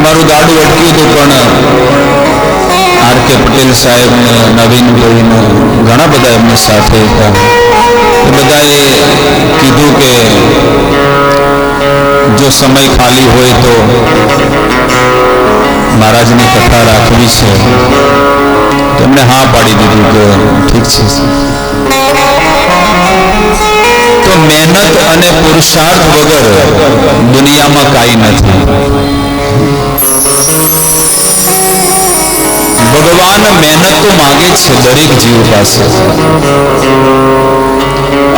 અમારું ગાડું અટક્યું હતું, પણ આર.કે. પટેલ સાહેબ ને નવીનભાઈ ને ઘણા બધા એમની સાથે હતા. એ બધાએ કીધું કે જો સમય ખાલી હોય તો મહારાજની કથા રાખવી છે. તેમણે હા પાડી દીધું કે ઠીક છે. તો મહેનત અને પુરુષાર્થ વગર દુનિયામાં કાંઈ નથી. ભગવાન મહેનત તો માગે જ છે દરેક જીવ પાસે.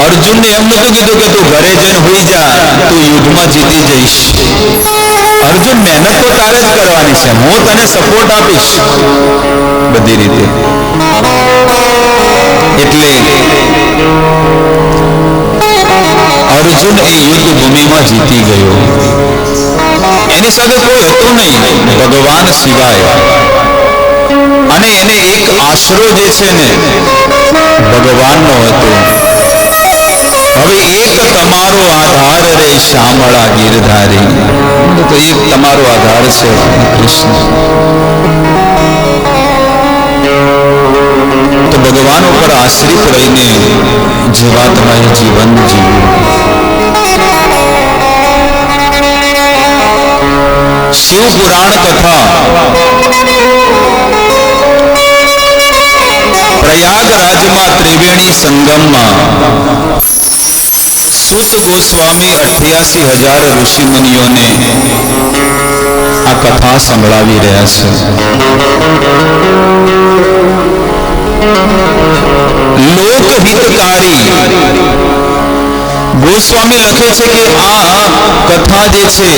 અર્જુનને એમ નતું કીધું કે તું ઘરે જઈને હોઈ જા, તું યુદ્ધમાં જીતી જઈશ. અર્જુન, મહેનત તો તારે જ કરવાની છે, હું તને સપોર્ટ આપીશ બધી રીતે. એટલે અર્જુન એ યુદ્ધ ભૂમિમાં જીતી ગયો. એની સાથે કોઈ હતું નહીં ભગવાન સિવાય. અને એને એક આશરો જે છે ને ભગવાનનો હતો. હવે એક તમારો આધાર રે શામળા ગીરધારી. તો એક તમારો આધાર છે કૃષ્ણ. તો ભગવાન ઉપર આશ્રિત રહીને જીવાત્માએ જીવન જીવ્યું. શિવ પુરાણ કથા પ્રયાગરાજમાં ત્રિવેણી સંગમમાં સૂત ગોસ્વામી 88,000 ઋષિ મુનિઓને આ કથા સંભળાવી રહ્યા છે. લોકહિતકારી ગોસ્વામી લખે છે કે આ કથા જે છે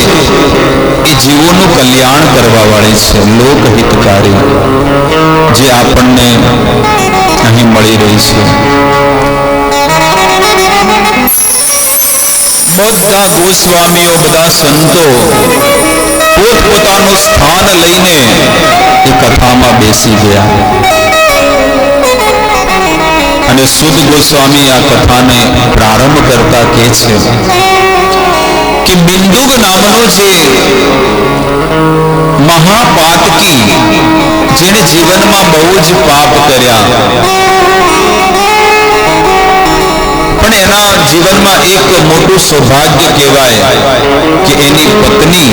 એ જીવોનું કલ્યાણ કરવા વાળી છે. લોકહિતકારી જે આપણને અહીં મળી રહી છે. બધા ગોસ્વામીઓ, બધા સંતો પોતપોતાનું સ્થાન લઈને એ કથામાં બેસી ગયા. અને સુદ ગોસ્વામી આ કથાને પ્રારંભ કરતા કહે છે કે બિંદુક નામનો જે મહાપાતકી, જેને જીવનમાં બહુ જ પાપ કર્યા, પણ એના જીવનમાં એક મોટું સૌભાગ્ય કહેવાય કે એની પત્ની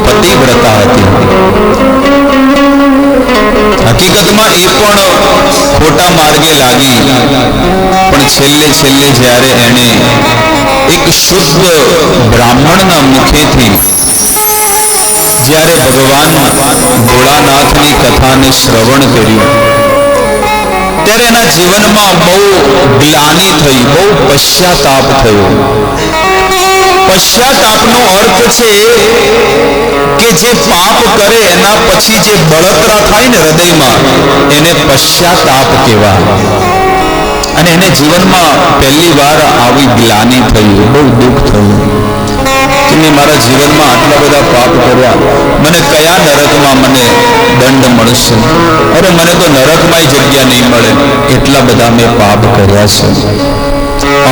પતિવ્રતા હતી. હકીકતમાં એ પણ ખોટા માર્ગે લાગી, પણ છેલ્લે જ્યારે એને એક શુદ્ધ બ્રાહ્મણના મુખેથી જ્યારે ભગવાન ભોળાનાથની કથાને શ્રવણ કર્યું, ત્યારે એના જીવનમાં બહુ ગ્લાનિ થઈ, બહુ પશ્ચાતાપ થયો. પશ્ચાતાપનો અર્થ છે કે જે પાપ કરે એના પછી જે બળતરા થાય ને હૃદયમાં, એને પશ્ચાતાપ કહેવાય. અને એને જીવનમાં પહેલી વાર આવી ગ્લાનિ થઈ, બહુ દુઃખ થયું કે મેં મારા જીવનમાં આટલા બધા પાપ કર્યા, મને કયા નરકમાં મને દંડ મળશે? અરે મને તો નરકમાં જગ્યા નહીં મળે, એટલા બધા મેં પાપ કર્યા છે.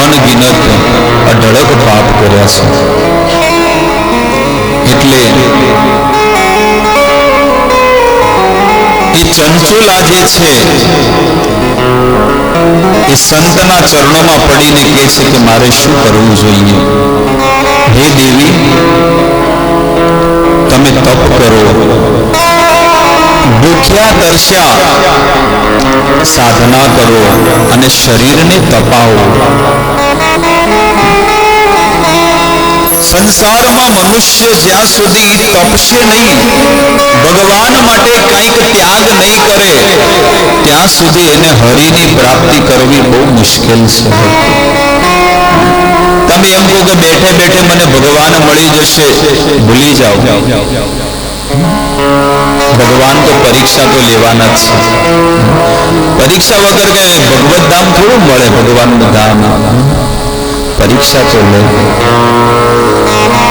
અનગિનત અઢળક પાપ કર્યા છે. એટલે એ ચંચુલા જે છે એ સંતના ચરણોમાં પડીને કહે છે કે મારે શું કરવું જોઈએ? હે દેવી, તમે તપ કરો, ભૂખ્યા તરસ્યા સાધના કરો અને શરીરને તપાવો. સંસારમાં મનુષ્ય જ્યાં સુધી તપશે નહીં, ભગવાન માટે કંઈક ત્યાગ નહીં કરે, ત્યાં સુધી એને હરિની પ્રાપ્તિ કરવી બહુ મુશ્કેલ છે. તમે એમ કહો કે બેઠે બેઠે મને ભગવાન મળી જશે, ભૂલી જાઓ. ભગવાન તો પરીક્ષા તો લેવાના જ છે. પરીક્ષા વગર કે ભગવત ધામ થોડું મળે. ભગવાનનું ધામ પરીક્ષા તો લે.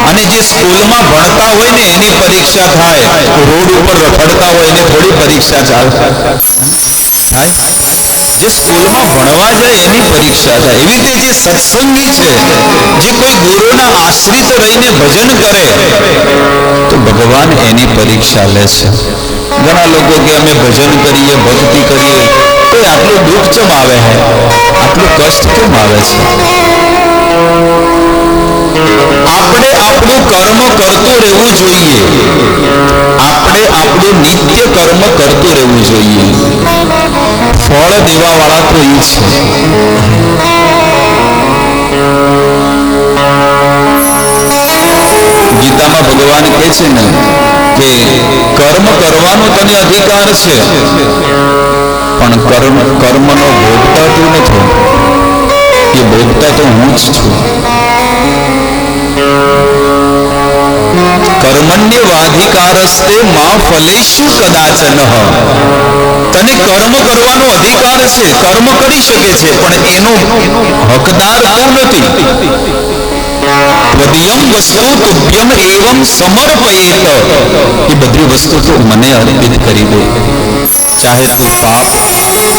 અને જે સ્કૂલમાં ભણતા હોય ને એની પરીક્ષા થાય, રોડ ઉપર રખડતા હોય એની થોડી પરીક્ષા ચાલે થાય. જે સ્કૂલમાં ભણવા જાય એની પરીક્ષા થાય. એવી રીતે જે સત્સંગી છે, જે કોઈ ગુરુના આશ્રિત રહીને ભજન કરે, તો ભગવાન એની પરીક્ષા લે છે. ઘણા લોકો કે અમે ભજન કરીએ, ભક્તિ કરીએ, તો આટલું દુઃખ કેમ આવે છે, આટલું કષ્ટ કેમ આવે છે? આપણે આપણું કર્મ કરતું રહેવું જોઈએ. આપણે આપણું નિત્ય કર્મ કરતું રહેવું જોઈએ. ફળ દેવા વાળા તો એ છે. ગીતામાં ભગવાન કહે છે ને કે કર્મ કરવાનો તને અધિકાર છે, પણ કર્મનો ભોગતા તું નથી. એ ભોગતા તો હું જ છું. કર્મણ્યવાધિકારસ્તે મા ફલેષુ કદાચન. તને કર્મ કરવાનો અધિકાર છે, કર્મ કરી શકે છે, પણ એનો હકદાર તું નથી. ત્વદીયમ વસ્તુ તુભ્યમ એવમ સમર્પયેત. એ બધી વસ્તુ તો મને અર્પિત કરી દે. ચાહે તું પાપ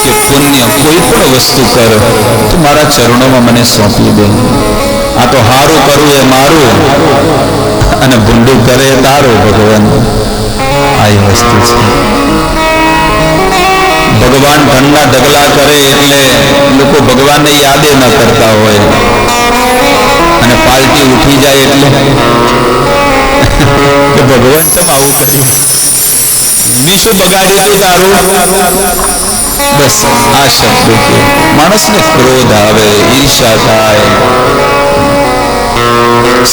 કે પુણ્ય કોઈ પણ વસ્તુ કર, તું મારા ચરણોમાં મને સોંપી દે. આ તો હારું કરવું એ મારું અને ભૂંડું કરે તારું. ભગવાન આ એ વસ્તુ છે. ભગવાન ઠંડા ઢગલા કરે એટલે લોકો ભગવાનને યાદ ન કરતા હોય, અને પાર્ટી ઉઠી જાય એટલે ભગવાન કેમ આવું કર્યું, મેં શું બગાડ્યું તું તારું? બસ આ શબ્દ કે માણસને ક્રોધ આવે, ઈર્ષા થાય.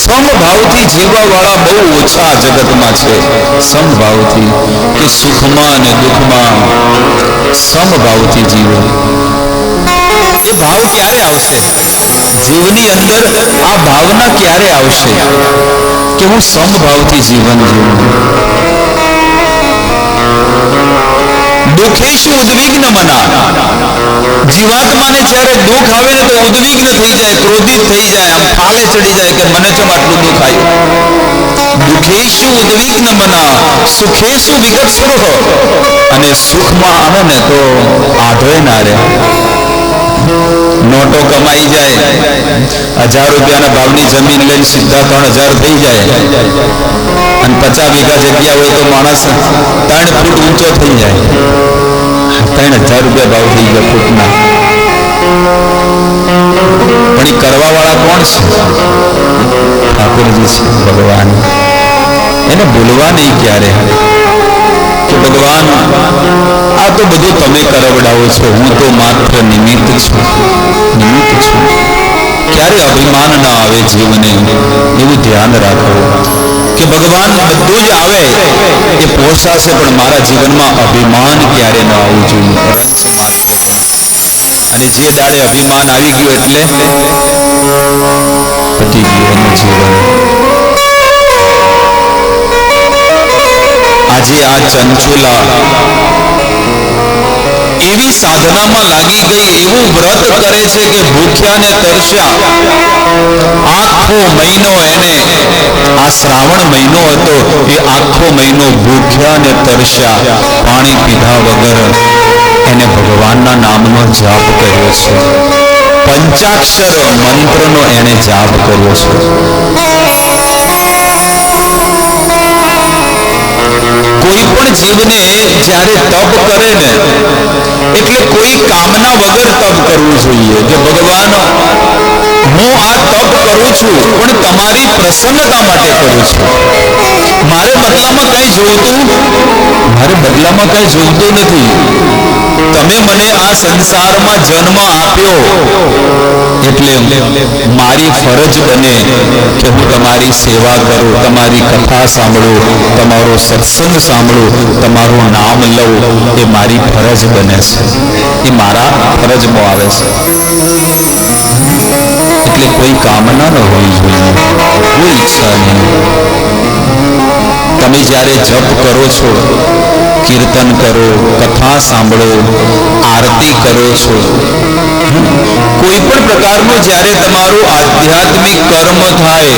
સમભાવથી જીવવા વાળા બહુ ઓછા જગતમાં છે. સમભાવથી કે સુખમાં અને દુઃખમાં સમભાવથી જીવો. એ ભાવ ક્યારે આવશે જીવની અંદર? આ ભાવના ક્યારે આવશે કે હું સમભાવથી જીવન જીવું? દુઃખેશુ ઉદ્વિગ્ન મના. જીવાત્માને જ્યારે દુઃખ આવે ને તો ઉદ્વિગ્ન થઈ જાય, ક્રોધિત થઈ જાય, આમ ફાલે ચડી જાય કે મને કેમ આટલું દુઃખ આવ્યું. દુઃખેશુ ઉદ્વિગ્ન મના સુખેશુ વિગતસ્પૃહ. અને સુખમાં આવે ને તો આઢોય ના રહે. નોટો કમાઈ જાય, 1000 રૂપિયાના ભાવની જમીન લઈને સીધા 3000 થઈ જાય, અને 50 વીઘા જગ્યા હોય તો માણસ 3 ફૂટ ઊંચો થઈ જાય. 3000 રૂપિયા ભાવ થઈ ગયા ફૂટના. પણ એ કરવા વાળા કોણ છે? ઠાકોરજી છે, ભગવાન. એને ભૂલવા નહીં ક્યારે કે ભગવાન આ તો બધું તમે કરાવડાવો છો, હું તો માત્ર નિમિત્ત છું. ક્યારે અભિમાન ના આવે જીવને, એવું ધ્યાન રાખો કે ભગવાન બધું જ આવે એ પહોંચાશે, પણ મારા જીવનમાં અભિમાન ક્યારે ન આવવું જોઈએ. રંજ માત્ર. અને જે દાડે અભિમાન આવી ગયું એટલે પતી ગયું એનું જીવન. આજે આ ચંચુલા એવી સાધનામાં લાગી ગઈ, એવું વ્રત કરે છે કે ભૂખ્યા ને તરસ્યા આખો મહિનો, એને આ શ્રાવણ મહિનો હતો એ આખો મહિનો ભૂખ્યા ને તરસ્યા, પાણી પીધા વગર એને ભગવાનના નામનો જાપ કર્યો છે. પંચાક્ષર મંત્રનો એને જાપ કર્યો છે. કોઈ પણ જીવને જ્યારે તપ કરે ને એટલે કોઈ કામના વગર તપ કરવું જોઈએ કે ભગવાન હું આ તપ કરું છું પણ તમારી પ્રસન્નતા માટે કરું છું. મારે બદલામાં કઈ જોઈતું નથી. તમે મને આ સંસારમાં જન્મ આપ્યો એટલે મારી ફરજ બને કે હું તમારી સેવા કરું, તમારી કથા સાંભળું, તમારો સત્સંગ સાંભળું, તમારું નામ લઉં. એ મારી ફરજ બને છે, એ મારા ફરજમાં આવે છે. એટલે કોઈ કામના ન હોવી જોઈએ, કોઈ ઈચ્છા નહીં. તમે જ્યારે જપ કરો છો, કીર્તન કરો, કથા સાંભળો, આરતી કરો છો, કોઈ પણ પ્રકારનું જ્યારે તમારું આધ્યાત્મિક કર્મ થાય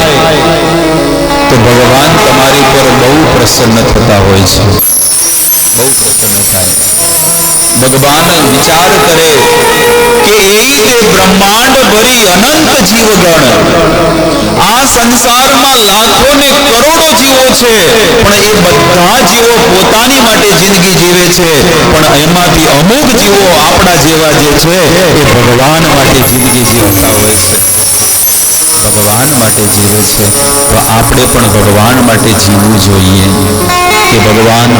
તો ભગવાન તમારી પર બહુ પ્રસન્ન થતા હોય છે. બહુ પ્રસન્ન થાય. ભગવાન વિચાર કરે કે એ બ્રહ્માંડ ભરી અનંત જીવગણ, આ સંસારમાં લાખો ને કરોડો જીવો છે, પણ એ બધા છે, પણ એમાંથી અમુક જીવો આપણા જેવા જે છે એ ભગવાન માટે જિંદગી જીવતા હોય છે, ભગવાન માટે જીવે છે. તો આપણે પણ ભગવાન માટે જીવવું જોઈએ કે ભગવાન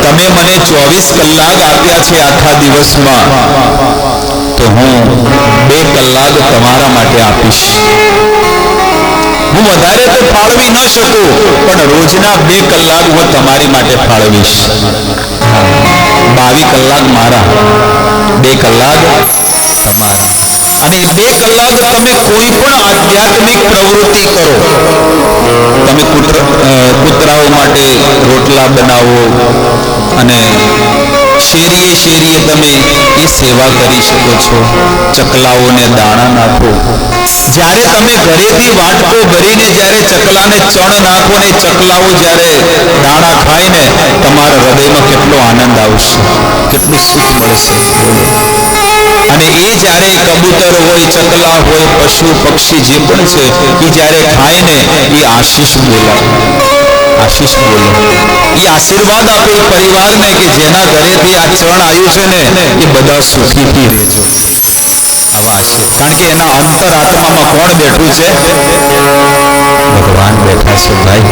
તમે મને 24 કલાક આપ્યા છે આખા દિવસમાં, તો હું 2 કલાક તમારા માટે આપીશ. હું વધારે તો ફાળવી ન શકું, પણ રોજના 2 કલાક હું તમારી માટે ફાળવીશ. 22 કલાક મારા, 2 કલાક તમારા. અને 2 કલાક તમે કોઈ પણ આધ્યાત્મિક પ્રવૃત્તિ કરો. તમે કૂતરાઓ માટે રોટલા બનાવો અને શેરીએ શેરીએ તમે એ સેવા કરી શકો છો. ચકલાઓને દાણા નાખો. જ્યારે તમે ઘરેથી વાટકો ભરીને જ્યારે ચકલાને ચણ નાખો ને ચકલાઓ જ્યારે દાણા ખાય ને, તમારા હૃદયમાં કેટલો આનંદ આવશે, કેટલું સુખ મળશે. અને એ જ્યારે કબૂતર હોય, ચકલા હોય, પશુ પક્ષી જે પણ છે, એ જ્યારે ખાય ને એ આશીષ બોલાવે, આશીષ બોલે, એ આશીર્વાદ આપે એ પરિવારને કે જેના ઘરેથી આ ચણ આવ્યું છે ને એ બધા સુખીથી રહેજો. આવા છે, કારણ કે એના અંતરાત્મામાં કોણ બેઠું છે? ભગવાન બેઠા છે ભાઈ.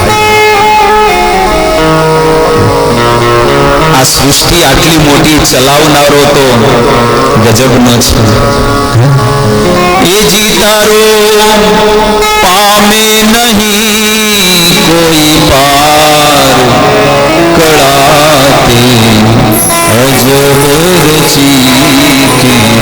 આ સૃષ્ટિ આટલી મોટી ચલાવનારો તો ગજબનો છે. એ જીતારો પામે નહીં કોઈ પાર, કળાતે અજબ રચી કીર્તા.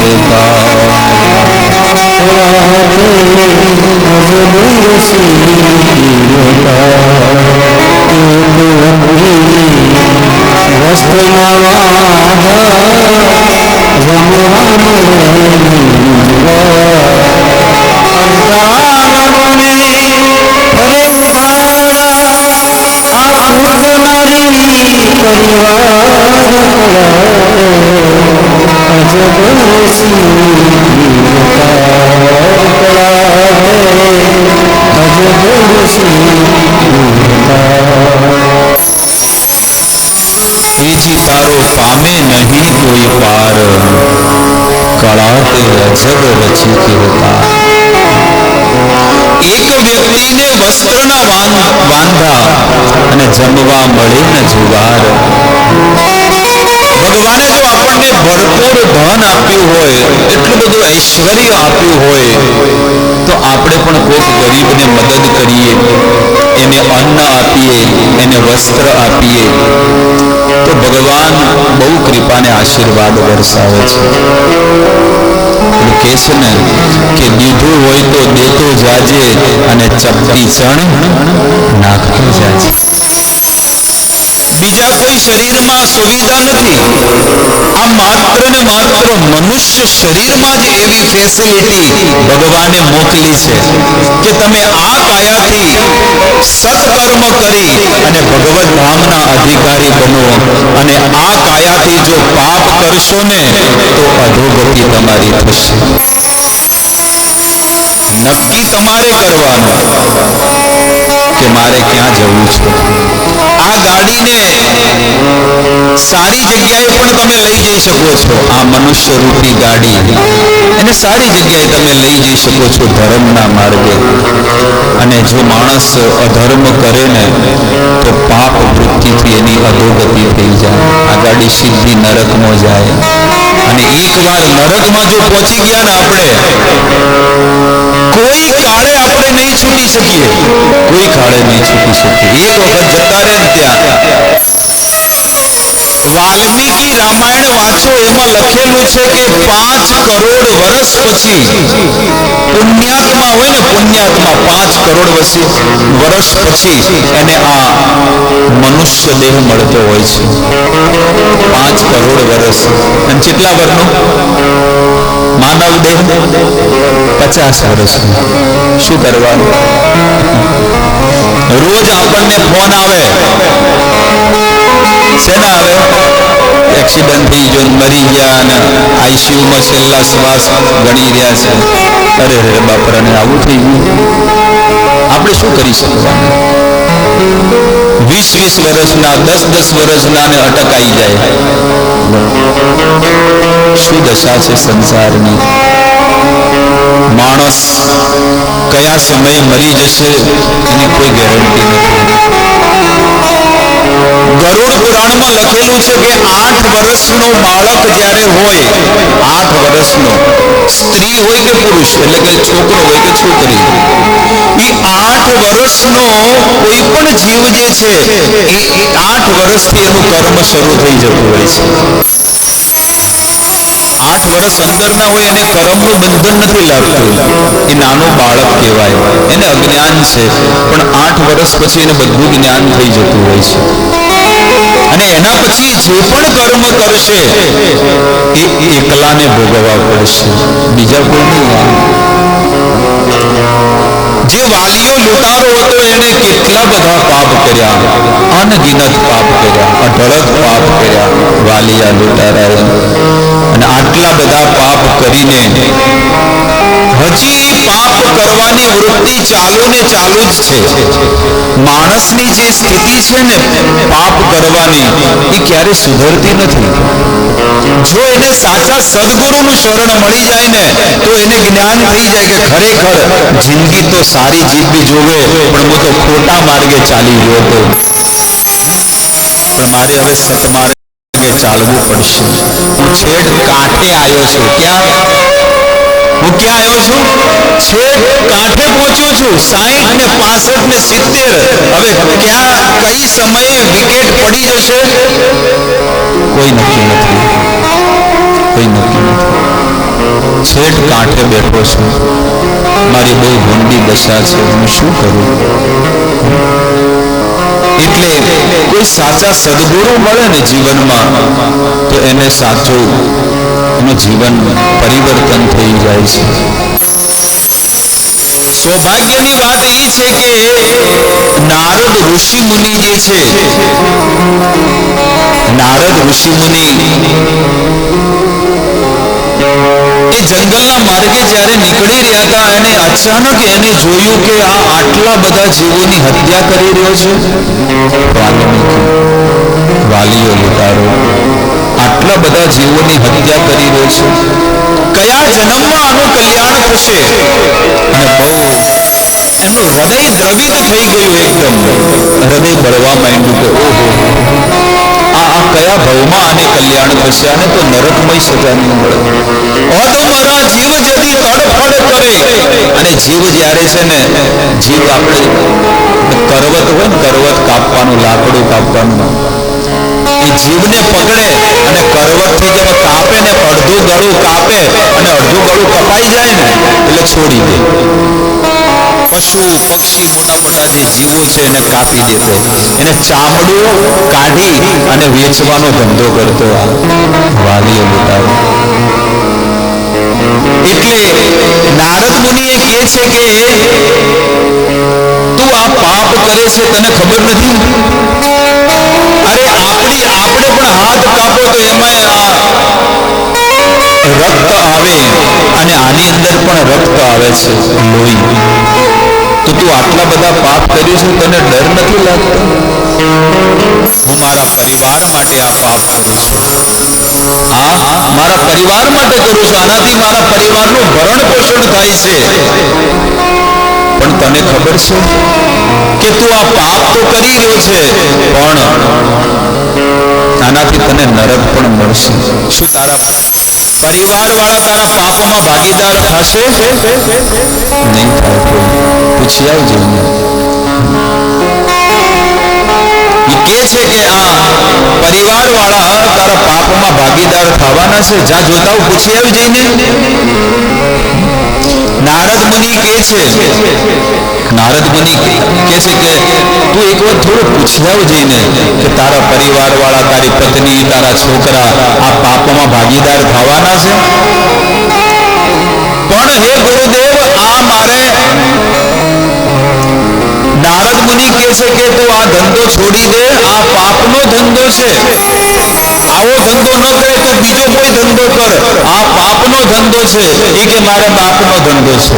એજી તારો પામે નહીં કોઈ પાર, કળા તે અજબ રચી કીર્તા. એક વ્યક્તિને વસ્ત્રના વાંધા અને જમવા મળે ને જુવાર. ભગવાને જો આપણને ભરપૂર ધન આપ્યું હોય, એટલું બધું ઐશ્વર્ય આપ્યું હોય, તો આપણે પણ કોઈક ગરીબને મદદ કરીએ, એને અન્ન આપીએ, એને વસ્ત્ર આપીએ, તો ભગવાન બહુ કૃપાને આશીર્વાદ વરસાવે છે. કહે છે ને કે દીધું હોય તો દેતો જાજે અને ચપટી ચણ નાખતો જાજે. બીજા કોઈ શરીરમાં સુવિધા નથી. આ માત્ર ને માત્ર મનુષ્ય શરીરમાં જ એવી ફેસિલિટી ભગવાને મોકલી છે કે તમે આ કાયાથી સત્કર્મ કરી અને ભગવત ધામના અધિકારી બનો. અને આ કાયાથી જો પાપ કરશો ને તો અધોગતિ તમારી થશે. નક્કી તમારે કરવાનું કે મારે ક્યાં જવું છે. આ ગાડીને સારી જગ્યાએ પણ તમે લઈ જઈ શકો છો. આ મનુષ્ય રૂપી ગાડી એને સારી જગ્યાએ તમે લઈ જઈ શકો છો, ધર્મના માર્ગે. અને જો માણસ અધર્મ કરે ને તો પાપ વૃત્તિથી એની અધોગતિ થઈ જાય. આ ગાડી સીધી નરકમાં જાય. અને એકવાર નરકમાં જો પહોંચી ગયા ને આપણે, કોઈ કાળે આપણે નહીં છૂટી શકીએ, કોઈ કાળે નહીં છૂટી શકીએ. એક વખત જતા રહે ને ત્યાં વાલ્મીકી રામાયણ વાંચો, એમાં લખેલું છે કે 5 કરોડ વર્ષ પછી પુણ્યાત્મા હોય ને, પુણ્યાત્મા 5 કરોડ વર્ષ પછી એને આ મનુષ્ય દેહ મળતો હોય છે. 5 કરોડ વર્ષ. અને કેટલા વર્ષનો માનવ દેહ? 50 વર્ષનો. શું કરવાનું? રોજ આપણને ફોન આવે. શેના આવે? એક્સિડન્ટ થઈ ગયો, મરી ગયા અને આઈસીયુમાં છેલ્લા શ્વાસ ગણી રહ્યા છે. અરે રે બાપરાને આવું થઈ ગયું. આપણે શું કરી શકવાનું? 20 વર્ષના, 10 વર્ષના ને અટકાઈ જાય. શું દશા છે સંસારની. માણસ કયા સમયે મરી જશે એની કોઈ ગેરંટી નથી. ગરુડ પુરાણમાં લખેલું છે કે 8 વર્ષનો બાળક જ્યારે હોય, 8 વર્ષનો, સ્ત્રી હોય કે પુરુષ, એટલે કે છોકરો હોય કે છોકરી, એ 8 વર્ષનો કોઈ પણ જીવ જે છે એ 8 વર્ષથી એનું કર્મ શરૂ થઈ જતું હોય છે. 8 વર્ષ અંદરના હોય એને કર્મનું બંધન નથી લાગતું, એ નાનું બાળક કહેવાય, એને અજ્ઞાન છે. પણ 8 વર્ષ પછી એને બધું જ્ઞાન થઈ જતું હોય છે. અને એના પછી જે પણ કર્મ કરશે એ એકલાને ભોગવવા પડશે, બીજા કોઈ નહીં. જે વાલીઓ લૂંટારો હતો એને કેટલા બધા પાપ કર્યા, અનગિનત પાપ કર્યા, અઢળક પાપ કર્યા વાલિયા લૂંટારાએ. અને આટલા બધા પાપ કરીને હજી પાપ કરવાની વૃત્તિ ચાલુ ને ચાલુ જ છે. માણસની જે સ્થિતિ છે ને પાપ કરવાની, એ ક્યારે સુધરતી નથી. જો એને સાચા સદગુરુનું શરણ મળી જાય ને તો એને જ્ઞાન થઈ જાય કે ખરેખર જિંદગી તો સારી જીવવી જોવે, પણ હું તો ખોટા માર્ગે ચાલી ગયો હતો, પણ મારે હવે સતમાર્ગે ચાલવું પડશે. હું છેક કાંઠે આવ્યો છું. હું ક્યાં આવ્યો છું? છેક કાંઠે પહોંચ્યો છું. 60 ને 65 ને 70. હવે ક્યાં કઈ સમયે વિકેટ પડી જશે કોઈ નક્કી નથી. છેક કાંઠે બેઠો છું. મારી બહુ ભૂંડી દશા છે, હું શું કરું? એટલે કોઈ સાચા સદગુરુ મળે ને જીવનમાં તો એને સાચું એનું જીવન પરિવર્તન થઈ જાય છે. સૌભાગ્યની વાત એ છે કે નારદ ઋષિ મુનિ જે છે, નારદ ઋષિ મુનિ એ જંગલના માર્ગે જ્યારે નીકળી રહ્યા હતા અને અચાનક એને જોયું કે આ આટલા બધા જીવોની હત્યા કરી રહ્યો છે. વાલીઓ લૂંટારો આટલા બધા જીવોની હત્યા કરી રહ્યો છે. કયા જન્મમાં આનું કલ્યાણ થશે? અને બહુ એનું હૃદય દ્રવિત થઈ ગયું, એકદમ હૃદય બળવા માંડ્યું કે ઓહો, આ કયા ભવમાં આને કલ્યાણ થશે? આને તો નરકમય સજા નહીં મળે. અધમરા જીવ જદી તડફડ કરે. અને જીવ જ્યારે છે ને, જીવ આપણે કરવત હોય ને, કરવત કાપવાનું, લાકડું કાપવાનું, એ જીવને પકડે અને કરવતથી જેમ કાપે ને, અડધું ગળું કાપે અને અડધું ગળું કપાઈ જાય ને એટલે છોડી દે. પશુ પક્ષી મોટા મોટા જે જીવો છે એને કાપી દેતો, એને ચામડું કાઢી અને વેચવાનો ધંધો કરતો આ વાલીઓ લૂંટારો. એટલે નારદ મુનિએ કહે છે કે તું આ પાપ કરે છે, તને ખબર નથી? અરે આપણે પણ હાથ કાપો તો એમાં રક્ત આવે, અને આની અંદર પણ રક્ત આવે છે, લોહી. તો તું આટલા બધા પાપ કર્યું છે, તને ડર નથી લાગતો? હું મારા પરિવાર માટે આ પાપ કરું છું, મારા પરિવાર માટે કરું છું, આનાથી મારા પરિવારનું ભરણ પોષણ થાય છે. પણ તને ખબર છે કે તું આ પાપ તો કરી રહ્યો છે, પણ આનાથી તને નરક પણ મળશે. શું તારા પરિવાર વાળા તારા પાપમાં ભાગીદાર થશે? નહીં થાય. કોઈ પૂછી આવજો. કે છે કે આ પરિવાર વાળા તારા પાપમાં ભાગીદાર થવાના છે. જ્યાં જોતા પૂછી આવી જઈને. નારદ મુનિ કે છે, નારદ મુનિ કે છે કે તું એક વાર થોડું પૂછી આવ જઈને કે તારા પરિવાર વાળા, તારી પત્ની, તારા છોકરા આ પાપમાં ભાગીદાર થવાના છે? પણ હે ગુરુદેવ, આ મારે નારદ મુનિ કહે છે કે તું આ ધંધો છોડી દે, આ પાપનો ધંધો છે. આવો ધંધો ન કરે તો બીજો કોઈ ધંધો કર, આ પાપનો ધંધો છે. એ કે મારા બાપનો ધંધો છે,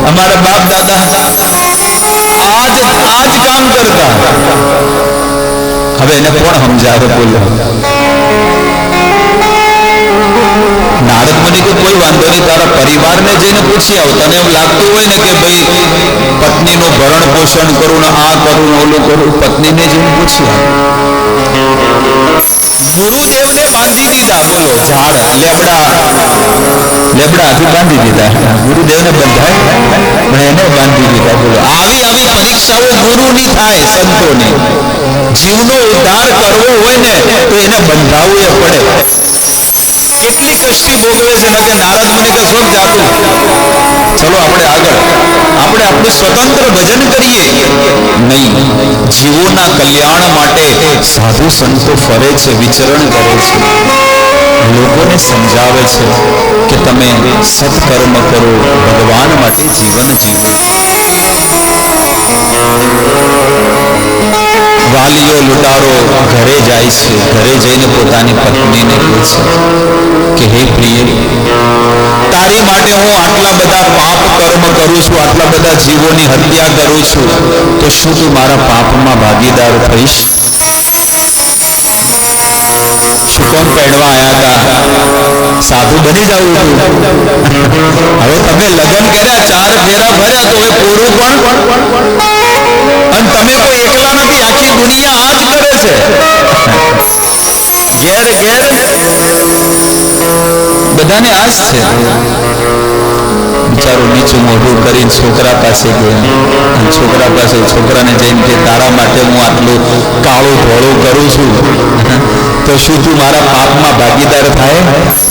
અમારા બાપ દાદા હતા, આજ કાલ કામ કરતા. હવે એને કોણ સમજાવે? બોલો. નારદ મુનિ કે કોઈ વાંધો નહીં, તારા પરિવારને જઈને પૂછી આવ. તને એમ લાગતું હોય ને કે ભાઈ પત્નીનું ભરણ પોષણ કરું ને આ કરું ને ઓલું કરું, પત્નીને જઈને પૂછી આવ. ગુરુદેવને બાંધી દીધા. બોલો. ઝાડ લેબડાથી બાંધી દીધા. ગુરુદેવને બંધાય પણ એને બાંધી દીધા. બોલો. આવી પરીક્ષાઓ ગુરુની થાય, સંતોની. જીવનો ઉદ્ધાર કરવો હોય ને તો એને બંધાવવું એ પડે. કેટલી કષ્ટી ભોગવે છે ને કે નારદ મુનિ કે શું જાતું. ચલો આપણે આગળ, આપણે આપણું સ્વતંત્ર ભજન કરીએ. નહીં, જીવોના કલ્યાણ માટે સાધુ સંતો ફરે છે, વિચરણ કરે છે, લોકોને સમજાવે છે કે તમે સત્કર્મ કરો, ભગવાન માટે જીવન જીવો. વાલીઓ લૂંટારો ઘરે જાય છે, ઘરે જઈને પોતાની પત્નીને કહે છે કે હે પ્રિય, તારી માટે હું આટલા બધા પાપ કર્મ કરું છું, આટલા બધા જીવોની હત્યા કરું છું, તો શું તું મારા પાપમાં ભાગીદાર થઈશ? શું કોણ પહેરવા આવ્યા હતા? સાધુ બની જવું હતું. હવે તમે લગ્ન કર્યા, 4 ફેરા ભર્યા, તો હવે પૂરું પણ. અને તમે કોઈ એકલા નથી, આખી દુનિયા આ જ કરે છે. ઘેર બધાને આ જ છે. બિચારો નીચું મોઢું કરીને છોકરા પાસે ગયો, અને છોકરા પાસે છોકરાને જઈને કે તારા માટે હું આટલું કાળું ધોળું કરું છું, તો શું તું મારા પાપમાં ભાગીદાર થાય?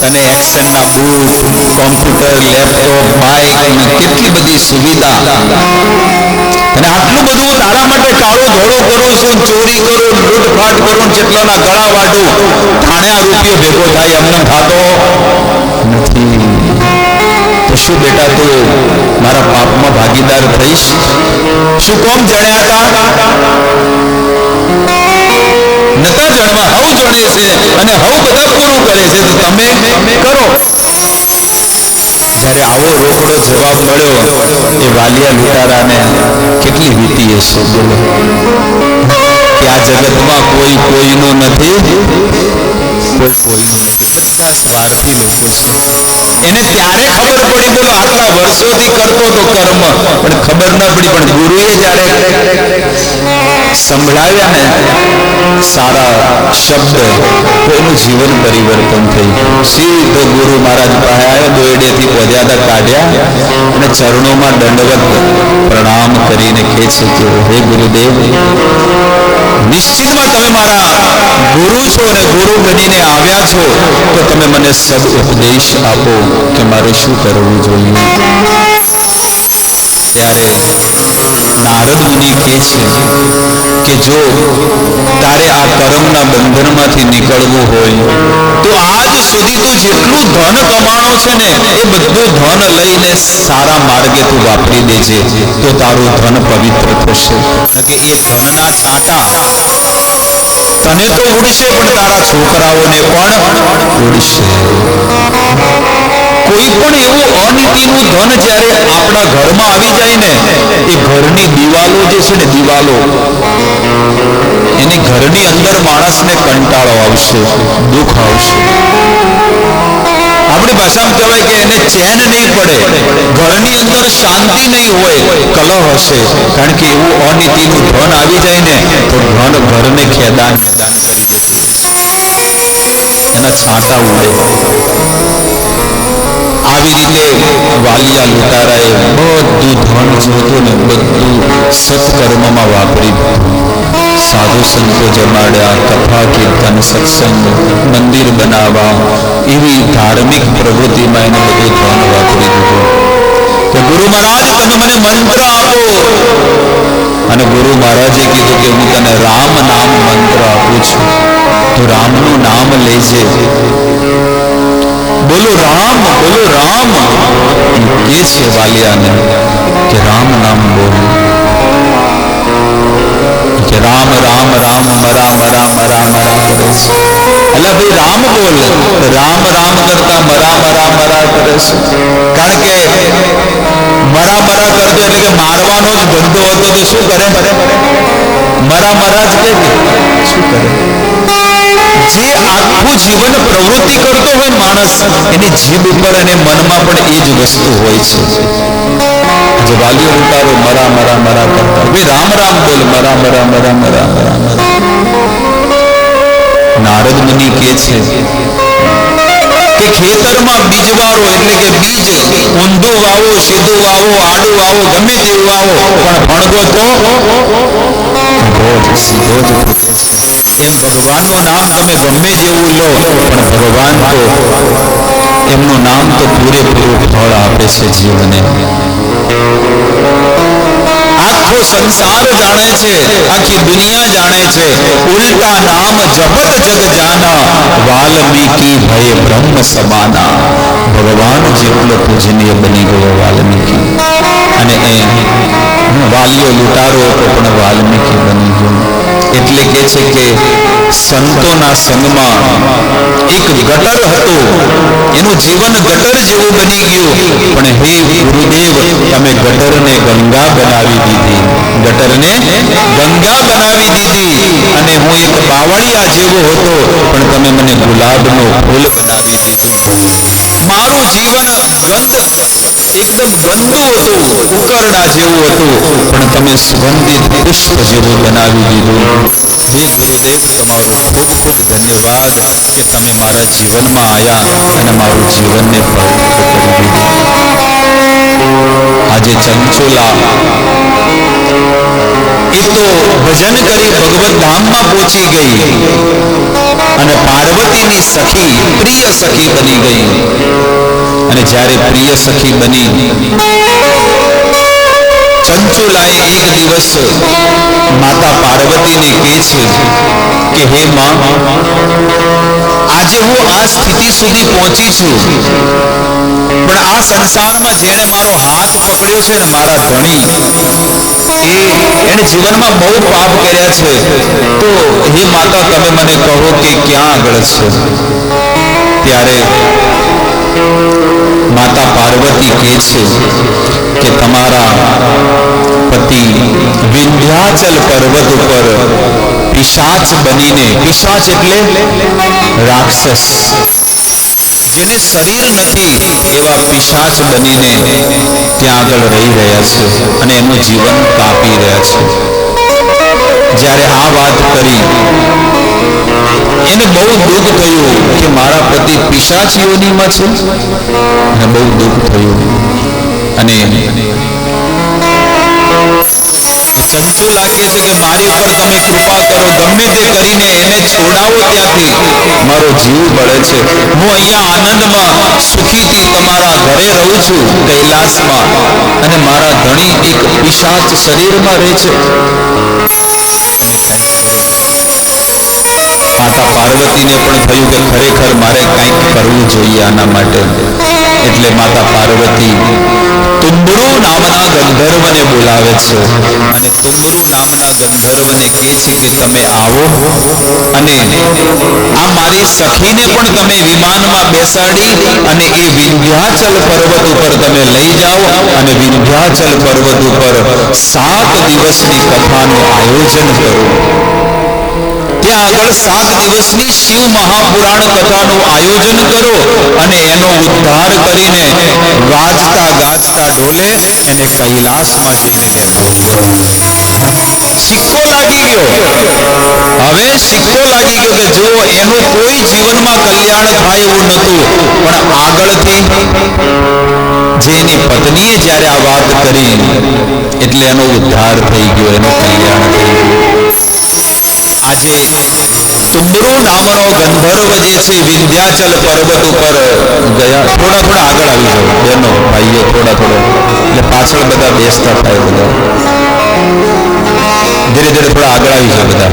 અને એક્શનના બૂટ, કોમ્પ્યુટર, લેપટોપ, બાઇક અને કેટલી બધી સુવિધા, અને આટલું બધું તારા માટે કાળું ધોળું કરું છું, ચોરી કરું, લૂંટફાટ કરું, જેટલાના ગળા વાટું, થાણે આ રૂપિયો ભેગો થાય એમને થતો નથી. તો શું બેટા તું મારા પાપમાં ભાગીદાર થઈશ? શું કોમ જણ્યા હતા? નતા જણવા, હવ જણે છે, અને હવ બધા પૂરું કરે છે, તો તમે કરો. જયારે આવો રોકડો જવાબ મળ્યો એ વાલિયા લૂંટારાને કેટલી વીતી હશે. બોલો. કે આ જગતમાં કોઈ કોઈનું નથી, કોઈ કોઈનું નથી, બધા સ્વાર્થી લોકો છે. એને ત્યારે ખબર પડી. બોલો. આટલા વર્ષોથી કરતો તો કર્મ, પણ ખબર ન પડી. પણ ગુરુએ જયારે સંભળાવ્યા ને સારા શબ્દ, તો એનું જીવન પરિવર્તન થઈ ગયું. સીધો ગુરુ મહારાજ પાસે આવ્યો, દોયડેથી પોદ્યાદા કાઢ્યા અને ચરણોમાં દંડવત પ્રણામ કરીને કહે છે કે હે ગુરુદેવ, નિશ્ચિતમાં તમે મારા ગુરુ છો અને ગુરુ બનીને આવ્યા છો, તો તમે મને સદ ઉપદેશ આપો કે મારે શું કરવું જોઈએ. ત્યારે નારદ મુનિ કહે છે કે જો તારે આ કર્મના બંધનમાંથી નીકળવું હોય તો આજ સુધી તું જેટલું ધન કમાણો છે ને એ બધું ધન લઈને સારા માર્ગે તું વાપરી દેજે, તો તારું ધન પવિત્ર થશે. કે એ ધનના છાંટા તને તો ઉડશે, પણ તારા છોકરાઓને પણ ઉડશે. કોઈ પણ એવું અનીતિનું ધન જ્યારે આપણા ઘરમાં આવી જાય ને, એ ઘરની દિવાલો જે છે ને, દિવાલો, એની ઘરની અંદર માણસને કંટાળો આવશે, દુઃખ આવશે. આપણી ભાષામાં કહેવાય કે એને ચેન નહીં પડે, ઘરની અંદર શાંતિ નહીં હોય, કલહ હશે. કારણ કે એવું અનીતિનું ધન આવી જાય ને તો ઘરને ખેદાન કરી દે, એના છાંટા ઉડે. આવી રીતે વાલિયા લૂંટારાએ બધું ધન જોતું ને બધું સત્કર્મમાં વાપરી દીધું. સાધુ સંતો જમાડ્યા, કથા કીર્તન સત્સંગ, મંદિર બનાવવા, એવી ધાર્મિક પ્રવૃત્તિમાં એને બધું ધન વાપરી દીધું. કે ગુરુ મહારાજ તમે મને મંત્ર આપો. અને ગુરુ મહારાજે કીધું કે હું તને રામ નામ મંત્ર આપું છું, તો રામનું નામ લેજે. બોલો રામ, બોલો રામ. એ છે વાલિયાને કે રામ નામ બોલો, કે રામ રામ રામ મરા મરા મરા મરા કરે છે. એટલે ભાઈ રામ બોલ, રામ રામ કરતા મરા મરા મરા કરે છે. કારણ કે મરા મરા કરતો એટલે કે મારવાનો જ ધંધો હતો, તો શું કરે? મરા જ કે શું કરે? જે આખું જીવન પ્રવૃત્તિ કરતો હોય માણસ, એની જીભ ઉપર અને મનમાં પણ એ જ વસ્તુ હોય છે. જે વાલીઓ ઉતારો મરા મરા મરા કરતા, ભાઈ રામ રામ બોલ, મરા મરા મરા મરા મરા મરા. નારદ મુનિ કહે છે કે ખેતરમાં બીજવારો એટલે કે બીજ ઊંધું વાવો, સીધું વાવો, આડું વાવો, ગમે તેવું વાવો, પણ ભણવો તો સીધો જ ફૂટે. એમ ભગવાનનું નામ તમે ગમે જેવું લો, પણ ભગવાન તો એમનું નામ તો પૂરેપૂરું ફળ આપે છે જીવને. આખો સંસાર જાણે છે, આખી દુનિયા જાણે છે, ઉલ્ટા નામ જપત જગ જાના, વાલ્મીકી ભય બ્રહ્મ સમાના. ભગવાન જેટલો પૂજનીય બની ગયો વાલ્મીકી, અને એ વાલીઓ લૂંટારો હતો પણ વાલ્મીકી બની ગયો. એટલે કે છે કે સંતોના સંગમાં એક ગટર હતો, એનું જીવન ગટર જેવું બની ગયું, પણ હે ગુરુદેવ, તમે ગટરને ગંગા બનાવી દીધી, ગટરને ગંગા બનાવી દીધી. અને હું એક બાવળિયા જેવો હતો, પણ તમે મને ગુલાબનો ફૂલ બનાવી દીધું. મારું જીવન એકદમ ગંદુ હતું, ઉકરડા જેવું હતું, પણ તમે સુગંધિત પુષ્પ જેવું બનાવી દીધું. હે ગુરુદેવ, તમારો ખૂબ ખૂબ ધન્યવાદ કે તમે મારા જીવનમાં આવ્યા અને મારું જીવનને પવિત્ર કરી દીધું. આજે ચંચોલા એ તો ભજન કરી ભગવત ધામમાં પહોંચી ગઈ અને પાર્વતીની સખી, પ્રિય સખી બની ગઈ. અને જ્યારે પ્રિય સખી બની, ચંચોલાએ એક દિવસ માતા પાર્વતીને કહે છે કે હે માં, આજે હું આ સ્થિતિ સુધી પહોંચી છું, પણ આ સંસારમાં જેણે મારો હાથ પકડ્યો છે ને, મારા ધણી, એને જીવનમાં બહુ પાપ કર્યા છે. તો હે માતા, તમે મને કહો કે ક્યાં આગળ છે? ત્યારે માતા પાર્વતી કહે છે કે તમારા પતિ વિંધ્યાચલ પર્વત ઉપર પિશાચ બનીને, પિશાચ એટલે રાક્ષસ, જેને શરીર નથી, એવા પિશાચ બનીને ત્યાં આગળ રહી રહ્યા છે અને એનું જીવન કાપી રહ્યા છે. જ્યારે આ વાત કરી, એને બહુ દુઃખ થયું કે મારા પતિ પિશાચ યોનિમાં છે, અને બહુ દુઃખ થયું. અને ચંચોલા કહે છે કે મારી ઉપર તમે કૃપા કરો, ગમે તે કરીને એને છોડાવો, ત્યાંથી મારો જીવ બળે છે. હું અહીંયા આનંદમાં સુખીથી તમારા ઘરે રહું છું કૈલાસમાં, અને મારા ધણી એક પિશાચ શરીરમાં રહે છે. માતા પાર્વતીને પણ થયું કે ખરેખર મારે કંઈક કરવું જોઈએ આના માટે. એટલે માતા પાર્વતી તુંબરુ નામના ગંધર્વને બોલાવે છે, અને તુંબરુ નામના ગંધર્વને કહે છે કે તમે આવો અને આ મારી સખીને પણ તમે વિમાનમાં બેસાડી અને એ વિંધ્યાચલ પર્વત ઉપર તમે લઈ જાઓ, અને વિંધ્યાચલ પર્વત ઉપર 7 દિવસની કથાનું આયોજન કરો. ત્યાં આગળ 7 દિવસની શિવ મહાપુરાણ કથાનું આયોજન કરો, અને એનો ઉદ્ધાર કરીને વાજતા ગાજતા ઢોલે એને કૈલાસમાં જઈને બેઠો. સિક્કો લાગી ગયો. હવે સિક્કો લાગી ગયો કે જો એનું કોઈ જીવનમાં કલ્યાણ થાય એવું નહોતું, પણ આગળથી જેની પત્નીએ જ્યારે આ વાત કરી, એટલે એનો ઉદ્ધાર થઈ ગયો, એનું કલ્યાણ થઈ ગયું. આજે તુંબરુ નામનો ગંધર્વ જે છે વિંધ્યાચલ પર્વત ઉપર ગયા. થોડા આગળ આવી જાઓ બહેનો ભાઈઓ, થોડા એટલે પાછળ બધા બેસતા થાય. બધા ધીરે ધીરે થોડા આગળ આવી જાઓ બધા.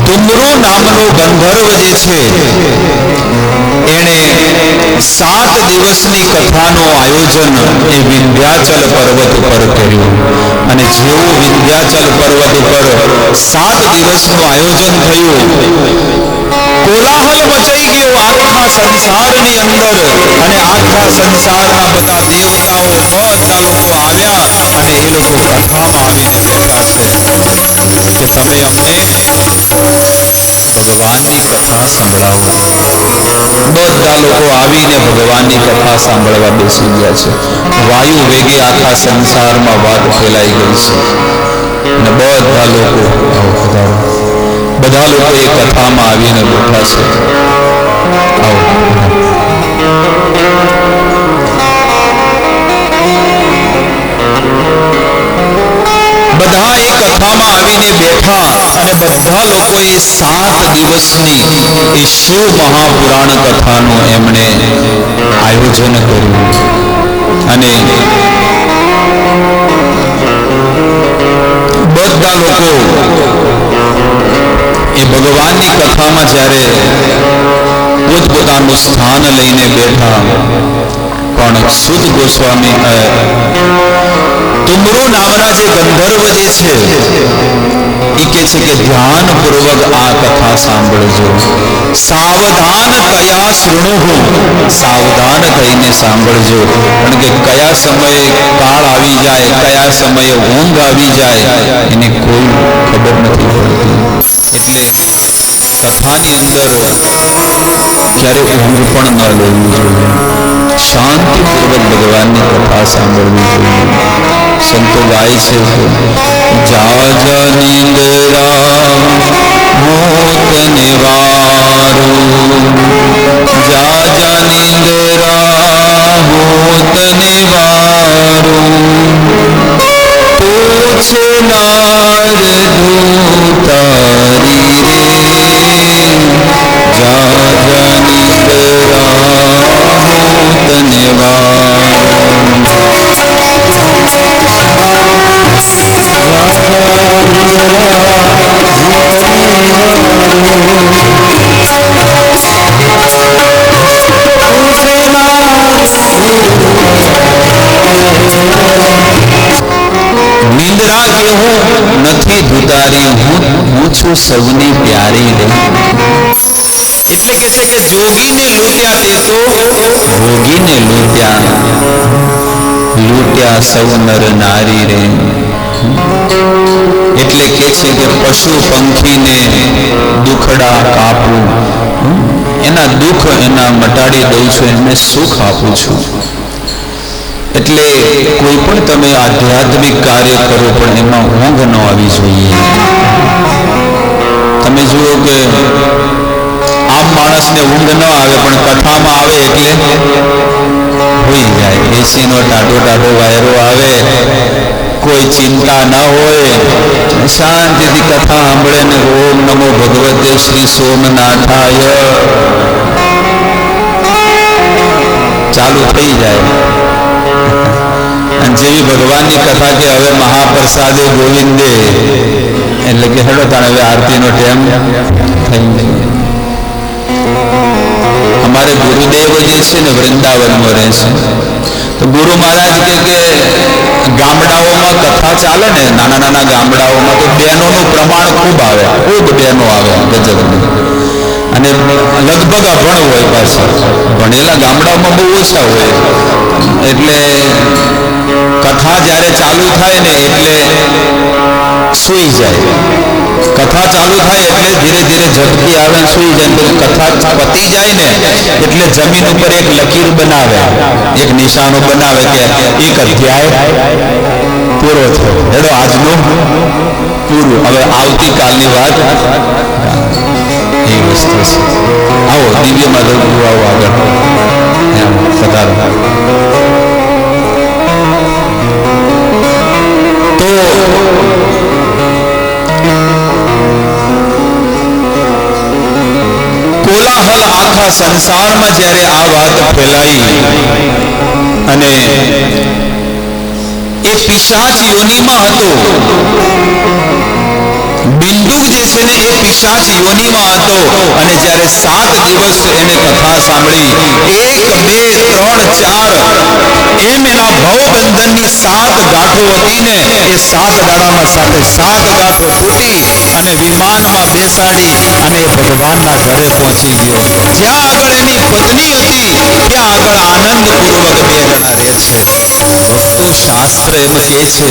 તુંબરુ નામનો ગંધર્વ જે છે, એણે 7 દિવસની કથાનું આયોજન એ વિંધ્યાચલ પર્વત ઉપર કર્યું. અને જેવું વિંધ્યાચલ પર્વત ઉપર 7 દિવસનું આયોજન થયું, કોલાહલ મચાઈ ગયો આખા સંસારની અંદર. અને આખા સંસારના બધા દેવતાઓ બધા લોકો આવ્યા અને એ લોકો કથામાં આવીને બેઠા છે કે તમે અમને ભગવાનની કથા સંભળાવો. બધા લોકો આવીને ભગવાનની કથા સાંભળવા બેસી ગયા છે. વાયુ વેગે આખા સંસારમાં વાત ફેલાઈ ગઈ છે અને બધા લોકો એ કથામાં આવીને બેઠા છે. બધા એ કથામાં આવીને બેઠા અને બધા લોકોએ 7 દિવસની એ શિવ મહાપુરાણ કથાનું એમણે આયોજન કર્યું. અને બધા લોકો એ ભગવાનની કથામાં જ્યારે પોતપોતાનું સ્થાન લઈને બેઠા, પણ સુત ગોસ્વામી તુમરુ નામના જે ગંધર્વ જે છે એ કહે છે કે ધ્યાનપૂર્વક આ કથા સાંભળજો. સાવધાન કયા શૃણુહુ, સાવધાન થઈને સાંભળજો. કારણ કે કયા સમયે કાળ આવી જાય, કયા સમયે ઊંઘ આવી જાય એને કોઈ ખબર નથી પડતી. એટલે કથાની અંદર ક્યારે ઊંઘ પણ ન લેવી જોઈએ. શાંતિપૂર્વક ભગવાનની કથા સાંભળવી જોઈએ. સંતો ગાય છે જા જા નિંદ્રા મોત નિવારો, જા જા નિંદ્રા મોત નિવારો, પૂછે નાર દૂતારી રે, જા જા નિંદ્રા મોત નિવારો. નિંદ્રા કે હું નથી ધુતારી, હું છું સૌની પ્યારી રે. એટલે કે છે કે જોગીને લૂટ્યા તે તો ભોગીને લૂટ્યા, લૂટ્યા સૌ નર નારી રે. એટલે કે છે કે પશુ પંખીને દુખડા કાપું, એના દુઃખ એના મટાડી દઉં છું, એને સુખ આપું છું. એટલે કોઈ પણ તમે આધ્યાત્મિક કાર્ય કરો પણ એમાં ઊંઘ ન આવી જોઈએ. તમે જુઓ કે આમ માણસને ઊંઘ ન આવે પણ કથામાં આવે એટલે હોઈ જાય. એસીનો ટાઢો ટાઢો વાયરો આવે, કોઈ ચિંતા ન હોય, શાંતિથી કથા સાંભળે ને ઓમ નમો ભગવતે શ્રી સોમનાથાય ચાલુ થઈ જાય. અને જેવી ભગવાનની કથા કે હવે મહાપ્રસાદે ગોવિંદે, એટલે કે હેડો તાણ હવે આરતીનો ટાઈમ થઈ ગયો. અમારે ગુરુદેવ જે છે ને વૃંદાવનમાં રહે છે, તો ગુરુ મહારાજ કે ગામડાઓમાં કથા ચાલે ને, નાના નાના ગામડાઓમાં તો બહેનોનું પ્રમાણ ખૂબ આવે, ખૂબ બહેનો આવે ગજબની. અને લગભગ અભણ હોય, પાછા ભણેલા ગામડાઓમાં બહુ ઓછા હોય. એટલે કથા જ્યારે ચાલુ થાય ને એટલે સૂઈ જાય. કથા ચાલુ થાય એટલે ધીરે ધીરે ઝટકી આવે, સૂઈ જાય. કથા પતી જાય ને એટલે જમીન ઉપર એક લકીર બનાવે, એક નિશાનો બનાવે કે એક અધ્યાય પૂરો થયો, હેડો આજનું પૂરું, હવે આવતીકાલની વાત. એ વસ્તુ છે. આવો દિવ્યમાં ગુરુ, આવો આગળ પધારો. તો કોલાહલ આખા સંસારમાં જ્યારે આ વાત ફેલાઈ અને એ પિશાચ યોનિમાં હતો. બિંદુક જે છે ને એ પિશાચ યોનિમાં હતો અને જ્યારે 7 દિવસ એને કથા સાંભળી, 1 2 3 4 એમ એના ભવબંધનની 7 ગાંઠો હતી ને એ 7 દાડામાં સાથે 7 ગાંઠો તૂટી અને વિમાનમાં બેસાડી અને એ ભગવાનના ઘરે પહોંચી ગયો. જ્યાં આગળ એની પત્ની હતી ત્યાં આગળ આનંદપૂર્વક બે જણા રહે છે. ભક્તો, શાસ્ત્ર એમ કહે છે,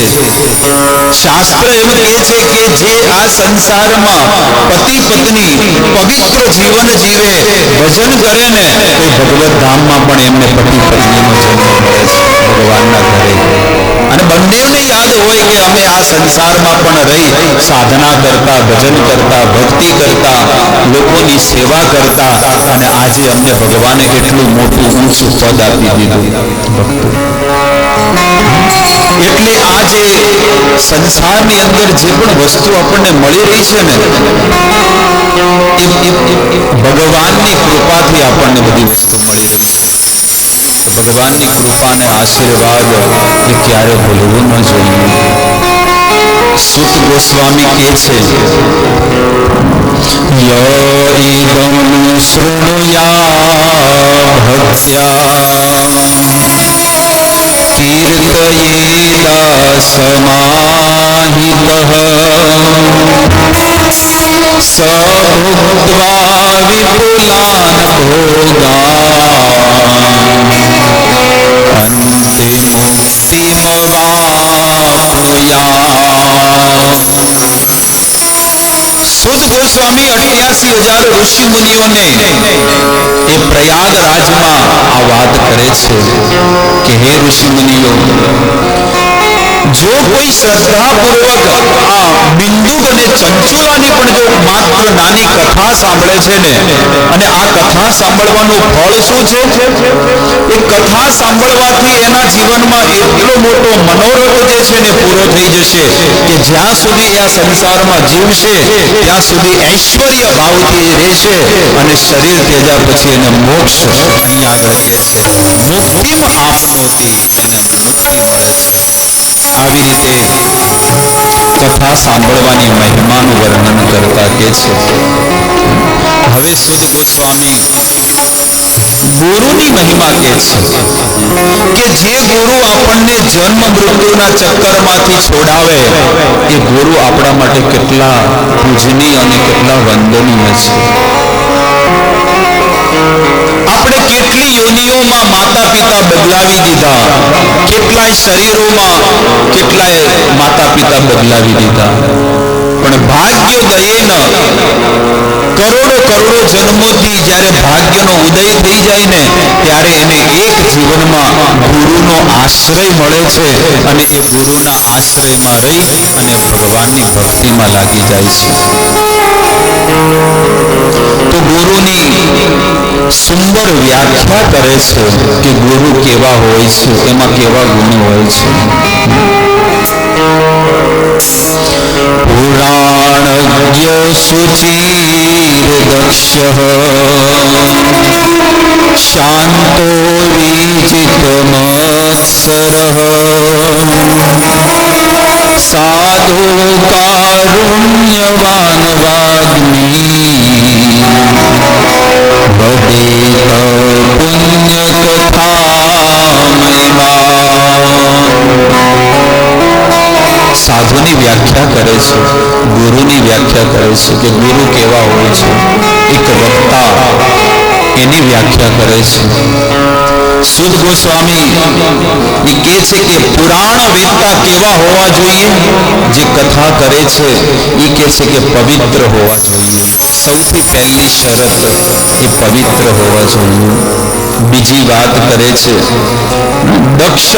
શાસ્ત્ર એમ કહે છે કે જે આ સંસારમાં પતિ પત્ની પવિત્ર જીવન જીવે, ભજન કરે ને તો ભગવત ધામમાં પણ એમને પતિ પત્નીનો જન્મ મળે છે ભગવાનના ઘરે. અને બંનેને યાદ હોય કે અમે આ સંસારમાં પણ રહી સાધના કરતા, ભજન કરતા, ભક્તિ કરતા, લોકોની સેવા કરતા અને આજે અમને ભગવાને એટલું મોટું ઊંચું પદ આપી દીધું. ભક્તો, એટલે આજે સંસારની અંદર જે પણ વસ્તુ આપણને મળી રહી છે ને એ ભગવાનની કૃપાથી આપણને બધી વસ્તુ મળી રહી છે. ભગવાનની કૃપાને આશીર્વાદ એ ક્યારે ભૂલવું ન જોઈએ. સુત ગોસ્વામી કહે છે, યઈદં શૃણુયા ભક્ત્યા कीर्तयेदा समाहितः स भुक्त्वा विपुलान् भोगान् अन्ते मुक्तिमवाप्नुयात्. સુત ગોસ્વામી 88,000 ઋષિ મુનિઓને એ પ્રયાગરાજમાં આ વાત કરે છે કે હે ઋષિ મુનિઓ, જો કોઈ શ્રદ્ધાપૂર્વક આ બિંદુક અને ચંચુલાની પણ જો માત્ર નાની કથા સાંભળે છે ને, અને આ કથા સાંભળવાનું ફળ શું છે? એ કથા સાંભળવાથી એના જીવનમાં એટલો મોટો મનોરથ જે છે ને પૂરો થઈ જશે કે જ્યાં સુધી આ સંસારમાં જીવશે ત્યાં સુધી ઐશ્વર્ય ભાવથી રહેશે અને શરીર ત્યજા પછી એને મોક્ષ અહીંયા આગળ કહે છે મુક્તિમાં આપનોતી, એને મુક્તિ મળે છે. આવી રીતે કથા સાંભળવાની મહિમાનું વર્ણન કરતા કહે છે. હવે સુત ગોસ્વામી ગુરુની મહિમા કહે છે કે જે ગુરુ આપણને જન્મ મૃત્યુના ચક્કરમાંથી છોડાવે એ ગુરુ આપણા માટે કેટલા પૂજનીય અને કેટલા વંદનીય છે. આપણે કેટલી યોનિઓમાં માતા પિતા બદલાવી દીધા, કેટલાય શરીરોમાં કેટલાય માતા પિતા બદલાવી દીધા, પણ ભાગ્યોદયેન કરોડો કરોડો જન્મોથી જ્યારે ભાગ્યનો ઉદય થઈ જાય ને ત્યારે એને એક જીવનમાં ગુરુનો આશ્રય મળે છે અને એ ગુરુના આશ્રયમાં રહી અને ભગવાનની ભક્તિમાં લાગી જાય છે. તો ગુરુની સુંદર વ્યાખ્યા કરે છે કે ગુરુ કેવા હોય છે, એમાં કેવા ગુણ હોય છે. પુરાણજ્ઞ સુચિર્દક્ષઃ શાંતો વિજિતમત્સરઃ સાધુ કારુણ્યવાન વાગ્મી વદેત પુણ્યકથામયમાં. સાધુની વ્યાખ્યા કરે છે, ગુરુની વ્યાખ્યા કરે છે કે ગુરુ કેવા હોય છે. એક વક્તા એની વ્યાખ્યા કરે છે. સુત ગોસ્વામી એ કહે છે કે પુરાણ વેદતા કેવા હોવા જોઈએ? જે કથા કરે છે એ કહે છે કે પવિત્ર હોવા જોઈએ. સૌથી પહેલી શરત એ પવિત્ર હોવા જોઈએ. બીજી વાત કરે છે દક્ષ,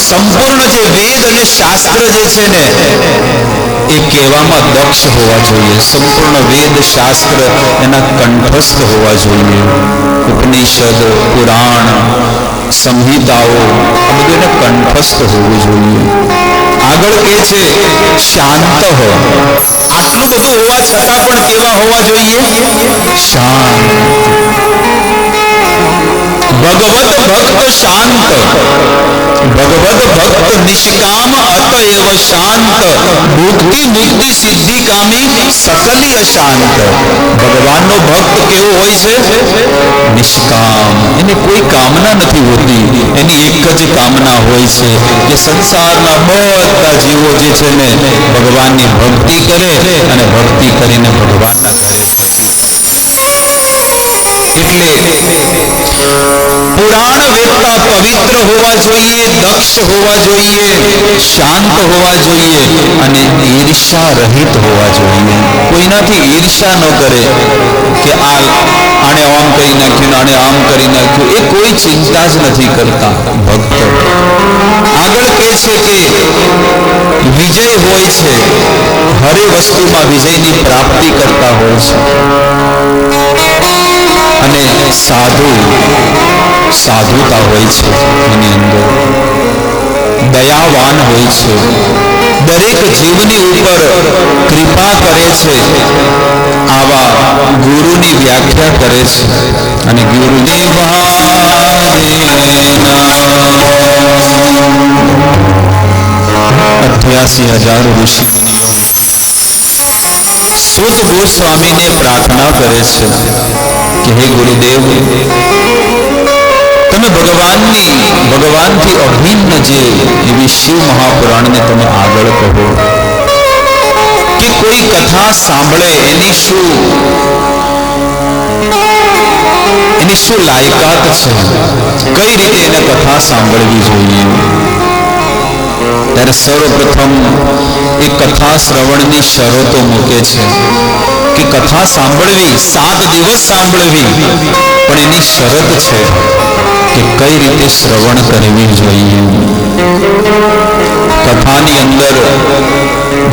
સંપૂર્ણ જે વેદ અને શાસ્ત્ર જે છે ને એ કહેવામાં દક્ષ હોવા જોઈએ. સંપૂર્ણ વેદ શાસ્ત્ર એના કંઠસ્થ હોવા જોઈએ. ઉપનિષદ, પુરાણ, સંહિતાઓ આ બધું એને કંઠસ્થ હોવું જોઈએ. આગળ કહે છે શાંત. આટલું બધું હોવા છતાં પણ કેવા હોવા જોઈએ? શાંત. ભગવત ભક્ત શાંત. ભગવદ ભક્ત નિષ્કામ અતએવ શાંત ભુક્તિ મુક્તિ સિદ્ધિ કામી સકલી અશાંત. ભગવાનનો ભક્ત કેવો હોય છે? નિષ્કામ. એને કોઈ કામના નથી હોતી. એની એક જ કામના હોય છે કે સંસારના બધા જીવો જે છે ને ભગવાનની ભક્તિ કરે અને ભક્તિ કરીને ભગવાનના ઘરે એટલે પુરાણ વેદતા પવિત્ર હોવા જોઈએ, દક્ષ હોવા જોઈએ, શાંત હોવા જોઈએ અને ઈર્ષા રહિત હોવા જોઈએ. કોઈનાથી ઈર્ષા ન કરે કે આને આમ કરી નાખ્યું, આને આમ કરી નાખ્યું, એ કોઈ ચિંતા જ નથી કરતા ભક્તો. આગળ કહે છે કે વિજય હોય છે, હરે વસ્તુમાં વિજયની પ્રાપ્તિ કરતા હોય છે. અને સાધુતા હોય છે, એની અંદર દયાવાન હોય છે, દરેક જીવની ઉપર કૃપા કરે છે. આવા ગુરુની વ્યાખ્યા કરે છે. અને ગુરુદેવ 88,000 ઋષિ મુનિઓ સુત ગોસ્વામીને પ્રાર્થના કરે છે કે હે ગુરુદેવ, તમે ભગવાનથી અભિન્ન જે એવી શિવ મહાપુરાણને તમે આગળ કહો કે કોઈ કથા સાંભળે એની શું લાયકાત છે, કઈ રીતે એને કથા સાંભળવી જોઈએ. ત્યારે સર્વપ્રથમ એ કથા શ્રવણની શરતો મૂકે છે કે કથા સાંભળવી 7 દિવસ સાંભળવી, પણ એની શરત છે કે કઈ રીતે શ્રવણ કરવી જોઈએ. કથાની અંદર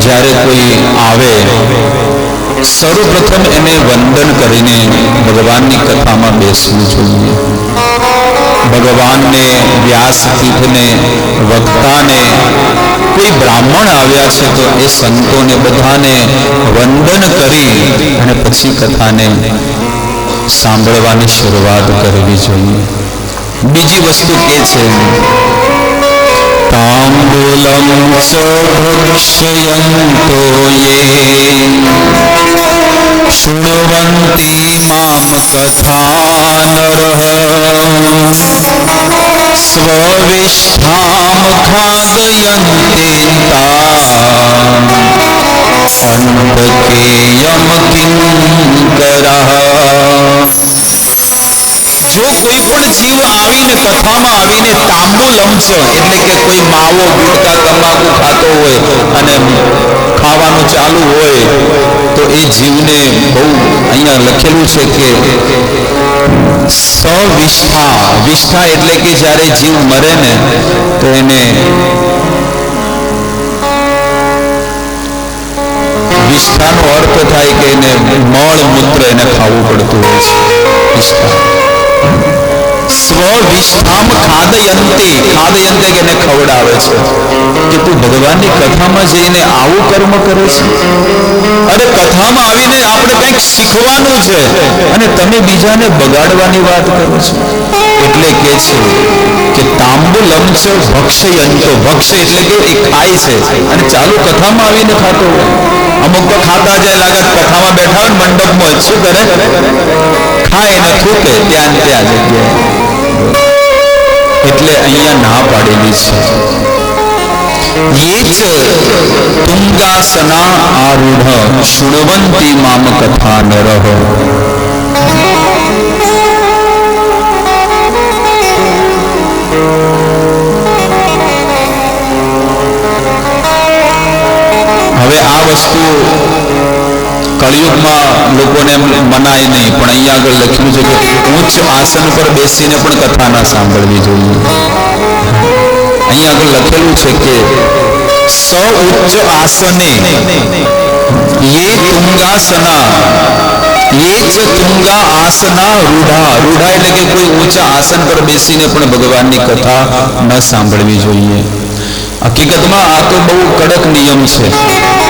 જ્યારે કોઈ આવે સર્વપ્રથમ એને વંદન કરીને ભગવાનની કથામાં બેસવું જોઈએ. ભગવાનને, વ્યાસપીઠને, વક્તાને, કોઈ બ્રાહ્મણ આવ્યા છે તો એ સંતોને બધાને વંદન કરી અને પછી કથાને સાંભળવાની શરૂઆત કરવી જોઈએ. બીજી વસ્તુ કે છે તાંબૂલમ ચ ભક્ષ્યન્તો યે શૃણવન્તિ મામ કથાનરઃ સ્વવિષ્ઠામ ખાદયન્તે અંતકેયમ કિંકરઃ. જો કોઈ પણ જીવ આવીને કથામાં આવીને તાંબૂલમ છે એટલે કે કોઈ માવો, ગુટકા, તમાકુ ખાતો હોય અને ખાવાનું ચાલુ હોય તો એ જીવને બહુ અહીંયા લખેલું છે કે વિષ્ઠા એટલે કે જ્યારે જીવ મરે ને તો એને વિષ્ઠાનો અર્થ થાય કે એને મળ મૂત્ર એને ખાવું પડતું હોય છે. વિષ્ઠા સ્વવિષ્ઠામ ખાદયંતે કે એને ખવડાવે છે કે તું ભગવાનની કથામાં જઈને આવું કર્મ કરે છે. અરે કથામાં આવીને આપણે કંઈક શીખવાનું છે અને તમે બીજાને બગાડવાની વાત કરો છો. એટલે કે છે કે તાંબુલમ ચ ભક્ષ્યંતો, ભક્ષ્ય એટલે કે એ ખાય છે અને ચાલુ કથામાં આવીને ખાતો હોય. અમુક તો ખાતા જાય લાગે કથામાં બેઠા હોય મંડપમાં શું કરે, ખાય ને થૂકે ત્યાં જગ્યાએ. એટલે અહીંયા ના પાડેલી છે. યે ચ તુંગાસના આરૂઢ શૃણવંતિ મામ કથા નરઃ. હવે આ વસ્તુ કળિયુગમાં લોકોને મનાય નહીં, પણ અહીંયા આગળ લખ્યું છે કે ઉચ્ચ આસન પર બેસીને પણ કથા ના સાંભળવી જોઈએ. અહીંયા આગળ લખેલું છે કે સ ઉચ્ચ આસને યે તુંગાસના યે ચ તુંગા આસના રૂઢા. રૂઢા એટલે કે કોઈ ઊંચા આસન પર બેસીને પણ ભગવાનની કથા ન સાંભળવી જોઈએ. હકીકતમાં આ તો બહુ કડક નિયમ છે,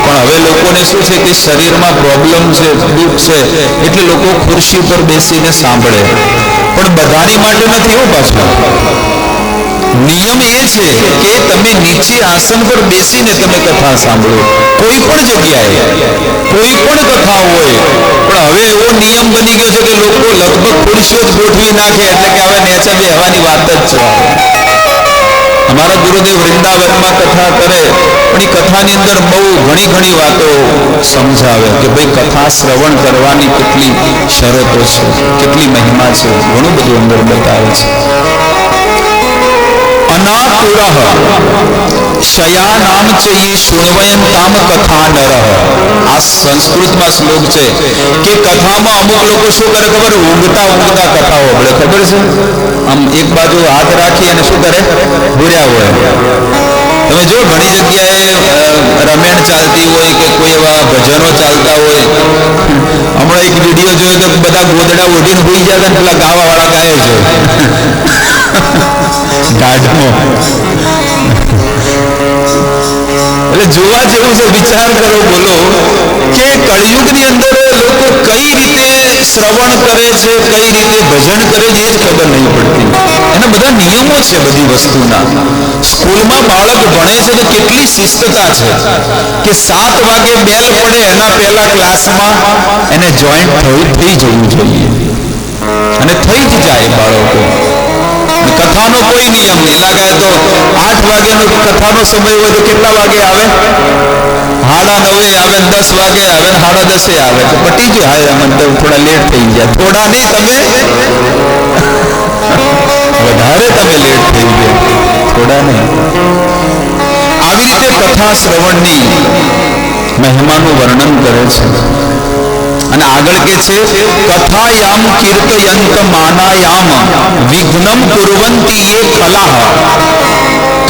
પણ હવે લોકોને શું છે કે શરીરમાં પ્રોબ્લેમ છે, દુઃખ છે, એટલે લોકો ખુરશી પર બેસીને સાંભળે, પણ બધાની માટે નથી. એવું પાછું નિયમ એ છે કે તમે નીચે આસન પર બેસીને તમે કથા સાંભળો, કોઈ પણ જગ્યાએ કોઈ પણ કથા હોય. પણ હવે એવો નિયમ બની ગયો છે કે લોકો લગભગ ખુરશીઓ જ ગોઠવી નાખે, એટલે કે હવે નેચા બેહવાની વાત જ છે. અમારા ગુરુદેવ વૃંદાવનમાં કથા કરે, પણ એ કથાની અંદર બહુ ઘણી વાતો સમજાવે કે ભાઈ કથા શ્રવણ કરવાની કેટલી શરતો છે, કેટલી મહિમા છે, ઘણું બધું અંદર બતાવે છે. અનાતુરઃ શયાનામ ચ યે શૃણવયંતામ કથા નરઃ. આ સંસ્કૃતમાં શ્લોક છે કે કથામાં અમુક લોકો શું કરે ખબર? ઊંઘતા કથાઓ સાંભળે. ખબર છે? આમ એક બાજુ હાથ રાખી અને શું કરે? ભૂર્યા હોય. તમે જો ઘણી જગ્યાએ રમેણ ચાલતી હોય કે કોઈ એવા ભજનો ચાલતા હોય. હમણાં એક વિડીયો જોયો તો બધા ગોદડા ઓઢીને હોઈ જાય અને પેલા ગાવા વાળા ગાય છે ગાઢમાં. એટલે જોવા જેવું છે. વિચાર કરો, બોલો કે કળિયુગની અંદર લોકો કઈ રીતે શ્રવણ કરે છે, કઈ રીતે ભજન કરે છે, એ જ ખબર નહીં પડતી. એના બધા નિયમો છે બધી વસ્તુના. સ્કૂલમાં બાળક ભણે છે તો કેટલી શિસ્તતા છે કે 7 વાગે બેલ પડે એના પહેલા ક્લાસમાં એને જોઈન્ટ થઈ જવું જોઈએ, અને થઈ જ જાય બાળકો. કથાનો કોઈ નિયમ નહીં. લાગે તો 8 વાગ્યાનો કથાનો સમય હોય તો કેટલા વાગે આવે? 9:30 આવે, 10 વાગે આવે, 10:30 આવે, તો પટી ગયું. હા, મતલબ થોડા લેટ થઈ ગયા. થોડા નહીં, તમે વધારે તમે લેટ થઈ ગયા, થોડા નહીં. આવી રીતે કથા શ્રવણની મહિમાનું વર્ણન કરે છે. અને આગળ કે છે કથાયામ કીર્તયંત માનાયામ વિઘ્નમ કુર્વંતી યે ખલાહ.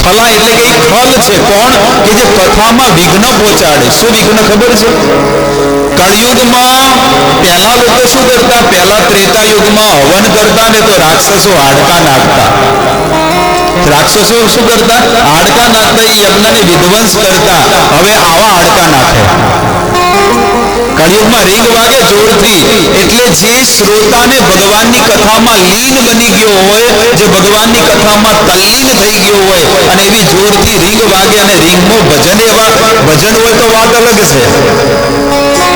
ખલા એટલે કે ખલ છે. કોણ? કે જે કથામાં વિઘ્ન પહોંચાડે. શું વિઘ્ન ખબર છે? કળિયુગમાં પહેલા લોકો શું કરતા? પહેલા ત્રેતા યુગમાં હવન કરતા ને તો રાક્ષસો હાડકા નાખતા. રાક્ષસો શું કરતા? હાડકા નાખતા, એ યજ્ઞને વિધ્વંસ કરતા. હવે આવા હાડકા નાખે. કળિયુગમાં રીંગ વાગે જોરથી, એટલે જે શ્રોતાને ભગવાનની કથામાં લીન બની ગયો હોય, જે ભગવાનની કથામાં તલ્લીન થઈ ગયો હોય, અને એવી જોરથી રીંગ વાગે અને રીંગમાં ભજન હોય તો વાત અલગ છે.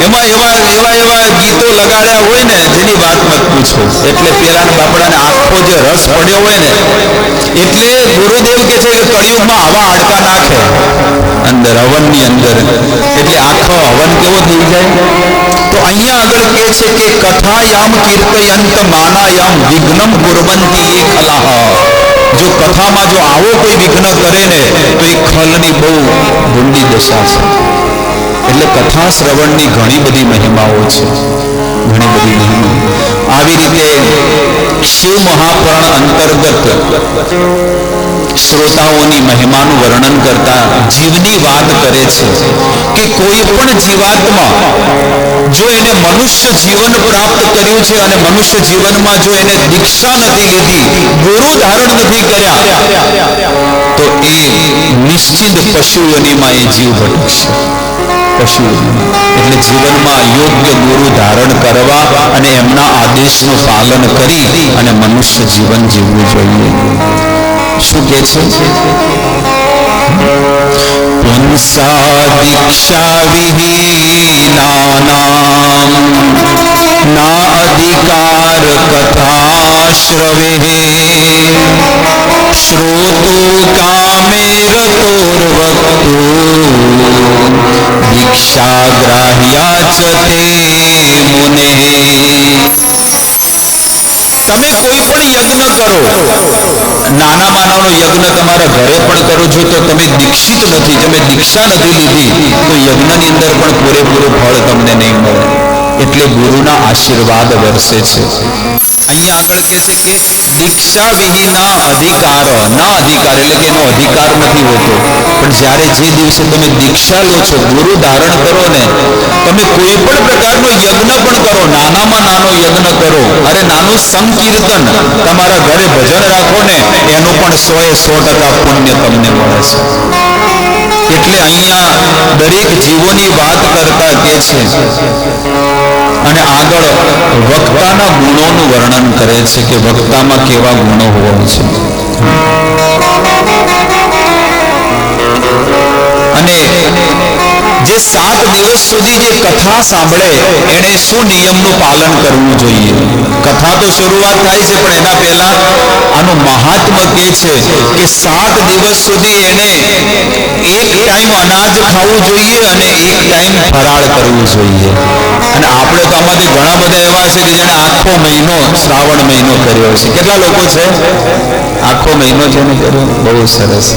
એમાં એવા ગીતો લગાડ્યા હોય ને જેની વાત મત પૂછો. એટલે પેલાના બાપડાને આખો જે રસ પડ્યો હોય ને, એટલે ગુરુદેવ કે છે કે કળિયુગમાં આવા હાડકા નાખે અંદર હવનની અંદર, એટલે આખો હવન કેવો થઈ જાય. તો અહીંયા આગળ કે છે કે કથાયામ કીર્તયંત માનાયામ વિઘ્નમ કુર્વંતી યે ખલાહ. જો કથામાં જો આવો કોઈ વિઘ્ન કરે ને તો એ ખલની બહુ ભૂંડી દશા છે. એટલે કથા શ્રવણની ઘણી બધી મહિમાઓ છે, ઘણી બધી મહિમાઓ. આવી રીતે શિવ મહાપુરાણ અંતર્ગત શ્રોતાઓની મહિમાનું વર્ણન કરતા જીવની વાત કરે છે કે કોઈ પણ જીવાત્મા જો એને મનુષ્ય જીવન પ્રાપ્ત કર્યું છે અને મનુષ્ય જીવનમાં જો એને દીક્ષા નથી લીધી, ગુરુ ધારણ નથી કર્યા, તો એ નિશ્ચિત પશુ યોનિમાં એ જીવ ભટકશે. પશુ એટલે જીવનમાં યોગ્ય ગુરુ ધારણ કરવા અને એમના આદેશનું પાલન કરી અને મનુષ્ય જીવન જીવવું જોઈએ. શું કે છે? પુંસા દીક્ષા વિહીનાનામ ના અધિકાર કથા શ્રવે શ્રોતો કામે રતોર્વક્તુ દીક્ષા ગ્રાહ્યા ચ તે મુને. તમે કોઈ પણ યજ્ઞ કરો, નાના માનાનો યજ્ઞ તમારા ઘરે પણ કરો છો તો તમે દીક્ષિત નથી, તમે દીક્ષા નથી લીધી તો યજ્ઞની અંદર પણ પૂરેપૂરું ફળ તમને નહીં મળે. એટલે ગુરુના આશીર્વાદ વરસે છે. અહીંયા આગળ કહે છે કે દીક્ષા વિહીના અધિકાર, ના અધિકાર એટલે કે એનો અધિકાર નથી હોતો. પણ જ્યારે જે દિવસે તમે દીક્ષા લો છો, ગુરુ ધારણ કરો ને, તમે કોઈ પણ પ્રકારનો યજ્ઞ પણ કરો, નાનામાં નાનો યજ્ઞ કરો, અરે નાનું સંકીર્તન તમારા ઘરે ભજન રાખો ને, એનું પણ 100% પુણ્ય તમને મળે છે. એટલે અહીંયા દરેક જીવોની વાત કરતા કે છે અને આગળ વક્તાના ગુણોનું વર્ણન કરે છે કે વક્તામાં કેવા ગુણો હોવા છે. અને જે 7 દિવસ સુધી જે કથા સાંભળે એને શું નિયમનું પાલન કરવું જોઈએ? કથા તો શરૂઆત થાય છે, પણ એના પહેલા આનું મહાત્મ્ય કે છે કે 7 દિવસ સુધી એને એક ટાઈમ અનાજ ખાવું જોઈએ અને એક ટાઈમ ફરાળ કરવું જોઈએ. અને આપણે તો આમાંથી ઘણા બધા એવા છે કે જેને આખો મહિનો શ્રાવણ મહિનો કર્યો છે. કેટલા લોકો છે આખો મહિનો જેને કર્યો? બહુ સરસ.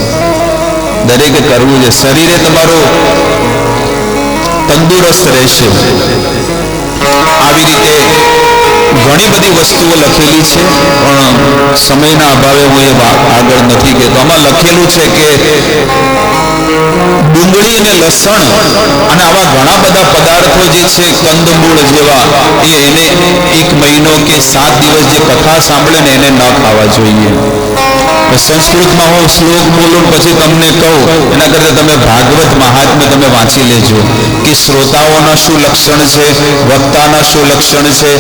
દરેકે કરવું છે. શરીરે તમારું તંદુરસ્ત રહેશે. આવી રીતે ઘણી બધી વસ્તુઓ લખેલી છે, પણ સમયના અભાવે હું એ આગળ નથી કહેતો. આમાં લખેલું છે કે ડુંગળી અને લસણ અને આવા ઘણા બધા પદાર્થો જે છે કંદમૂળ જેવા, એને 1 મહિનો કે 7 દિવસ જે કથા સાંભળે ને એને ન ખાવા જોઈએ. સંસ્કૃતમાં હું શ્લોક બોલું પછી તમને કહું એના કરતા તમે ભાગવત મહાત્મ્ય તમે વાંચી લેજો કે શ્રોતાઓના શું લક્ષણ છે, વક્તાના શું લક્ષણ છે,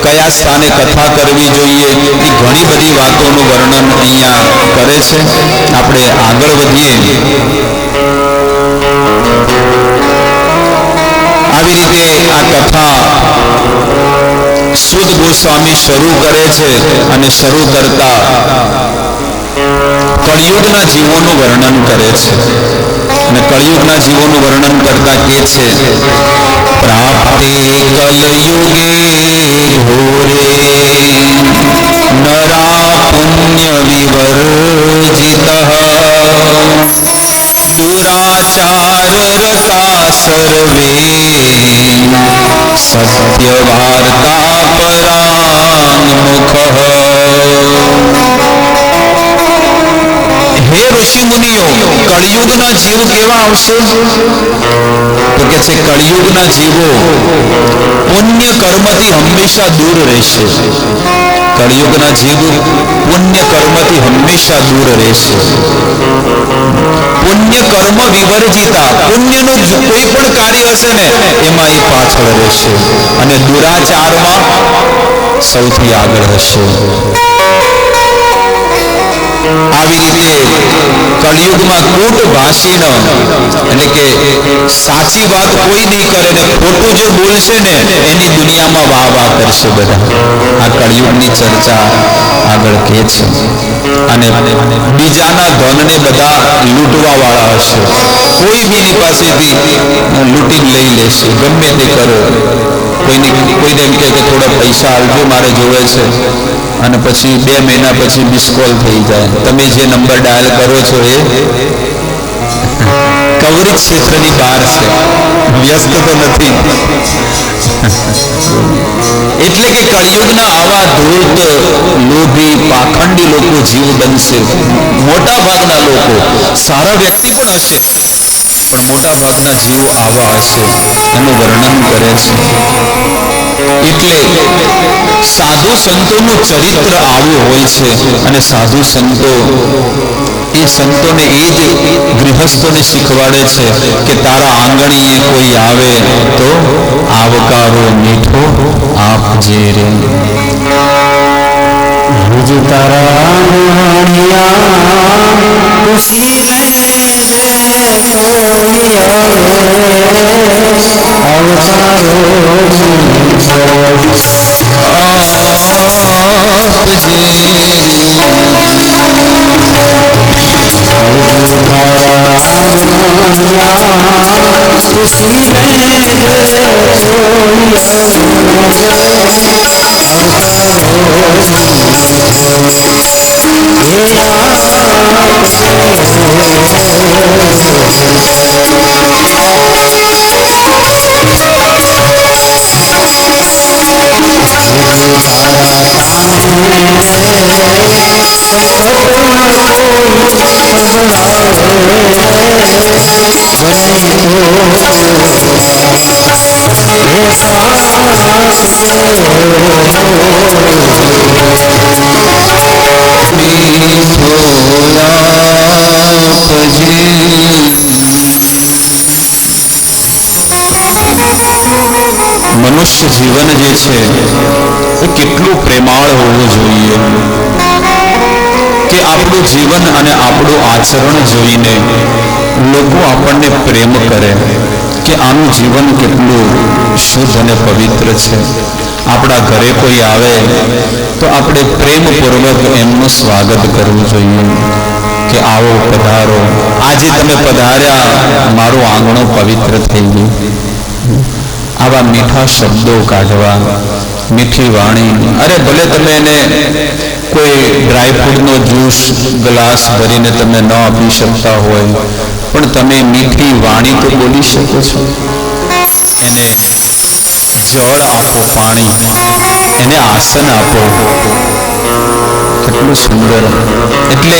કયા સ્થાને કથા કરવી જોઈએ, એ ઘણી બધી વાતોનું વર્ણન અહીંયા કરે છે. આપણે આગળ વધીએ. આવી રીતે આ કથા સુદ ગોસ્વામી શરૂ કરે છે અને શરૂ કરતા કળિયુગના જીવોનું વર્ણન કરે છે. અને કળિયુગના જીવોનું વર્ણન કરતા કે છે, પ્રાપ્તે કલયુગે ઘોરે નરા પુણ્ય વિવર્જિતઃ દુરાચાર રતા સર્વે સત્ય વાર્તા પરાન્મુખઃ. હે ઋષિ મુનિઓ, કળિયુગના જીવ કેવા આવશે? તો કે છે કળિયુગના જીવો પુણ્ય કર્મથી હંમેશા દૂર રહેશે. કળિયુગના જીવ પુણ્ય કર્મથી હંમેશા દૂર રહેશે. પુણ્ય કર્મ વિવર્જિતા, પુણ્યનું કોઈ પણ કાર્ય હશે ને એમાં એ પાછળ રહેશે અને દુરાચારમાં સૌથી આગળ હશે. આવી રીતે કળિયુગમાં કૂટ ભાષીણ એટલે કે સાચી વાત કોઈ નહીં કરે ને ખોટું જે બોલશે ને એની દુનિયામાં વાહ વાહ કરશે બધા. આ કળિયુગની ચર્ચા આગળ કે છે. અને બીજાના ધનને બધા લૂંટવા વાળા હશે. કોઈ બીની પાસેથી લૂંટીને લઈ લેશે, ગમે તે કરો. કોઈને એમ કે થોડા પૈસા આપજો મારે જોવે છે, અને પછી 2 મહિના પછી મિસ કોલ થઈ જાય. તમે જે નંબર ડાયલ કરો છો એ કવરેજ ક્ષેત્રની બહાર છે, વ્યસ્ત તો નથી. એટલે કે કળિયુગના આવા ધૂર્ત, લોભી, પાખંડી લોકો જીવ બનશે. મોટા ભાગના લોકો, સારા વ્યક્તિ પણ હશે, પણ મોટા ભાગના જીવો આવા હશે એનું વર્ણન કરે છે. એટલે સાધુ સંતોનું ચરિત્ર આવું હોય છે. અને સાધુ સંતો એ સંતોને એ જ ગૃહસ્થોને શીખવાડે છે કે તારા આંગણીએ કોઈ આવે તો આવકારો મીઠો આપજે રે. તારા ખુશી મનુષ્ય જીવન જે છે એ કેટલું પ્રેમાળ હોવું જોઈએ. કે આપણું જીવન અને આપણું આચરણ જોઈને લોકો આપણને પ્રેમ કરે કે આનું જીવન કેટલું શુદ્ધ અને પવિત્ર છે. આપણા ઘરે કોઈ આવે તો આપણે પ્રેમપૂર્વક એમનું સ્વાગત કરવું જોઈએ કે આવો પધારો, આજે તમે પધાર્યા, મારું આંગણું પવિત્ર થઈ ગયું. આવા મીઠા શબ્દો કાઢવા, મીઠી વાણી. અરે ભલે તમે એને કોઈ ડ્રાયફ્રૂટનો જ્યુસ ગ્લાસ ભરીને તમે ન આપી શકતા હોય, પણ તમે મીઠી વાણી તો બોલી શકો છો. એને જળ આપો, પાણી, એને આસન આપો. કેટલું સુંદર. એટલે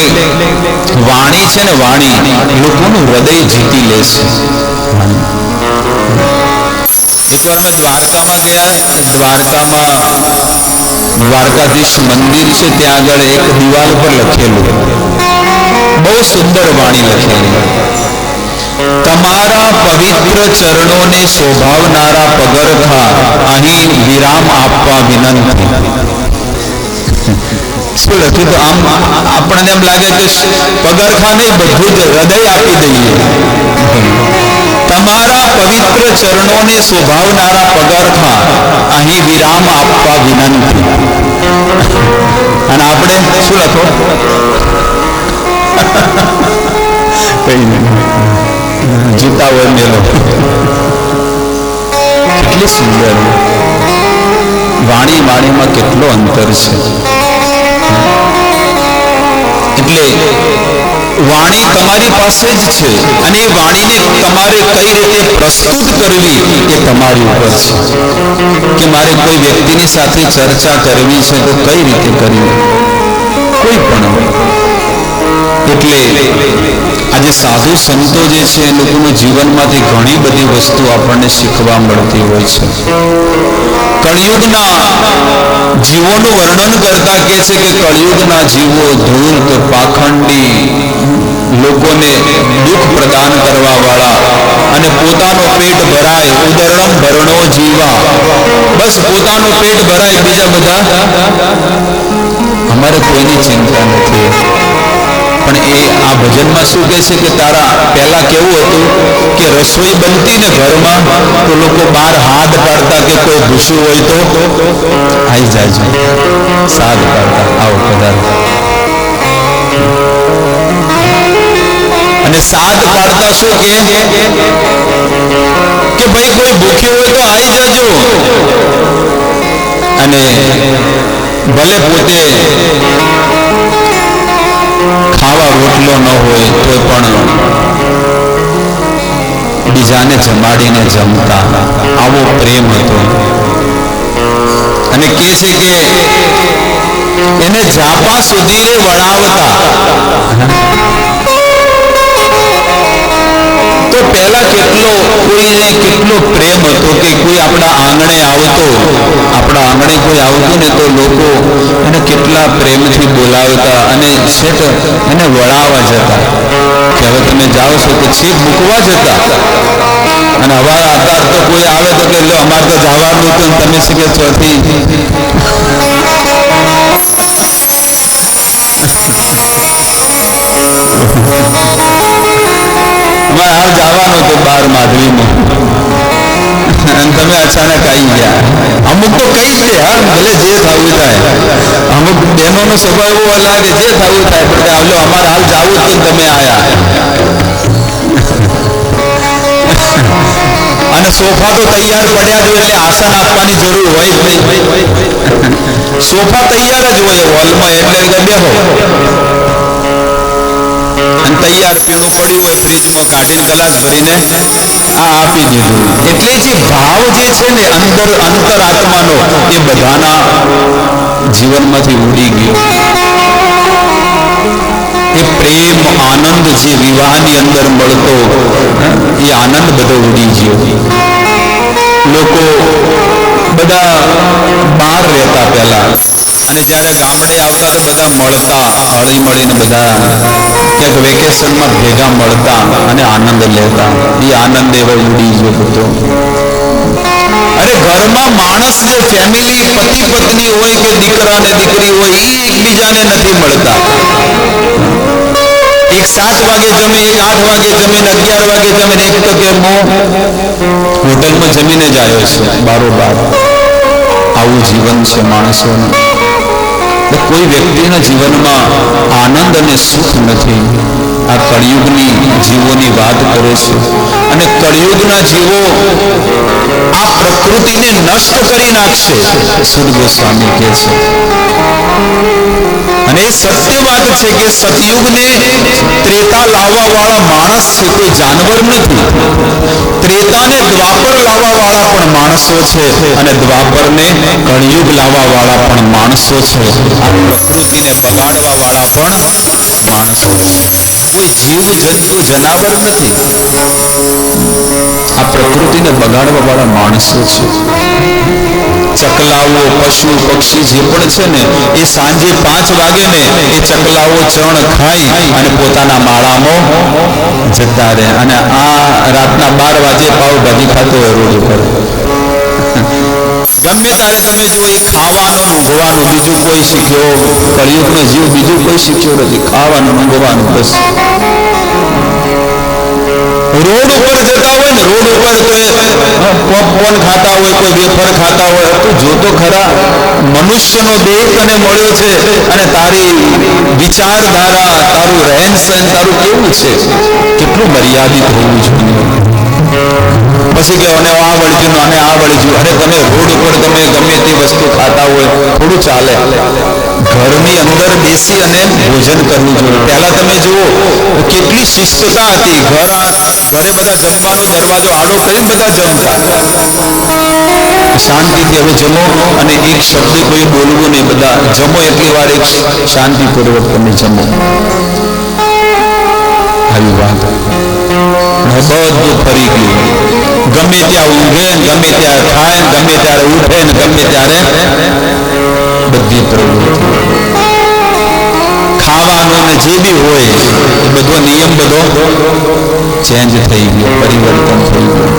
વાણી છે ને, વાણી લોકોનું હૃદય જીતી લે છે. એકવાર અમે દ્વારકામાં ગયા. દ્વારકાધીશ મંદિર છે, ત્યાં આગળ એક દિવાલ પર લખેલું, બહુ સુંદર વાણી લખેલી, તમારા પવિત્ર ચરણોને શોભાવનારા પગરખા અહીં વિરામ આપવા વિનંતી. શું લખ્યું? તો આમ આપણને એમ લાગે કે પગરખા નહીં, બધું જ હૃદય આપી દઈએ. તમારા પવિત્ર ચરણોને શોભાવનારા પગરખા અહીં વિરામ આપવા વિનંતી. અને આપણે શું લખો? કઈ નહીં, જીતા હોય મેલો. કેટલી સુંદર વાણી. વાણીમાં કેટલો અંતર છે. એટલે વાણી તમારી પાસે જ છે, અને એ વાણીને તમારે કઈ રીતે પ્રસ્તુત કરવી એ તમારી ઉપર છે. કે મારે કોઈ વ્યક્તિની સાથે ચર્ચા કરવી છે તો કઈ રીતે કરવી, કોઈ પણ. એટલે આજે સાધુ સંતો જે છે એ લોકોના જીવનમાંથી ઘણી બધી વસ્તુ આપણને શીખવા મળતી હોય છે. કળિયુગના જીવોનું વર્ણન કરતા કહે છે કે કળિયુગના જીવો ધૂર્ત, પાખંડી, લોકોને દુઃખ પ્રદાન કરવા વાળા, અને પોતાનો પેટ ભરાય, ઉદરણમ ભરણો જીવા, બસ પોતાનું પેટ ભરાય, બીજા બધા અમારે કોઈની ચિંતા નથી. પણ એ આ ભજનમાં શું કહે છે કે તારા પહેલા કેવું હતું કે રસોઈ બનતી ને ઘરમાં તો લોકો બહાર હાથ પાડતા કે કોઈ ભૂસું હોય તો આવી જાય, સાદ પાડતા, આવો પધારો. અને સાદ પાડતા શું કે ભાઈ કોઈ ભૂખ્યું હોય તો આવી જજો. અને ભલે પોતે ખાવા રોટલો ન હોય તો પણ બીજાને જમાડીને જમતા. આવો પ્રેમ હતો. અને કહે છે કે એને ઝાપા સુધી વળાવતા. તો પહેલા કોઈને કેટલો પ્રેમ હતો કે કોઈ આપણા આંગણે કોઈ આવતું ને તો લોકો એને કેટલા પ્રેમથી બોલાવતા અને છેક એને વળાવવા જતા કે હવે તમે જાઓ છો તો છેક મૂકવા જતા. અને હવે અત્યારે તો કોઈ આવે તો કે લો અમારે તો જવાનું હતું, તમે શું કે ચોથી અમારે હાલ જવાનું હતું 12 માધવીમાં અને તમે અચાનક આવી ગયા. અમુક તો કઈ જ દે, હા ભલે જે થવું થાય. અમુક બહેનોનો સ્વભાવ એવો લાગે જે થવું થાય, પણ આવલો અમારે હાલ જવું હતું તમે આયા. અને સોફા તો તૈયાર પડ્યા જ હોય એટલે આસન આપવાની જરૂર હોય જ નહીં. સોફા તૈયાર જ હોય હોલમાં, એટલે બેહો. અને તૈયાર પીણું પડ્યું હોય ફ્રીજમાં, કાઢીને ગ્લાસ ભરીને આ આપી દીધું. એટલે જે ભાવ જે છે ને અંતરાત્માનો એ બધાના જીવનમાંથી ઉડી ગયો. એ પ્રેમ આનંદ જે વિવાહની અંદર મળતો એ આનંદ બધો ઉડી ગયો. લોકો બધા બહાર રહેતા પહેલા, અને જ્યારે ગામડે આવતા તો બધા મળતા, હળી મળીને બધા ક્યાંક વેકેશનમાં ભેગા મળતા અને આનંદ લેતા. એ આનંદ એવો ઉડી ગયો બધો. અરે ઘરમાં બધા માણસ જે ફેમિલી પતિ પત્ની હોય કે દીકરા ને દીકરી હોય એ એકબીજાને નથી મળતા. એક 7 વાગે જમે, એક 8 વાગે જમે, 11 વાગે જમે, એક તો કે હોટલમાં જમીને જ આવ્યો છે બારોબાર. આવું જીવન છે માણસોનું. કોઈ વ્યક્તિના જીવનમાં આનંદ અને સુખ નથી. આ કળિયુગની જીવોની વાત કરે છે. અને કળિયુગના જીવો આ પ્રકૃતિને નષ્ટ કરી નાખશે, સુદ ગોસ્વામી કહે છે. અને એ સત્ય વાત છે કે સતયુગને ત્રેતા લાવવા વાળા માણસ છે, કોઈ જાનવર નથી. ત્રેતાને દ્વાપર લાવવા વાળા પણ માણસો છે, અને દ્વાપરને કળિયુગ લાવવા વાળા પણ માણસો છે. આ પ્રકૃતિને બગાડવા વાળા પણ માણસો છે. કોઈ જીવ જંતુ જનાવર નથી. આ પ્રકૃતિને બગાડવા વાળા માણસો છે. ચકલાઓ, પશુ પક્ષી જે પણ છે ને, એ સાંજે 5 વાગે ને એ ચકલાઓ ચણ ખાઈ અને પોતાના માળામાં જતા રહે. અને આ રાતના 12 વાગે પાવભાજી ખાતો હોય રોડ ઉપર. ગમે ત્યારે તમે જો એ ખાવાનું ઊંઘવાનું, બીજું કોઈ શીખ્યો કળિયુગનો જીવ બીજું કોઈ શીખ્યો નથી. ખાવાનું ઊંઘવાનું બસ. રોડ ઉપર જતા હોય ને, રોડ ઉપર કોઈ પોપકોર્ન ખાતા હોય, કોઈ વેફર ખાતા હોય. તું જોતો ખરા, મનુષ્યનો દેહ તને મળ્યો છે અને તારી વિચારધારા, તારું રહેન સહન તારું કેવું છે, કેટલું મર્યાદિત હોવું જોઈએ. પછી કે અને આ વળજ્યું અને આ વળજ્યું. અરે તમે રોડ ઉપર તમે ગમે તે વસ્તુ ખાતા હોય થોડું ચાલે. ઘરની અંદર બેસી અને ભોજન કરવું જોઈએ. પહેલા તમે જુઓ કેટલી શિસ્તતા હતી. ઘરે બધા જમવાનો દરવાજો આડો કરીને બધા જમતા. શાંતિથી હવે જમો અને એક શબ્દ કોઈ બોલવું નહીં. બધા જમો એટલી વાર એક શાંતિપૂર્વક તમે જમો. આવી વાત બધું ફરી ગયું. ગમે ત્યાં ઊંઘે, ગમે ત્યાં ખાય, ગમે ત્યારે ઉઠે ને ગમે ત્યારે બધી પ્રવૃત્તિ. ખાવાનું ને જે બી હોય એ બધો નિયમ બધો ચેન્જ થઈ ગયો, પરિવર્તન થઈ ગયું.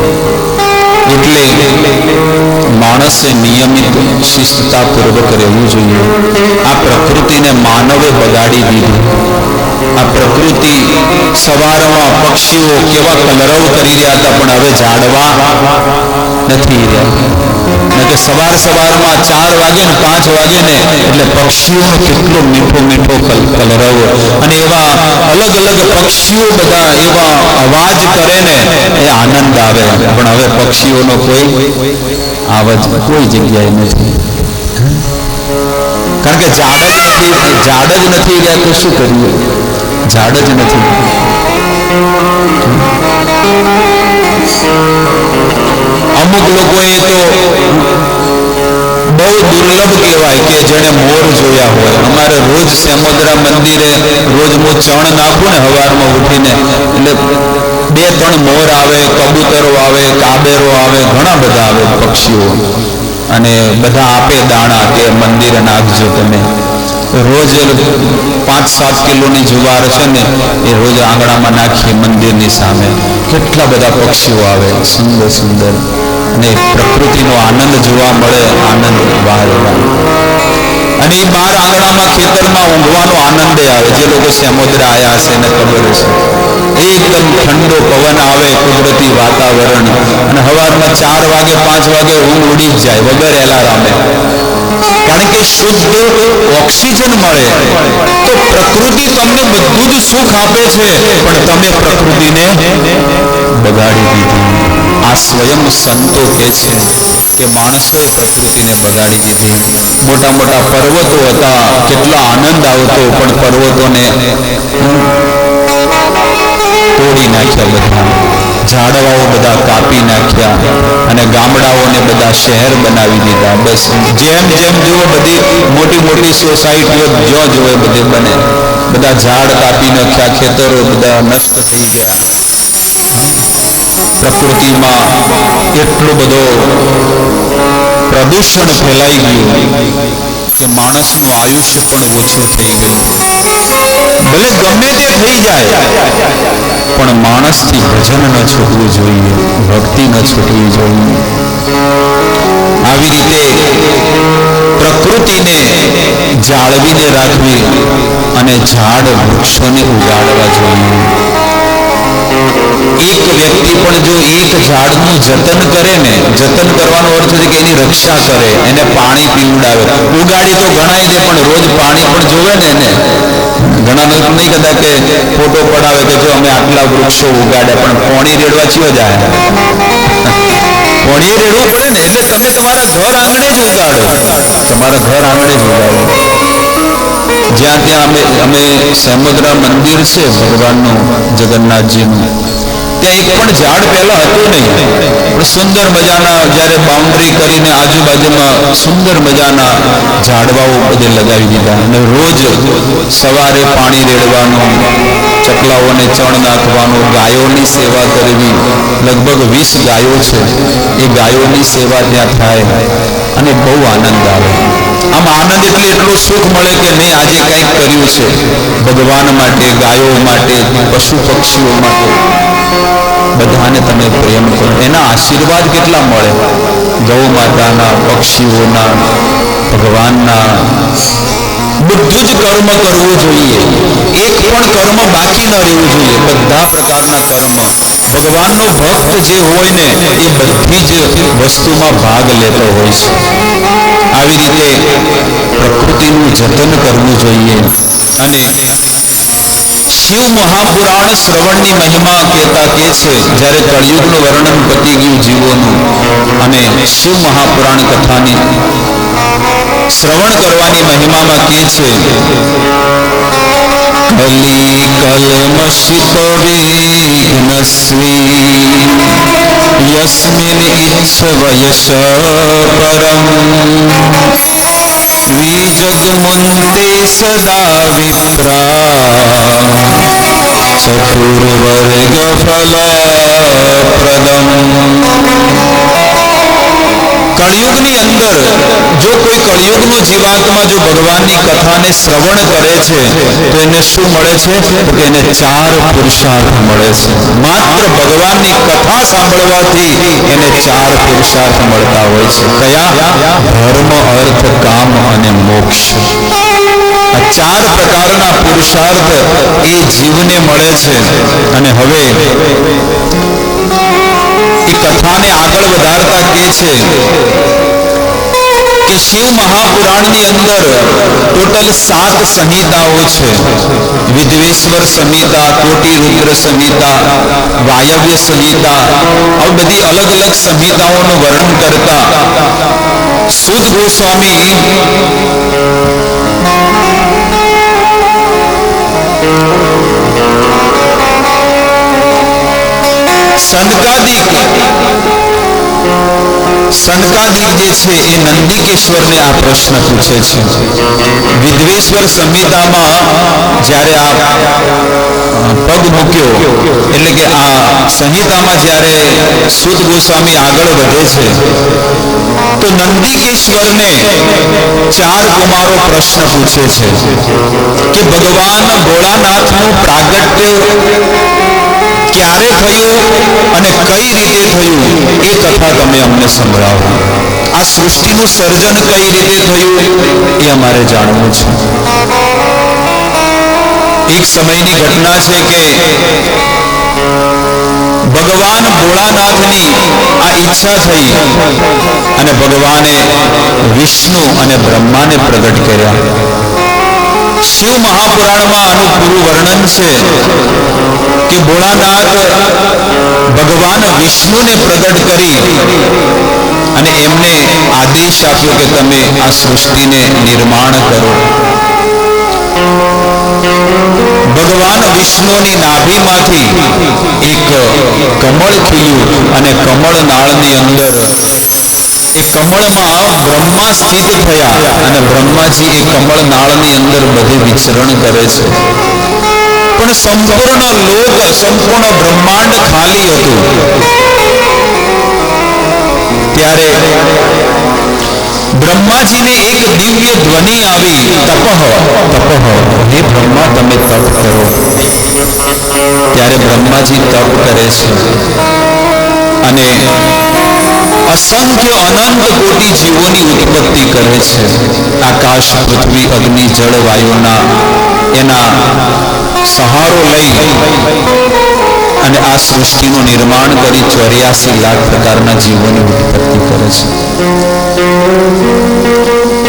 એટલે માણસે નિયમિત શિસ્તતાપૂર્વક રહેવું જોઈએ. આ પ્રકૃતિને માનવે બગાડી દીધી. આ પ્રકૃતિ સવારમાં પક્ષીઓ કેવા કલરવ કરી રહ્યા હતા, પણ હવે ઝાડવા નથી રહ્યા. કે સવારમાં 4 વાગે ને 5 વાગે ને એટલે પક્ષીઓનો કેટલો મીઠો મીઠો કલરવ, અને એવા અલગ અલગ પક્ષીઓ બધા એવા અવાજ કરે ને એ આનંદ આવે. પણ હવે પક્ષીઓનો કોઈ આવાજ કોઈ જગ્યાએ નથી. કારણ કે ઝાડ જ નથી રહ્યા તો શું કરીએ? ઝાડ જ નથી. અમુક લોકોએ તો બહુ દુર્લભ કહેવાય કે જેને મોર જોયા હોય. અમારે રોજ સેમોદરા મંદિરે રોજ હું ચણ નાખું ને સવારમાં ઉઠીને, એટલે 2-3 મોર આવે, કબૂતરો આવે, કાબેરો આવે, ઘણા બધા આવે પક્ષીઓ. અને બધા આપે દાણા કે મંદિરે નાખજો તમે. રોજ 5-7 કિલોની જુવાર છે ને એ રોજ આંગણામાં નાખીએ મંદિરની સામે. કેટલા બધા પક્ષીઓ આવે, સુંદર સુંદર. અને પ્રકૃતિનો આનંદ જોવા મળે, આનંદ બહાર. અને એ બહાર આંગણામાં ખેતરમાં ઊંઘવાનો આનંદ આવે. જે લોકો સેમોદરા આવ્યા હશે એને ખબર હશે. એકદમ ઠંડો પવન આવે, કુદરતી વાતાવરણ. અને સવારમાં 4 વાગે 5 વાગે ઊંઘ ઉડી જ જાય વગર એલારામે. કારણ કે શુદ્ધ ઓક્સિજન મળે. તો પ્રકૃતિ તમને બધું જ સુખ આપે છે, પણ તમે પ્રકૃતિને બગાડી દીધી. આ સ્વયં સંતો કહે છે કે માણસોએ પ્રકૃતિને બગાડી દીધી. મોટા મોટા પર્વતો હતા, કેટલો આનંદ આવતો, પણ પર્વતોને તોડી નાખ્યા બધા. ઝાડવાઓ બધા કાપી નાખ્યા અને ગામડાઓને બધા શહેર બનાવી દીધા. બસ જેમ જેમ જુઓ બધી મોટી મોટી સોસાયટીઓ જો જોવે બધે બને. બધા ઝાડ કાપી નાખ્યા, ખેતરો બધા નષ્ટ થઈ ગયા. પ્રકૃતિમાં એટલો બધો પ્રદૂષણ ફેલાઈ ગયું કે માણસનું આયુષ્ય પણ ઓછું થઈ ગયું. ભલે ગમે તે થઈ જાય, પણ માણસથી ભજન ન છૂટવું જોઈએ, ભક્તિ ન છૂટવી જોઈએ. આવી અને ઝાડ વૃક્ષોને ઉગાડવા જોઈએ. એક વ્યક્તિ પણ જો એક ઝાડનું જતન કરે ને, જતન કરવાનો અર્થ છે કે એની રક્ષા કરે, એને પાણી પીવડાવે. ઉગાડી તો ગણાય દે પણ રોજ પાણી પણ જોવે ને એને. ઘણા લોકો નહીં કહેતા કે ફોટો પડાવે કે જો અમે આટલા વૃક્ષો ઉગાડ્યા, પણ પોણી રેડવા ચિયો જાય? પોણી રેડવું પડે ને. એટલે તમે તમારા ઘર આંગણે જ ઉગાડો, તમારા ઘર આંગણે જ ઉગાડો. જ્યાં ત્યાં અમે સમુદ્ર મંદિર છે ભગવાનનું, જગન્નાથજીનું, ત્યાં એક પણ ઝાડ પહેલા હતું નહીં, પણ સુંદર મજાના જ્યારે બાઉન્ડ્રી કરીને આજુબાજુમાં સુંદર મજાના ઝાડવાઓ બધે લગાવી દીધા. અને રોજ સવારે પાણી રેડવાનું, ચકલાઓને ચણ નાખવાનું, ગાયોની સેવા કરવી. લગભગ 20 ગાયો છે, એ ગાયોની સેવા ત્યાં થાય અને બહુ આનંદ આવે. આમ આનંદ એટલે એટલું સુખ મળે કે નહીં આજે કંઈક કર્યું છે ભગવાન માટે, ગાયો માટે, પશુ પક્ષીઓ માટે. બધાને તમે પ્રેમ કરો, એના આશીર્વાદ કેટલા મળે, ગૌ માતાના, પક્ષીઓના, ભગવાનના. બધું જ કર્મ કરવું જોઈએ, એક પણ કર્મ બાકી ન રહેવું જોઈએ. બધા પ્રકારના કર્મ, ભગવાનનો ભક્ત જે હોય ને એ બધી જ વસ્તુમાં ભાગ લેતો હોય છે. આવી રીતે પ્રકૃતિનું જતન કરવું જોઈએ. અને શિવ મહાપુરાણ શ્રવણની મહિમા કહેતા કે છે, જ્યારે કળિયુગનું વર્ણન પતી ગયું જીવોનું અને શિવ મહાપુરાણ કથાની શ્રવણ કરવાની મહિમામાં કે છે, કલી કલમશિત વિઘ્નસ્વી યસ્મિન ઇચ્છવ યશ પરમ વિજગમુન્તે સદા વિપ્રા ચતુર્વર્ગ ફલપ્રદમ. કળિયુગની અંદર જો કોઈ કળિયુગનો જીવાત્મા જો ભગવાનની કથાને શ્રવણ કરે છે તો એને શું મળે છે? તો એને 4 પુરુષાર્થ મળે છે. માત્ર ભગવાનની કથા સાંભળવાથી એને 4 પુરુષાર્થ મળતા હોય છે. કયા? ધર્મ, અર્થ, કામ અને મોક્ષ. આ 4 પ્રકારના પુરુષાર્થ એ જીવને મળે છે. અને હવે એ કથાને આગળ વધારતા કહે છે કે શિવ મહાપુરાણની અંદર ટોટલ 7 સંહિતાઓ છે. વિદ્વેશ્વર સંહિતા, કોટિરુદ્ર સંહિતા, વાયવ્ય સંહિતા, આ બધી અલગ અલગ સંહિતાઓનું વર્ણન કરતા સુદ ગોસ્વામી સનકાદિક જે છે એ નંદિકેશ્વરને આ પ્રશ્ન પૂછે છે. વિદ્વેશ્વર સંહિતામાં જ્યારે આ પગ મૂક્યો, એટલે કે આ સંહિતામાં જ્યારે સુદ ગોસ્વામી આગળ વધે છે તો નંદિકેશ્વરને 4 કુમારો પ્રશ્ન પૂછે છે કે ભગવાન ભોળાનાથનું પ્રાગટ્ય ક્યારે થયું અને કઈ રીતે થયું એ કથા તમે અમને સંભળાવો. આ સૃષ્ટિનું સર્જન કઈ રીતે થયું એ અમારે જાણવું છે. એક સમયની ઘટના છે કે ભગવાન ભોળાનાથની આ ઈચ્છા થઈ અને ભગવાને વિષ્ણુ અને બ્રહ્માને પ્રગટ કર્યા. શિવ મહાપુરાણમાં આનું પૂરું વર્ણન છે કે ભોળાનાથ ભગવાન વિષ્ણુને પ્રગટ કરી અને એમને આદેશ આપ્યો કે તમે આ સૃષ્ટિને નિર્માણ કરો. ભગવાન વિષ્ણુની નાભીમાંથી એક કમળ ખીલ્યું અને કમળનાળની અંદર એ કમળમાં બ્રહ્મા સ્થિત થયા અને બ્રહ્માજી એ કમળનાળની અંદર બધે વિચરણ કરે છે. પણ સંપૂર્ણ લોક, સંપૂર્ણ બ્રહ્માંડ ખાલી હતું. ત્યારે બ્રહ્માજીને એક દિવ્ય ધ્વનિ આવી, તપઃ તપઃ, હે બ્રહ્મા તમે તપ કરો. ત્યારે બ્રહ્માજી તપ કરે છે અને અસંખ્ય અનંત કોટી જીવોની ઉત્પત્તિ કરે છે. આકાશ, પૃથ્વી, અગ્નિ, જળ, વાયુના એના સહારો લઈ અને આ સૃષ્ટિનું નિર્માણ કરી 84 લાખ પ્રકારના જીવોની ઉત્પત્તિ કરે છે.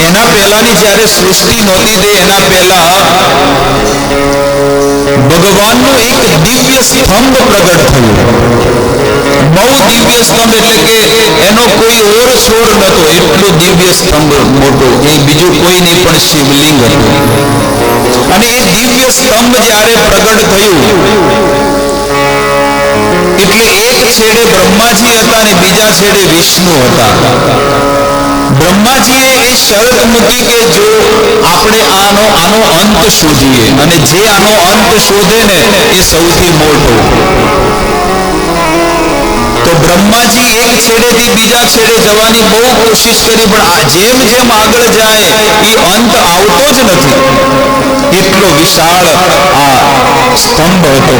એના પહેલાની જ્યારે સૃષ્ટિ નહોતી તે એના પહેલા ભગવાનનું એક દિવ્ય સ્તંભ પ્રગટ થયું. બહુ દિવ્ય સ્તંભ એટલે કે એનો કોઈ ઓર છોડ નહોતો, એટલો દિવ્ય સ્તંભ મોટો. એ બીજું કોઈ નહીં પણ શિવલિંગ હતું. અને એ દિવ્ય સ્તંભ જ્યારે પ્રગટ થયું એટલે એક છેડે બ્રહ્માજી હતા અને બીજા છેડે વિષ્ણુ હતા. બ્રહ્માજીએ એ શરત મૂકી કે જો આપણે આનો અંત શોધીએ અને જે આનો અંત શોધે ને એ સૌથી મોટો. તો બ્રહ્માજી એક છેડેથી બીજા છેડે જવાની બહુ કોશિશ કરી, પણ જેમ જેમ આગળ જાય એ અંત આવતો જ નથી. એટલો વિશાળ આ સ્તંભ હતો.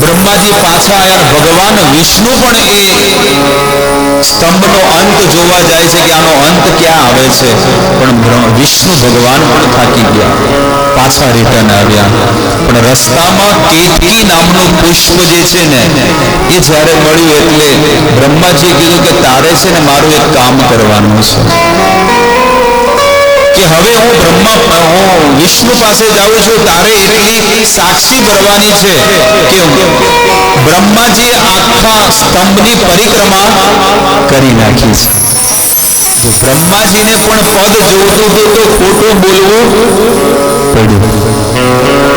બ્રહ્માજી પાછા આયા. ભગવાન વિષ્ણુ પણ એ સ્તંભનો અંત જોવા જાય છે કે આનો અંત ક્યાં આવે છે, પણ વિષ્ણુ ભગવાન પણ થાકી ગયા, પાછા રિટર્ન આવ્યા. પણ રસ્તામાં કેતકી નામનું પુષ્પ જે છે ને એ જ્યારે મળ્યું એટલે બ્રહ્માજીએ કીધું કે તારે છે ને મારું એક કામ કરવાનું છે કે હવે હું વિષ્ણુ પાસે જાઉં છું. તારે એટલી સાક્ષી ભરવાની છે કે બ્રહ્માજીએ આખા સ્તંભની પરિક્રમા કરી નાખી છે. બ્રહ્માજીને પણ પદ જોતું હતું તો ખોટું બોલવું પડ્યું.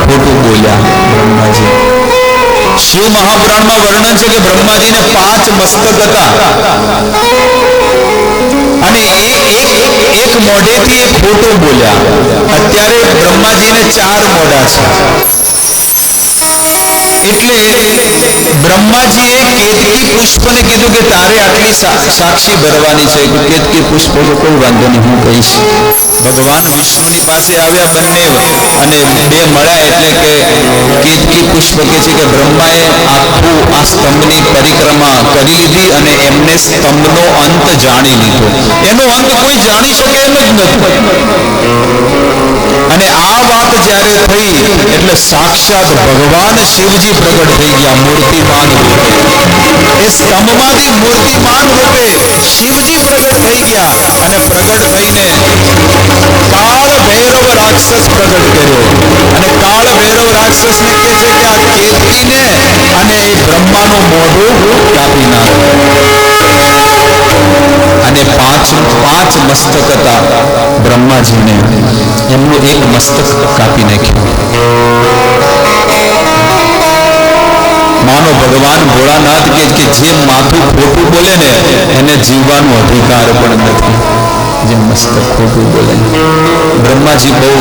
ખોટું બોલ્યા બ્રહ્માજી. શિવ મહાપુરાણમાં વર્ણન છે કે બ્રહ્માજીને 5 મસ્તક હતા અને એક મોઢેથી એક ખોટું બોલ્યા. અત્યારે બ્રહ્માજીને 4 મોઢા છે. એટલે બ્રહ્માજીએ કેતકી પુષ્પને કીધું કે તારે આટલી સાક્ષી ભરવાની છે. કેતકી પુષ્પ તો કોઈ વાંધો નહીં, હું કહીશ. ભગવાન વિષ્ણુની પાસે આવ્યા બંને અને બે મળ્યા એટલે કે કેતકી પુષ્પ કહે છે કે બ્રહ્માએ આખું આ સ્તંભની પરિક્રમા કરી લીધી અને એમને સ્તંભનો અંત જાણી લીધો. એનો અંત કોઈ જાણી શકે એમ જ નથી. અને આ વાત જ્યારે થઈ એટલે સાક્ષાત ભગવાન શિવજી પ્રગટ થઈ ગયા મૂર્તિમાન રૂપે. એ સ્તંભમાંથી મૂર્તિમાન રૂપે શિવજી પ્રગટ થઈ ગયા અને પ્રગટ થઈને કાળ ભૈરવ રાક્ષસ પ્રગટ કર્યો. અને કાળ ભૈરવ રાક્ષસને કહે છે કે આ કેતકીને અને એ બ્રહ્માનું મોઢું કાપી નાખો. અને પાંચ મસ્તક હતા બ્રહ્માજીને, એમનું એક મસ્તક કાપી નાખ્યું. માનો ભગવાન ભોળાનાથ કે જે માથું ખોટું બોલે ને એને જીવવાનો અધિકાર પણ નથી. જે મસ્તક ખોટું બોલે. બ્રહ્માજી બહુ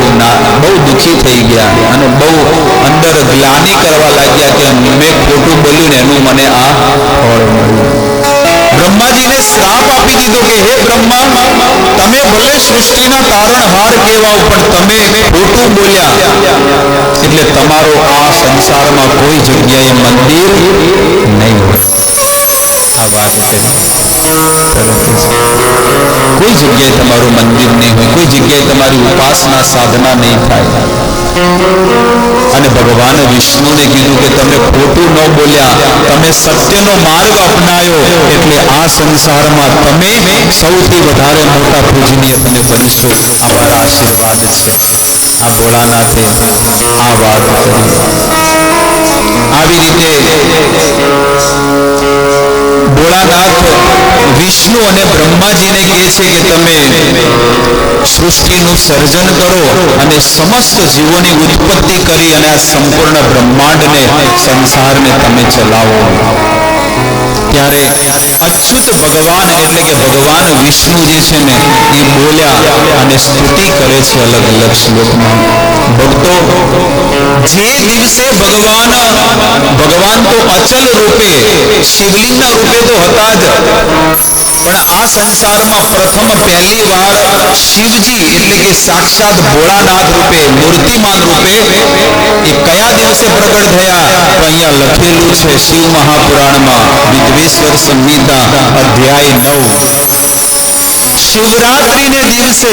દુઃખી થઈ ગયા અને બહુ અંદર ગ્લાનિ કરવા લાગ્યા કે મેં ખોટું બોલ્યું ને એનું મને આ ફળ મળ્યું. બ્રહ્માજીને શ્રાપ આપી દીધો કે હે બ્રહ્મા, તમે ભલે સૃષ્ટિના તારણહાર કહેવાઓ પણ તમે ખોટું બોલ્યા એટલે તમારો આ સંસારમાં કોઈ જગ્યાએ મંદિર નહીં હોય. આ વાત કોઈ જગ્યાએ તમારું મંદિર નહીં હોય, કોઈ જગ્યાએ તમારી ઉપાસના સાધના નહીં થાય. અને ભગવાન વિષ્ણુને કીધું કે તમે ખોટું ન બોલ્યા, તમે સત્યનો માર્ગ અપનાયો એટલે આ સંસારમાં તમે સૌથી વધારે મોટા પૂજનીય તમે બનશો. અમારા આશીર્વાદ છે. આ ભોળાનાથે આ વાત કરી. આવી રીતે ભોળાનાથ વિષ્ણુ અને બ્રહ્માજીને કહે છે કે તમે સૃષ્ટિનું સર્જન કરો અને સમસ્ત જીવોની ઉત્પત્તિ કરી અને આ સંપૂર્ણ બ્રહ્માંડને સંસારને તમે ચલાવો. ત્યારે અચ્યુત ભગવાન એટલે કે ભગવાન વિષ્ણુ જે છે ને એ બોલ્યા અને સ્તુતિ કરે છે અલગ અલગ શ્લોકમાં. ભક્તો, જે દિવસે ભગવાન તો અચલ રૂપે શિવલિંગના રૂપે તો હતા જ, પણ આ સંસારમાં પ્રથમ પહેલી વાર શિવજી એટલે કે સાક્ષાત ભોળાનાથ રૂપે મૂર્તિમાન રૂપે એ કયા દિવસે પ્રગટ થયા તો અહીંયા લખેલું છે શિવ મહાપુરાણમાં વિદ્વેશ્વર સંહિતા અધ્યાય 9. શિવરાત્રીને દિવસે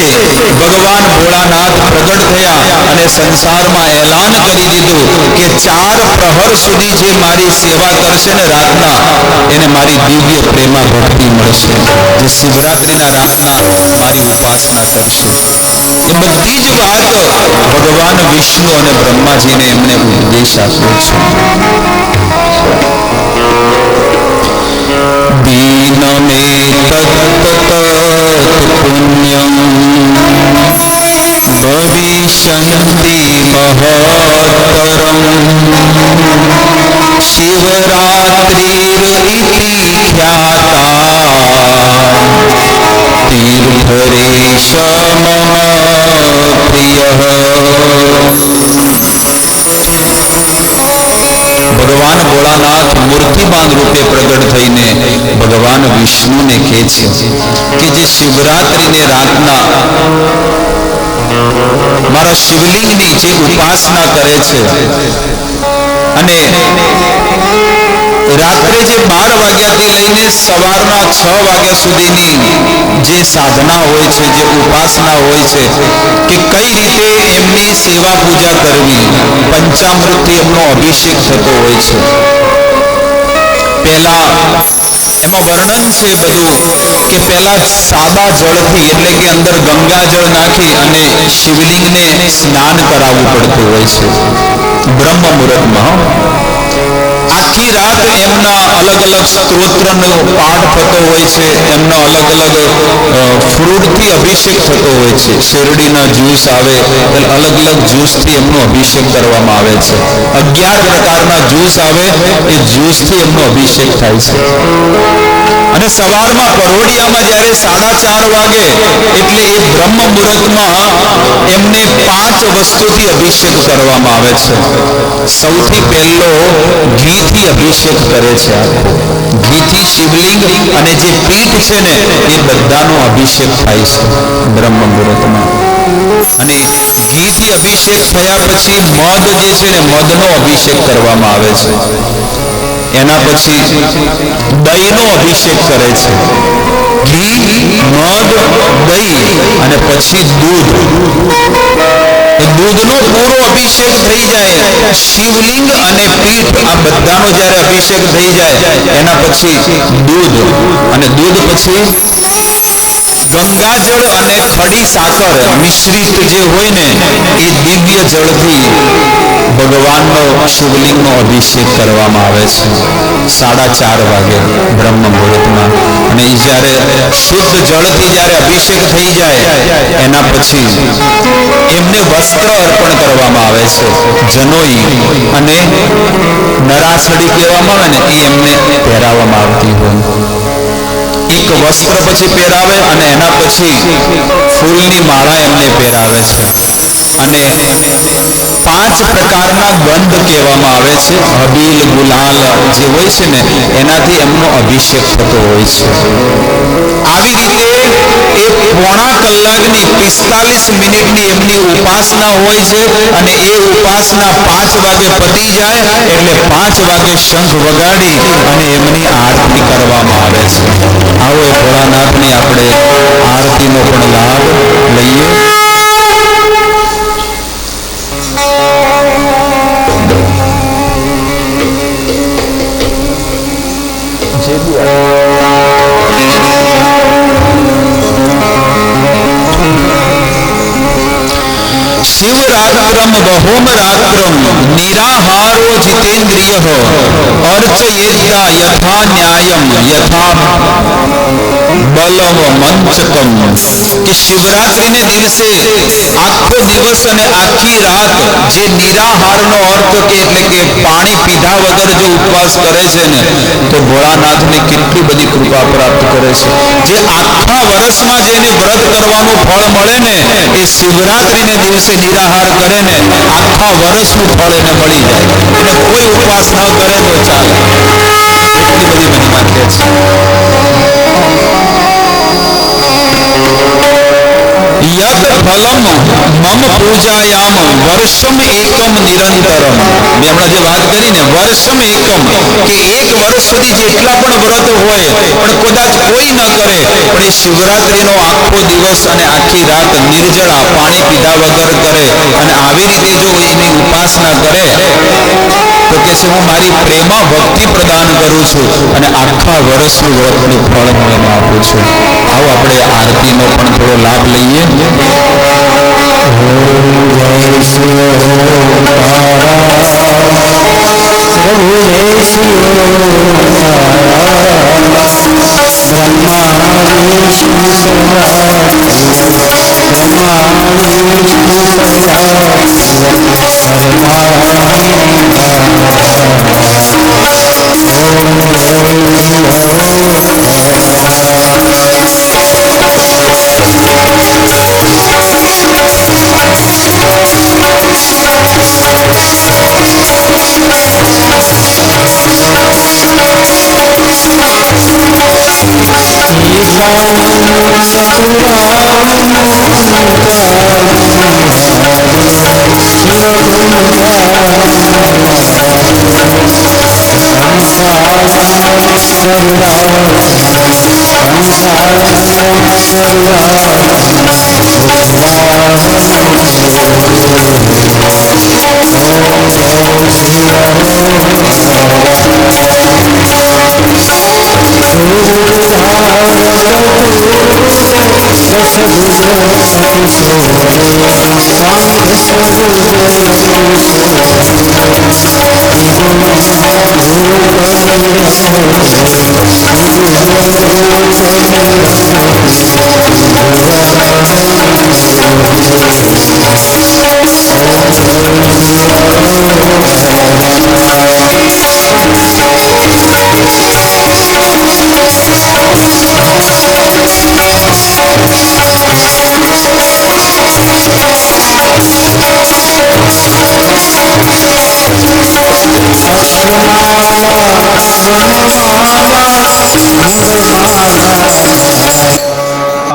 ભગવાન ભોળાનાથ પ્રગટ થયા અને સંસારમાં એલાન કરી દીધું કે 4 પ્રહર સુધી જે મારી સેવા કરશે ને રાતના, એને મારી દિવ્ય પ્રેમા ભક્તિ મળશે. જે શિવરાત્રીના રાતના મારી ઉપાસના કરશે. એ બધી જ વાત ભગવાન વિષ્ણુ અને બ્રહ્માજીને એમને ઉપદેશ આપ્યો છે. દીનમેતત્ પુણ્યમ ભવિષ્યન્તિ મહોત્તરમ શિવરાત્રિરિતિ ખ્યાતા તીર્થરેશ મમ પ્રિય. ભગવાન ભોળાનાથ મૂર્તિમાન રૂપે પ્રગટ થઈને ભગવાન વિષ્ણુને કહે છે કે જે શિવરાત્રીને રાતના મારા શિવલિંગની જે ઉપાસના કરે છે અને રાત્રે જે 12 વાગ્યાથી લઈને સવારના 6 વાગ્યા સુધીની જે સાધના હોય છે, જે ઉપાસના હોય છે, કે કઈ રીતે એમની સેવા પૂજા કરવી, પંચામૃતથી એમનો અભિષેક થતો હોય છે. પહેલા એમાં વર્ણન છે બધું કે પહેલા સાદા જળથી એટલે કે અંદર ગંગાજળ નાખી અને શિવલિંગને સ્નાન કરાવવું પડતું હોય છે બ્રહ્મ મુહૂર્તમાં. આખી રાત એમના અલગ અલગ સ્તોત્રનો પાઠ થતો હોય છે, એમનો અલગ અલગ ફ્રૂટથી અભિષેક થતો હોય છે. શેરડીના જ્યુસ આવે, અલગ અલગ જ્યુસથી એમનો અભિષેક કરવામાં આવે છે. 11 પ્રકારના જ્યુસ આવે, એ જ્યુસથી એમનો અભિષેક થાય છે. અને સવારમાં પરોઢિયામાં જ્યારે 4:30 વાગે એટલે એ બ્રહ્મ મુહૂર્તમાં એમને 5 વસ્તુથી અભિષેક કરવામાં આવે છે. સૌથી પહેલો ઘીથી અભિષેક કરે છે. ઘીથી શિવલિંગ અને જે પીઠ છે ને એ બધાનો અભિષેક થાય છે બ્રહ્મ મુહૂર્તમાં. અને ઘીથી અભિષેક થયા પછી મધ જે છે ને મધનો અભિષેક કરવામાં આવે છે. એના પછી દહીંનો અભિષેક કરે છે. ઘી, મધ, દહીં અને પછી દૂધ. દૂધનો પૂરો અભિષેક થઈ જાય, શિવલિંગ અને પીઠ આ બધાનો જ્યારે અભિષેક થઈ જાય એના પછી દૂધ અને દૂધ પછી ગંગાજળ અને ખડી સાકર મિશ્રિત જે હોય ને એ દિવ્ય જળથી ભગવાનનો શિવલિંગનો અભિષેક કરવામાં આવે છે 4:30 વાગે બ્રહ્મ મુહૂર્તમાં. અને એ જ્યારે શુદ્ધ જળથી જ્યારે અભિષેક થઈ જાય એના પછી એમને વસ્ત્ર અર્પણ કરવામાં આવે છે. જનોઈ અને નરાસડી કહેવામાં આવે ને એ એમને પહેરાવવામાં આવતી હોય. એક વસ્ત્ર પછી પહેરાવે અને એના પછી ફૂલની માળા એમને પહેરાવે છે. અને 5 પ્રકારના ગંધ કહેવામાં આવે છે. હબીલ, ગુલાલ જે હોય છે ને એનાથી એમનો અભિષેક થતો હોય છે. આવી રીતે એ પોણા કલાકની 45 મિનિટની એમની ઉપાસના હોય છે. અને એ ઉપાસના 5 વાગે પતી જાય એટલે 5 વાગે શંખ વગાડી અને એમની આરતી કરવામાં આવે છે. આવો એ ભોળાનાથની આપણે આરતીનો પણ લાભ લઈએ. શિવરાત્રમ બહોમરાત્રમ નિરાહારો જીતેન્દ્રિય અર્ચયેદ્યા યથા ન્યાયમ યથા બલમ મંચકમ. કે શિવરાત્રીને દિવસે આખો દિવસ અને આખી રાત જે નિરાહારનો અર્થ કે એટલે કે પાણી પીધા વગર જો ઉપવાસ કરે છે ને તો ભોળાનાથને કેટલી બધી કૃપા પ્રાપ્ત કરે છે. જે આખા વર્ષમાં જેને વ્રત કરવાનું ફળ મળે ને એ શિવરાત્રીને દિવસે નિરાહાર કરે ને આખા વર્ષનું ફળ એને મળી જાય. એને કોઈ ઉપવાસ ન કરે તો ચાલે, એટલી બધી મહિમા છે. યદ ફલમ મમ પૂજાયામ વર્ષમ એકમ નિરંતરમ. મેં હમણાં જે વાત કરી ને વર્ષમ એકમ કે 1 વર્ષ સુધી જેટલા પણ વ્રત હોય પણ કદાચ કોઈ ન કરે, પણ એ શિવરાત્રીનો આખો દિવસ અને આખી રાત નિર્જળા પાણી પીધા વગર કરે અને આવી રીતે જો એની ઉપાસના કરે તો કે છે હું મારી પ્રેમા ભક્તિ પ્રદાન કરું છું અને આખા વર્ષનું વ્રતનું ફળ હું એને આપું છું. આવો આપણે આરતીનો પણ થોડો લાભ લઈએ.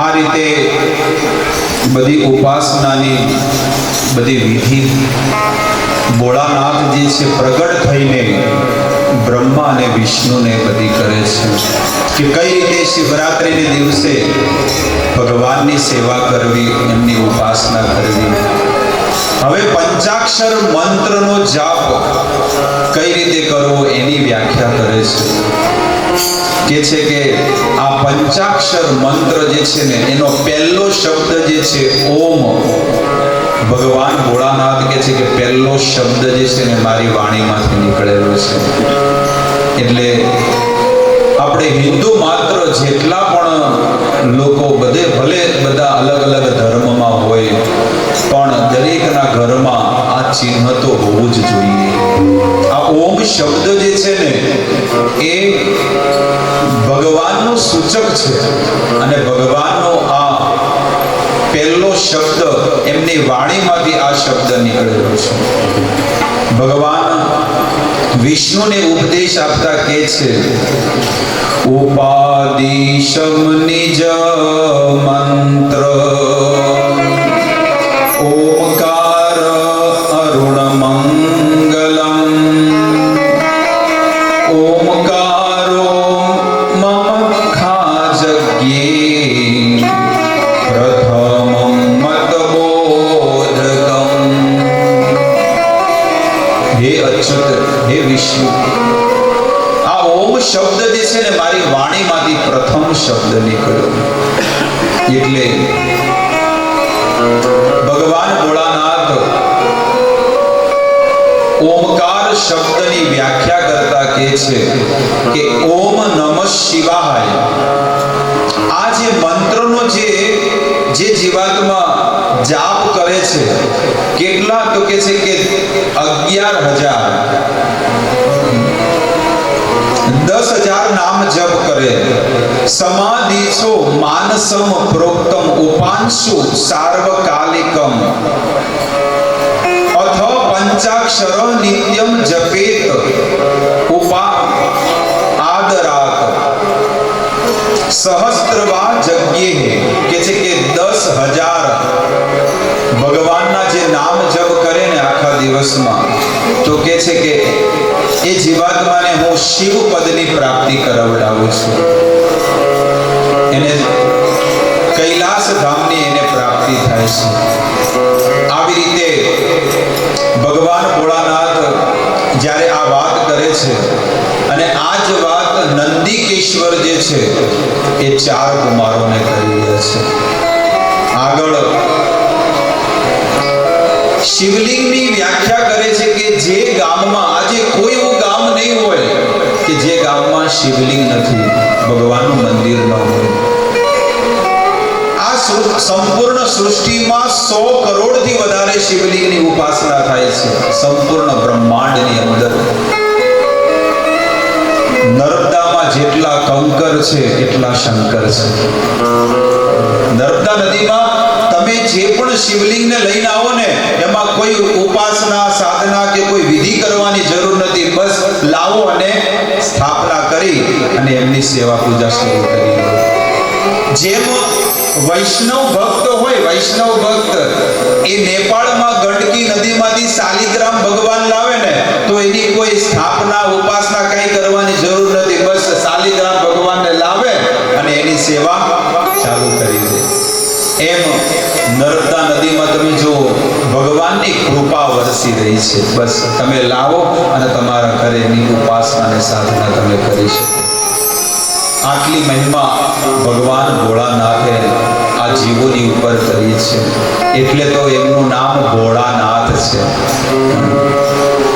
આ રીતે બધી ઉપાસનાની બધી વિધિ ભોળાનાથ જે છે પ્રગટ થઈને બ્રહ્મા અને વિષ્ણુને બધી કરે છે કે કઈ રીતે શિવરાત્રિના દિવસે ભગવાનની સેવા કરવી, એમની ઉપાસના કરવી. હવે પંચાક્ષર મંત્રનો જાપ કઈ રીતે કરવો એની વ્યાખ્યા કરે છે કે આ પંચાક્ષર મંત્ર જે છે ને એનો પહેલો શબ્દ જે છે ઓમ. ભગવાન ભોળાનાથ કહે છે કે પહેલો શબ્દ જે છે ને મારી વાણીમાંથી નીકળેલો છે. એટલે આપણે હિન્દુ માત્ર જેટલા પણ લોકો ભલે બધા અલગ અલગ ધર્મમાં હોય પણ દરેકના ઘરમાં આ ચિહ્ન તો હોવું જ જોઈએ. આ ઓમ શબ્દ જે છે ને એ ભગવાનનું સૂચક છે અને ભગવાનનો આ પહેલો શબ્દ એમની વાણીમાંથી આ શબ્દ નીકળેલો છે. ભગવાન વિષ્ણુને ઉપદેશ આપતા કહે છે ઉપાદિશમ નિજ મંત્ર ઓમકાર અરુણ મંગલમ ઓમકારો મમ ખાજગ્યે પ્રથમમ મતબોધકમ. હે અચ્યુત, હે વિષ્ણુ, આ ઓમ શબ્દ જે છે ને મારી વાણીમાંથી પ્રથમ શબ્દ નીકળ્યો. એટલે ભગવાન ભોળાનાથ ઓમકાર શબ્દની વ્યાખ્યા કરતા કહે છે કે ઓમ નમઃ શિવાય. આ જે મંત્રનો જે જીવાત્મા જાપ કરે છે કેટલા તો કહે છે કે 11,000 10,000 નામ જપ કરે. સમાધિ છો માનસમ પ્રોક્તમ ઉપાંશુ સાર્વકાલિકમ અથ પંચાક્ષર નિત્યમ જપેત ઉપા આદરાત સહસ્ત્રવા જગ્યે. કે છે કે 10,000 ભગવાનના જે નામ જપ કરે ને આખા દિવસમાં તો કે છે કે એ જીવાત્માને હું શિવ પદની પ્રાપ્તિ કરાવડાવું છું. એને કૈલાસ ધામની એને પ્રાપ્તિ થાય છે. આવી રીતે ભગવાન ભોળાનાથ જ્યારે આ વાત કરે છે અને આ જ વાત નંદિકેશ્વર જે છે એ 4 કુમારોને કરી રહ્યા છે. આગળ શિવલિંગની વ્યાખ્યા કરે છે કે જે ગામમાં આજે કોઈ એવું ગામ નહીં હોય કે જે ગામમાં શિવલિંગ નથી, ભગવાનનું મંદિર ન હોય. આ સંપૂર્ણ સૃષ્ટિમાં 100 કરોડથી વધારે શિવલિંગની ઉપાસના થાય છે. સંપૂર્ણ બ્રહ્માંડની અંદર નર્મદામાં જેટલા કંકર છે એટલા શંકર છે. નર્મદા નદીમાં તમે જે પણ શિવલિંગને લઈને આવો ને, એમાં કોઈ ઉપાસના સાધના કે કોઈ વિધિ કરવાની જરૂર નથી. બસ લાવો અને સ્થાપના કરી અને એમની સેવા પૂજા શરૂ કરી. જેમ વૈષ્ણવ ભક્ત હોય, વૈષ્ણવ ભક્ત એ નેપાળમાં ગંડકી નદીમાંથી શાલિગ્રામ ભગવાન લાવે ને, તો એની કોઈ સ્થાપના ઉપાસના કઈ કરવાની જરૂર નથી. બસ શાલિગ્રામ ભગવાનને લાવે અને એની સેવા ચાલુ કરી દે. એમ નર્મદા નદીમાં તમે જો ભગવાનની કૃપા વરસી રહી છે. બસ તમે લાવો અને તમારા ઘરે એની ઉપાસના અને સાધના તમે કરી શકો. આટલી મહિમા ભગવાન ભોળાનાથે આ જીવોની ઉપર કરી છે, એટલે તો એમનું નામ ભોળાનાથ છે.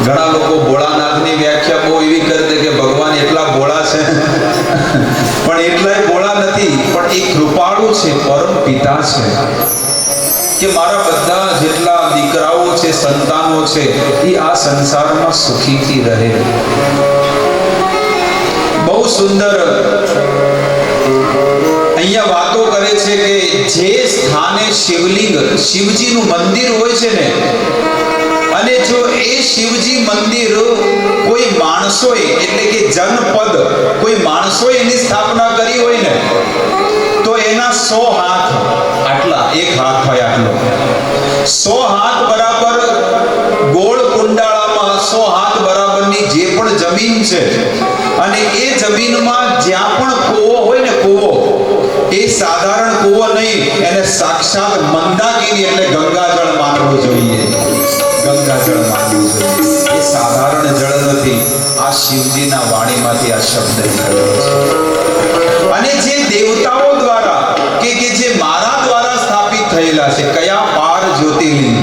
ઘણા લોકો ભોળાનાથની વ્યાખ્યા બહુ એવી કરી દે કે ભગવાન એટલા ભોળા છે, પણ એટલાય ભોળા નથી, પણ એ કૃપાળુ છે, પરમ પિતા છે કે મારા બધા જેટલા દીકરાઓ છે, સંતાનો છે, એ આ સંસારમાં સુખીથી રહે. બહુ સુંદર અહીંયા વાતો કરે છે કે જે સ્થાને શિવલિંગ, શિવજીનું મંદિર હોય છે ને, અને જો એ શિવજી મંદિર કોઈ માણસોએ, એટલે કે જનપદ કોઈ માણસોએ એની સ્થાપના કરી હોય ને, તો એના 100 હાથ, આટલા એક હાથ હોય આટલો, 100 હાથ બરાબર ગોળ કુંડાળામાં 100 હાથ બરાબરની જે પણ જમીન છે, અને એ જમીનમાં જ્યાં પણ કૂવો હોય ને, કૂવો એ સાધારણ કૂવો નહીં, એને સાક્ષાત મંદાકિની એટલે ગંગાજળ માનવું જોઈએ. ગંગાજળ માનવું જોઈએ. એ સાધારણ જળ નથી, આ શિવજીના વાણીમાંથી આ શબ્દ નીકળ્યો છે. અને જે દેવતાઓ દ્વારા કે જે મારા દ્વારા સ્થાપિત થયેલા છે, કયા 12 જ્યોતિર્લિંગ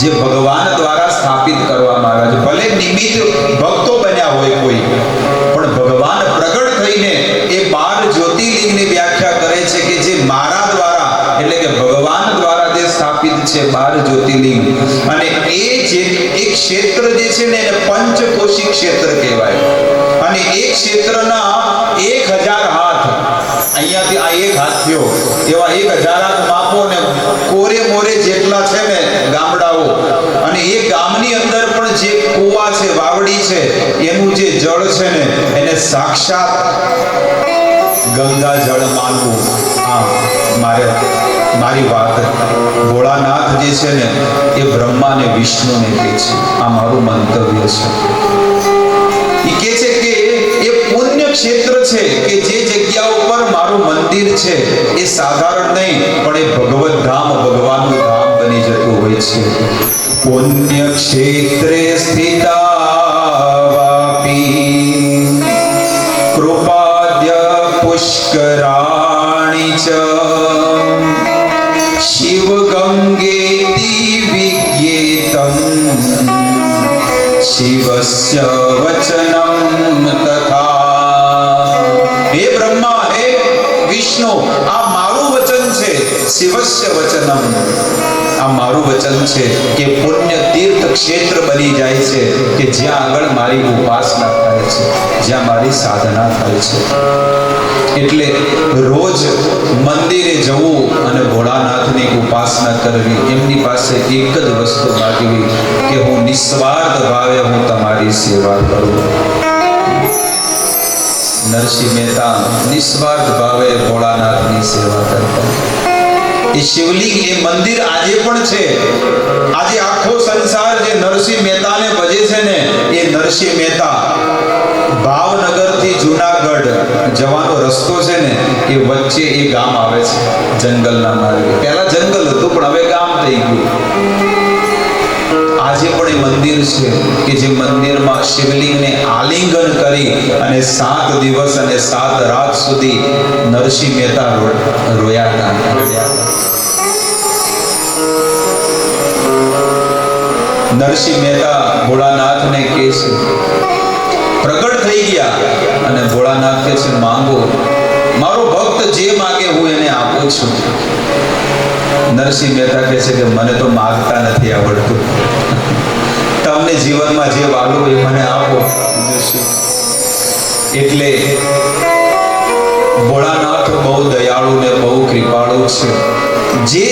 જે ભગવાન દ્વારા સ્થાપિત કરવામાં આવ્યા છે. ભલે નિમિત્ત ભક્તો બન્યા હોય કોઈ, પણ ભગવાન પ્રગટ થઈને એ 12 જ્યોતિર્લિંગની વ્યાખ્યા કરે છે કે જે મારા દ્વારા, એટલે કે ભગવાન દ્વારા જે સ્થાપિત છે 12 જ્યોતિર્લિંગ. અને એ જે એક ક્ષેત્ર જે છે ને એને પંચકોશી ક્ષેત્ર કહેવાય. અને એ ક્ષેત્રના 1000 હાથ, અહીંયાથી આ એક હાથ થયો, એવા 1000 હાથ માપો ને કોરે મોરે જેટલા છે ને ગામડાઓ, અને એ ગામની અંદર પણ જે કૂવા છે, વાવડી છે, એનું જે જળ છે ને એને સાક્ષાત ગંગા જળ માનવું. આ મારી વાત ભોળાનાથ જે છે ને એ બ્રહ્મા ને વિષ્ણુને કહે છે. આ મારું મંતવ્ય છે. એ કહે છે કે એ પુણ્ય ક્ષેત્ર છે કે જે જગ્યા ઉપર મારું મંદિર છે એ સાધારણ નહીં, પણ એ ભગવત ધામ, ભગવાનનું ધામ બની જતું હોય છે. પુણ્ય ક્ષેત્રે સ્થિતા વાપી કૃપાદ્ય પુષ્કરાણિ ચ શિવ ગંગેતિ વિજ્ઞેતં શિવસ્ય વચનં તથા. હે બ્રહ્મા, હે વિષ્ણુ, આ મારું વચન છે. શિવસ્ય વચનમ, આ મારું વચન છે કે પુણ્ય તીર્થ ક્ષેત્ર બની જાય છે કે જ્યાં આગળ મારી ઉપાસના થાય છે, જ્યાં મારી સાધના થાય છે. એટલે રોજ મંદિરે જવું અને ભોળાનાથની ઉપાસના કરવી, એમની પાસે એક જ વસ્તુ માગવી કે હું નિસ્વાર્થ ભાવે હું તમારી સેવા કરું. નરસિંહ મહેતા નિસ્વાર્થ ભાવે ભોળાનાથની સેવા કરતા. એ શિવલિંગ, એ મંદિર આજે પણ છે. આજે આખો સંસાર જે નરસિંહ મહેતાને ભજે છે ને, એ નરસિંહ મહેતા ભાવનગરથી જુનાગઢ જવાનો રસ્તો છે ને, એ વચ્ચે એ ગામ આવે છે, જંગલના માર્ગે. પહેલા જંગલ હતું પણ હવે ગામ થઈ ગયું. આજે પણ એ મંદિર છે કે જે મંદિરમાં શિવલિંગને આલિંગન કરી અને 7 દિવસ અને 7 રાત સુધી નરસિંહ મહેતા રોયા હતા. નરસિંહ મહેતા ભોળાનાથને કહે છે, પ્રગટ થઈ ગયા અને ભોળાનાથ કહે છે, માંગો, મારો ભક્ત જે માગે હું એને આપું છું. નરસિંહ મહેતા કહે છે કે મને તો માગતા નથી આવડતું, તમને જીવનમાં જે વાલું એ મને આપો. એટલે ભોળાનાથ બહુ દયાળુ ને બહુ કૃપાળુ છે. જે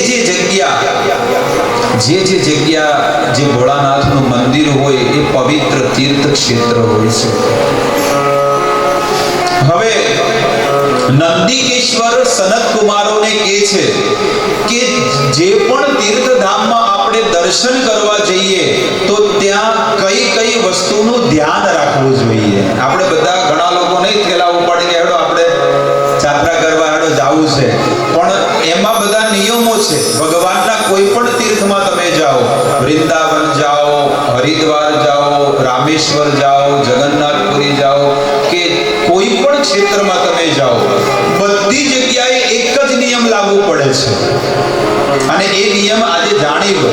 જગ્યા જે ભોળાનાથનું મંદિર હોય એ પવિત્ર તીર્થ ક્ષેત્ર હોય છે. હવે નંદિકેશ્વર સનત કુમારોને કહે છે કે જે પણ તીર્થધામમાં આપણે દર્શન કરવા જઈએ તો ત્યાં કઈ વસ્તુનું ધ્યાન રાખવું જોઈએ. આપણે બધા ઘણા લોકો નહીં થેલા ઉપાડીને હેડો આપણે યાત્રા કરવા હેડો જાવું છે, પણ એમાં બધા નિયમો છે. ભગવાનના કોઈ પણ તીર્થમાં તમે જાઓ, વૃંદાવન જાઓ, હરિદ્વાર જાઓ, રામેશ્વર જાઓ, જગન્નાથપુરી જાઓ કે કોઈ પણ ક્ષેત્રમાં તમે જાઓ, બધી જગ્યાએ એક જ નિયમ લાગુ પડે છે. અને એ નિયમ આજે જાણી લો.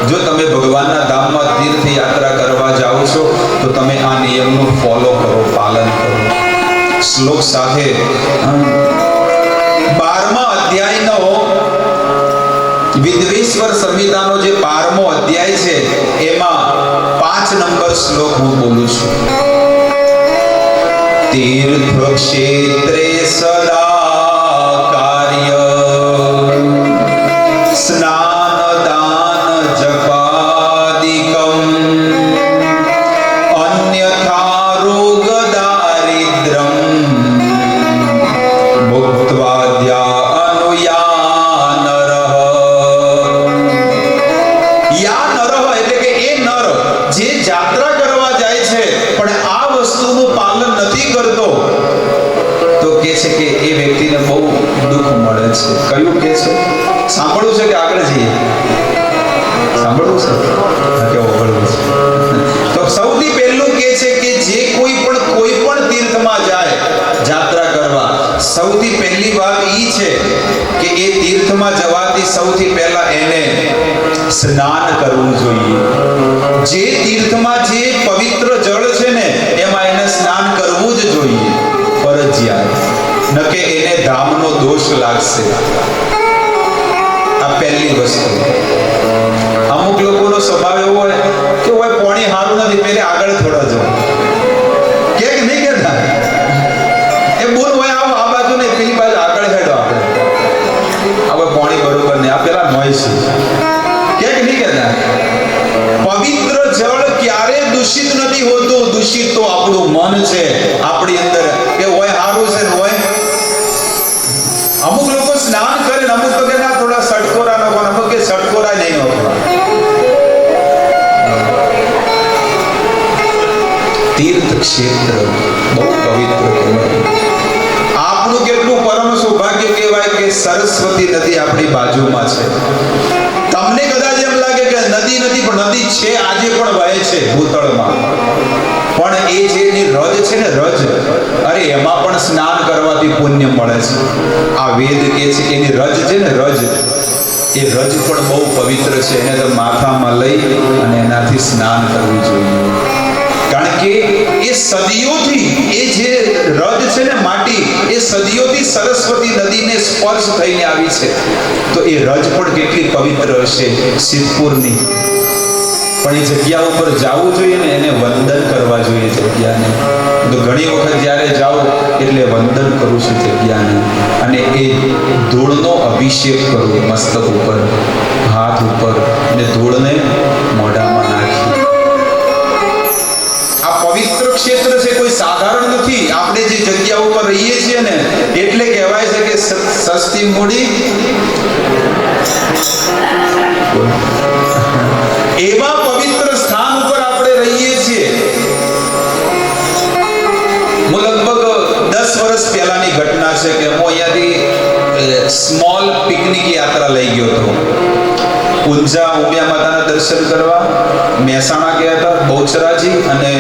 જો તમે ભગવાનના ધામમાં તીર્થયાત્રા કરવા જાઓ છો તો તમે આ નિયમનું ફોલો કરો, પાલન કરો. શ્લોક સાથે 12મા અધ્યાયનો વિદ્વેશ્વર સંહિતાનો જે 12મો અધ્યાય છે એમાં 5 નંબર શ્લોક હું બોલું છું. તીર્થ ક્ષેત્રે સદા કાર્ય સ્નાન દાન જપાદિકમ અન્યથા રોગ દારિદ્રમ ભુક્ત્વા અનુયા નરઃ. યા નરઃ એટલે કે એ નર જે યાત્રા કરવા જાય છે પણ આ વસ્તુનું પાલન નથી કરતો, તો કહે છે કે એ વ્યક્તિને બહુ દુઃખ મળે છે. કયું કહે છે? સાંભળવું છે કે આગળ જઈએ? સાંભળવું છે કે ઓગળવું છે? તો સૌથી પહેલું કહે છે કે જે કોઈ પણ તીર્થમાં જાય યાત્રા કરવા, સૌથી પહેલી વાત ઈ છે કે એ તીર્થમાં જવાથી સૌથી પહેલા એને સ્નાન કરવું જોઈએ. જે તીર્થમાં જે પવિત્ર જળ છે ને એમાં એને સ્નાન કરવું જ જોઈએ, ફરજિયાત. ન કે એને ધામનો દોષ લાગશે. આ પહેલી વસ્તુ. અમુક લોકોનો સ્વભાવ એવો હોય કે ઓય પાણી સારું નથી, પેલે આગળ થોડા જાઓ કે નહીં કહેતા, એ બોલ હોય આવો આ બાજુ નહીં પેલી બાજુ આગળ હેડો, આપણે હવે પાણી બરોબર નહીં, આ પેલા નોઈસ કે નહીં કહેતા. પવિત્ર જળ ક્યારે દૂષિત નથી હોતું. દૂષિત તો આપણું મન છે, આપણી અંદર કે હોય સારું છે ને હોય. અમુક લોકો સ્નાન કરે ને અમુક તો કે ના થોડા સટકોરા નો, પણ અમુક કે સટકોરા નહીં હોતા. તીર્થ ક્ષેત્ર બહુ પવિત્ર કહેવાય. આપણું કેટલું પરમ સૌભાગ્ય કહેવાય કે સરસ્વતી નદી આપણી બાજુમાં છે. તમને કદાચ એમ લાગે કે નદી નથી, પણ નદી છે, આજે પણ વહે છે ભૂતળમાં. પણ એ જે રજ છે ને રજ, અરે એમાં પણ સ્નાન કરવાથી પુણ્ય મળે છે. આ વેદ કહે છે એની રજ છે ને રજ, એ રજ પણ બહુ પવિત્ર છે. એને તો માથામાં લઈ અને એનાથી સ્નાન કરવું જોઈએ. કારણ કે એ સદીઓથી એ જે રજ છે ને માટી, એ સદીઓથી સરસ્વતી નદીને સ્પર્શ થઈને આવી છે. તો એ રજ પણ કેટલી પવિત્ર હશે સિદ્ધપુરની. પણ એ જગ્યા ઉપર જવું જોઈએ ને, એને વંદન કરવા જોઈએ જગ્યાને. તો ઘણી વખત જ્યારે જાઓ એટલે વંદન કરું છું જગ્યાને, અને એ ધૂળનો અભિષેક કરું મસ્તક ઉપર, હાથ ઉપર, અને ધૂળને મોઢામાં નાખી. આ પવિત્ર ક્ષેત્ર છે, કોઈ સાધારણ નથી. આપણે જે જગ્યા ઉપર રહીએ છીએ ને એટલે કહેવાય છે કે સસ્તી મૂડી. એવા પવિત્ર સ્થાન ઉપર આપણે રહીએ છીએ પિકનિક યાત્રા લઈ ગયો હતો. ઊંઝા ઉમિયા માતાના દર્શન કરવા, મહેસાણા ગયા હતા, બહુચરાજી અને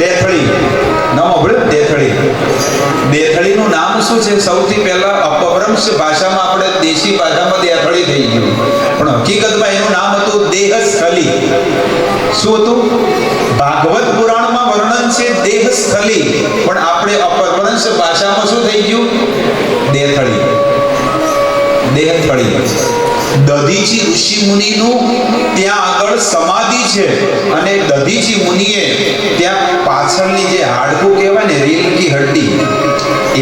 દેથળી. નામ સાંભળ્યું? દેથળીનું નામ શું છે? સૌથી પહેલા અપભ્રંશ ભાષામાં, આપણે દેશી ભાષામાં દેથળી થઈ ગયું, પણ હકીકતમાં એનું નામ હતું દેહસ્થલી. શું હતું? ભાગવત પુરાણમાં વર્ણન છે દેહસ્થલી, પણ આપણે અપભ્રંશ ભાષામાં શું થઈ ગયું? દેથળી. દધીચી ઋષિ મુનિનું ત્યાં આગળ સમાધિ છે, અને દધીચી મુનિએ ત્યાં પાછળની જે હાડકું કહેવાય ને, રીલ કી હડ્ડી,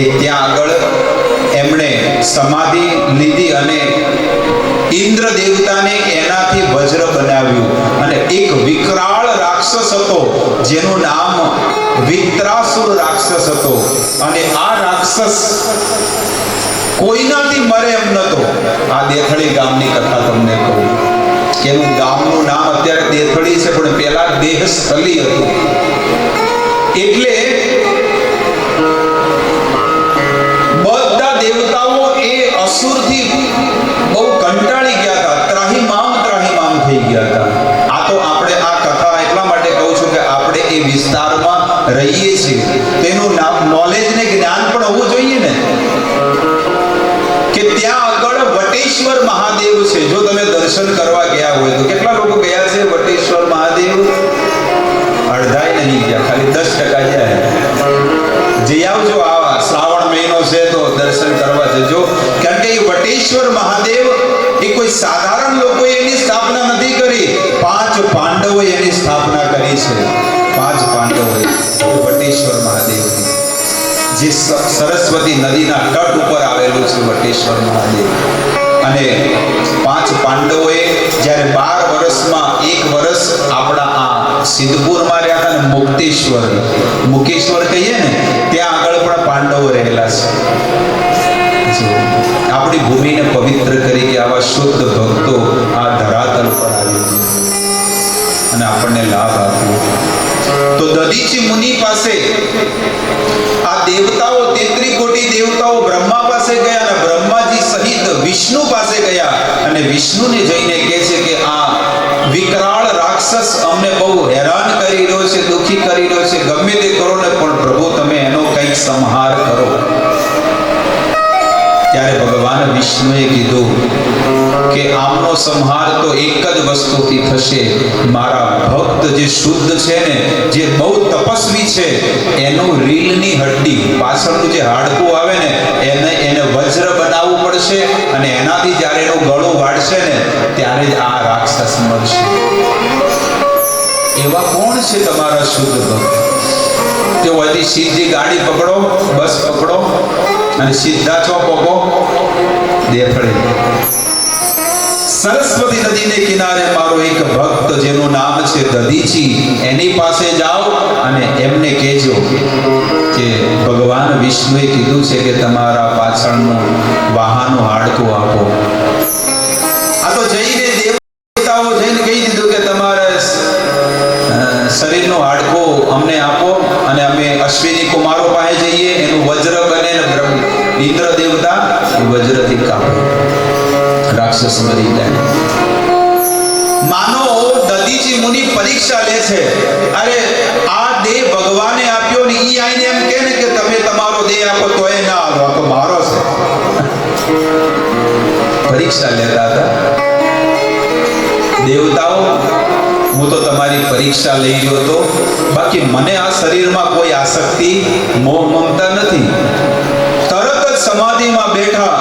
એ ત્યાં આગળ એમણે સમાધિ લીધી અને ઇન્દ્ર દેવતાને એનાથી વજ્ર બનાવ્યું. અને એક વિકરાળ રાક્ષસ હતો જેનું નામ વિત્રાસુર રાક્ષસ હતો, અને આ રાક્ષસ કોઈનાથી મરે એમ નતો. આ દેથળી ગામની કથા તમને કહું કે એનું ગામનું નામ અત્યારે દેથળી છે, પણ પહેલા દેહસ્થલી હતું. એટલે બધા દેવતાઓ એ અસુરથી બહુ કંટાળી ગયા હતા, ત્રાહિમામ થઈ ગયા હતા. આ તો આપણે આ કથા એટલા માટે કહું છું કે આપણે એ વિસ્તારમાં રહીએ છીએ, તેનું નોલેજ ને જ્ઞાન પણ હોવું જોઈએ ને, કે ત્યાં આગળ વટેશ્વર મહાદેવ છે. જો તમે દર્શન કરવા ગયા હોય તો, કેટલા લોકો ગયા છે વટેશ્વર મહાદેવ? અડધાય નહીં ગયા, ખાલી 10% ગયા. જઈ આવજો, આ શ્રાવણ મહિનો છે તો દર્શન કરવા જજો, કારણ કે એ વટેશ્વર મહાદેવ એ કોઈ સાધારણ લોકોએ એની સ્થાપના નથી કરી. 5 પાંડવોએ એની સ્થાપના કરી છે. 5 પાંડવોએ વટેશ્વર મહાદેવ, જે સરસ્વતી નદીના તટ ઉપર આવેલું છે વટેશ્વર મહાદેવ. અને 5 પાંડવોએ જ્યારે 12 વર્ષમાં 1 વર્ષ આપણા આ સિદ્ધપુરમાં રહ્યા હતા ને, મુકેશ્વર કહીએ ને, ત્યાં આગળ પણ પાંડવો રહેલા છે. આપણી ભૂમિને પવિત્ર કરી કે આવા શુદ્ધ ભક્તો આ ધરાતલ પર આવી અને આપણને લાભ આપ્યો. તો દધીચી મુનિ પાસે આ દેવતાઓ, 33 કોટી દેવતાઓ બ્રહ્મા પાસે ગયા, અને બ્રહ્માજી સહિત વિષ્ણુ પાસે ગયા, અને વિષ્ણુને જઈને કહે છે કે આ વિકરાળ રાક્ષસ અમને બહુ હેરાન કરી રહ્યો છે, દુખી કરી રહ્યો છે, ગમે તે કરો ને, પણ પ્રભુ તમે એનો કંઈક સંહાર કરો. ત્યારે ભગવાન વિષ્ણુએ કીધું કે આમનો સંહાર તો એક જ વસ્તુથી થશે, મારા ભક્ત જે શુદ્ધ છે ને, જે બહુ તપસ્વી છે, એનું રીલની હડ્ડી, પાછળનું જે હાડકું આવે ને, એને વજ્ર બનાવવું પડશે, અને એનાથી જ્યારે એનું ગળું વાળશે ને, ત્યારે જ આ રાક્ષસ મળશે. એવા કોણ છે તમારા શુદ્ધ ભક્ત? તે વધી સીધી ગાડી પકડો, બસ પકડો અને સીધા છો પગો દેથળી. સરસ્વતી નદીને કિનારે મારો એક ભક્ત જેનું નામ છે દધીચી, એની પાસે જાઓ અને એમને કહેજો કે ભગવાન વિષ્ણુએ કીધું છે કે તમારા પાછળનું વાહનનું હાડકું આપો. આ તો જઈને દેવતાઓ જઈને કહી દીધું કે તમારે શરીરનું હાડકું અમને આપો, અને અમે અશ્વિની કુમારો પાસે જઈએ, એનું વજ્ર બને ને ઇન્દ્ર દેવતા વજ્રથી કાપે, રાક્ષસ મરી જાય. માનો દધીચી મુનિ પરીક્ષા લે છે, અરે આ દેહ ભગવાને આપ્યો ને, ઈ આઈને એમ કહે ને કે તમે તમારો દેહ આપો તોય ના આલો, આ તો મારો છે. પરીક્ષા લેતા હતા દેવતાઓ, હું તો તમારી પરીક્ષા લઈ ગયો હતો, બાકી મને આ શરીરમાં કોઈ આસક્તિ, મોહ મમતા નથી. તરત જ સમાધિમાં બેઠા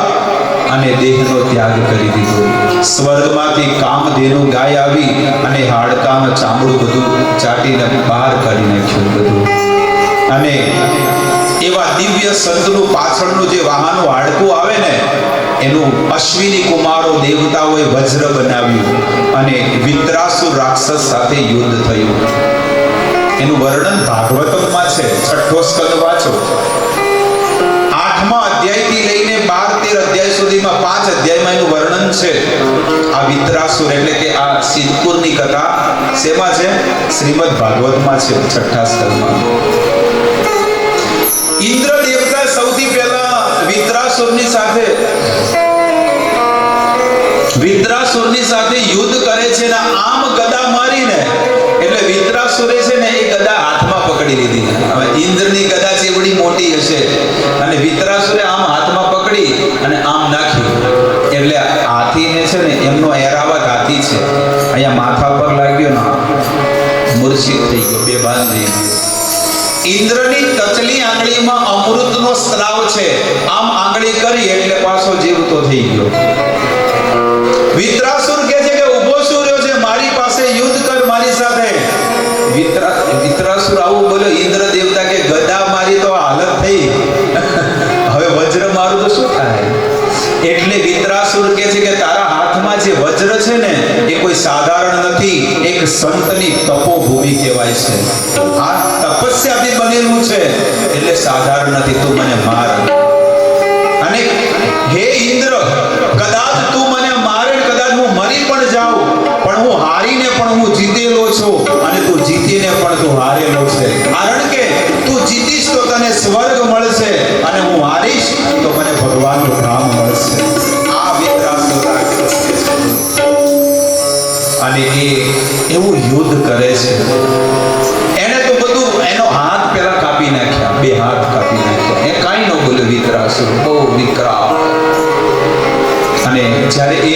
અને દેહનો ત્યાગ કરી દીધો. સ્વર્ગમાંથી કામધેનુ ગાય આવી અને હાડકામાં ચામડું બધું ચાટીને બહાર કાઢી નાખ્યું બધું. અને એવા દિવ્ય સંતનું પાછળનું જે વાહનનું હાડકું આવે ને, એનું અશ્વિની કુમારો દેવતાઓએ વજ્ર બનાવ્યું, અને વિત્રાસુર રાક્ષસ સાથે યુદ્ધ થયું. એનું વર્ણન ભાગવતમાં છે, 6ઠ્ઠો સ્કંદ વાંચો. 8મા અધ્યાયથી લઈને 12-13 અધ્યાય સુધીમાં 5 અધ્યાયમાં એનું વર્ણન છે. આ વિત્રાસુર એટલે કે આ સિદ્ધપુરની કથા શેમાં છે? શ્રીમદ ભાગવતમાં છે, 6ઠ્ઠા સ્કંદમાં. ઇન્દ્ર દેવતા સૌથી પહેલા વિત્રાસુરની સાથે યુદ્ધ કરે છે ને આમ ગદા મારીને, એટલે વિત્રાસુરે છે ને એ ગદા હાથમાં પકડી લીધી. હવે ઇન્દ્રની ગદા ચેવડી મોટી હશે અને વિત્રાસુરે આમ હાથમાં પકડી અને આમ નાખી, એટલે હાથીને છે ને એમનો એરાવત હાથી છે, અહીંયા માથા પર લાગ્યો ને મૂર્છિત થઈ ગયો, બેભાન થઈ ગયો. ઇન્દ્રની ટચલી આંગળીમાં અમૃતનો સ્ત્રાવ છે, આમ આંગળી કરી એટલે પાછો જીવતો થઈ ગયો. વિત્રાસુર કહે છે કે ઊભો શું રહ્યો છે, મારી પાસે યુદ્ધ કર મારી સાથે. વિત્રાસુર આવું બોલ્યો. ઇન્દ્ર દેવતા કે ગદા મારી તો હાલત થઈ, હવે વજ્ર મારું તો શું થાય? એટલે વિત્રાસુર કહે છે કે તારા હાથમાં જે વજ્ર છે ને એ કોઈ સાધારણ નથી, એક સંતની તપોભૂમિ કહેવાય છે. આ તપસ્યાથી બનેલું છે એટલે સાધારણ નથી, તું મને માર. અને હે ઇન્દ્ર, કદાચ તું મને મારે, કદાચ હું મરી પણ જાઉં, પણ હું હારીને પણ હું જીતેલો છું અને તું જીતીને પણ તું હારેલો છે. કારણ કે તું જીતીશ તો તને સ્વર્ગ મળશે અને હું હારીશ તો મને ભગવાનનું ધામ મળશે. આ વિત્રાસુર અને એ એવું યુદ્ધ કરે છે. એને તો બધું, એનો હાથ પેલા કાપી નાખ્યા, બે હાથ કાપી નાખ્યા. એ કાંઈ ન બોલ્યો વિત્રાસુર, બહુ વિકરાળ. અને જ્યારે એ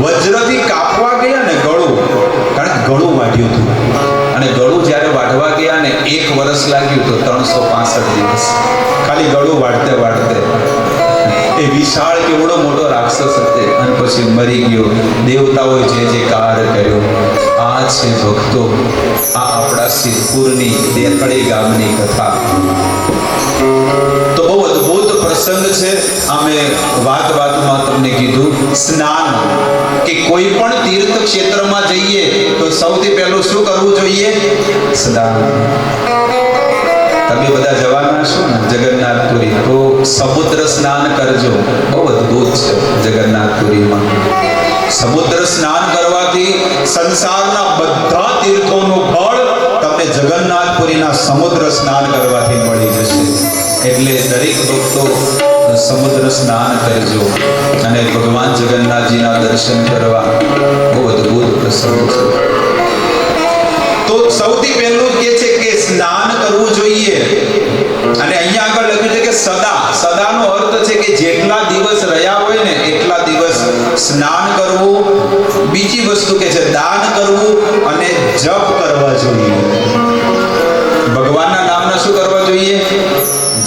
વજ્રથી કાપવા ગયા ને ગળું, કારણ કે ગળું વાઢ્યું હતું, અને ગળું જ્યારે વાઢવા ગયા ને 1 વર્ષ લાગ્યું તો 365 દિવસ ખાલી ગળું વાઢતે વાઢતે. એ વિશાળ કેવડો મોટો રાક્ષસ હતો અને પછી મરી ગયો. દેવતાઓએ જે જે કાર્ય કર્યો. આ છે ભક્તો, આ આપણા સિદ્ધપુરની દેખડી ગામની કથા. તો બહુ અદ્ભુત પ્રસંગ છે. અમે વાતમાં તમને કીધું સ્નાન, કે કોઈ પણ તીર્થ ક્ષેત્રમાં જઈએ તો સૌથી પહેલું શું કરવું જોઈએ? સ્નાન. તમે બધા જવાના છો ને જગન્નાથપુરી, તો સમુદ્ર સ્નાન કરજો. બહુ અદ્ભુત છે જગન્નાથપુરીમાં. સમુદ્ર સ્નાન કરવાથી સંસારના બધા તીર્થોનું ફળ તમને જગન્નાથપુરીના સમુદ્ર સ્નાન કરવાથી મળી જશે. એટલે દરેક ભક્તો સમુદ્ર સ્નાન કરજો અને ભગવાન જગન્નાથજીના દર્શન કરવા. બહુ અદ્ભુત પ્રસંગ છે. તો સૌથી પહેલું કે છે કે સ્નાન કરવું જોઈએ. અને અહીંયા આગળ લખ્યું છે કે સદાનો અર્થ છે કે જેટલા દિવસ રહ્યા હોય ને એટલા દિવસ સ્નાન કરવું. બીજી વસ્તુ કે છે દાન કરવું અને જપ કરવા જોઈએ. ભગવાનના નામના શું કરવા જોઈએ?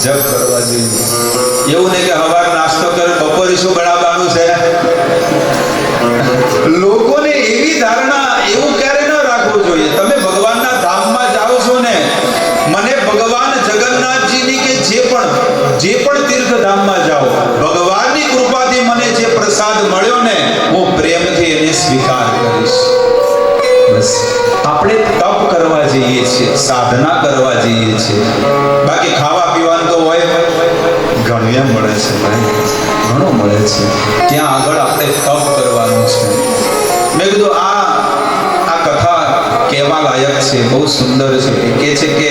જપ કરવા જોઈએ. એવું નહીં કે હવાર નાસ્તો કરે બપોરે શું બનાવવાનું છે. લોકોને એવી ધારણા, એવું ક્યારે ન રાખવું જોઈએ. તમે ભગવાનના ધામમાં જાઓ છો ને, મને ભગવાન જગન્નાથજીની કે જે પણ તીર્થ ધામમાં જાઓ, ભગવાનની કૃપાથી મને જે પ્રસાદ મળ્યો ને હું પ્રેમથી એને સ્વીકાર કરીશ. બસ આપણે તપ કરવા જઈએ છીએ, સાધના કરવા જઈએ છીએ. બાકી ખાવા પીવાનું તો હોય ઘણું મળે છે ભાઈ, ઘણું મળે છે. ત્યાં આગળ આપણે તપ કરવાનું છે. મેં કીધું આ કથા કહેવા લાયક છે, બહુ સુંદર છે. કે છે કે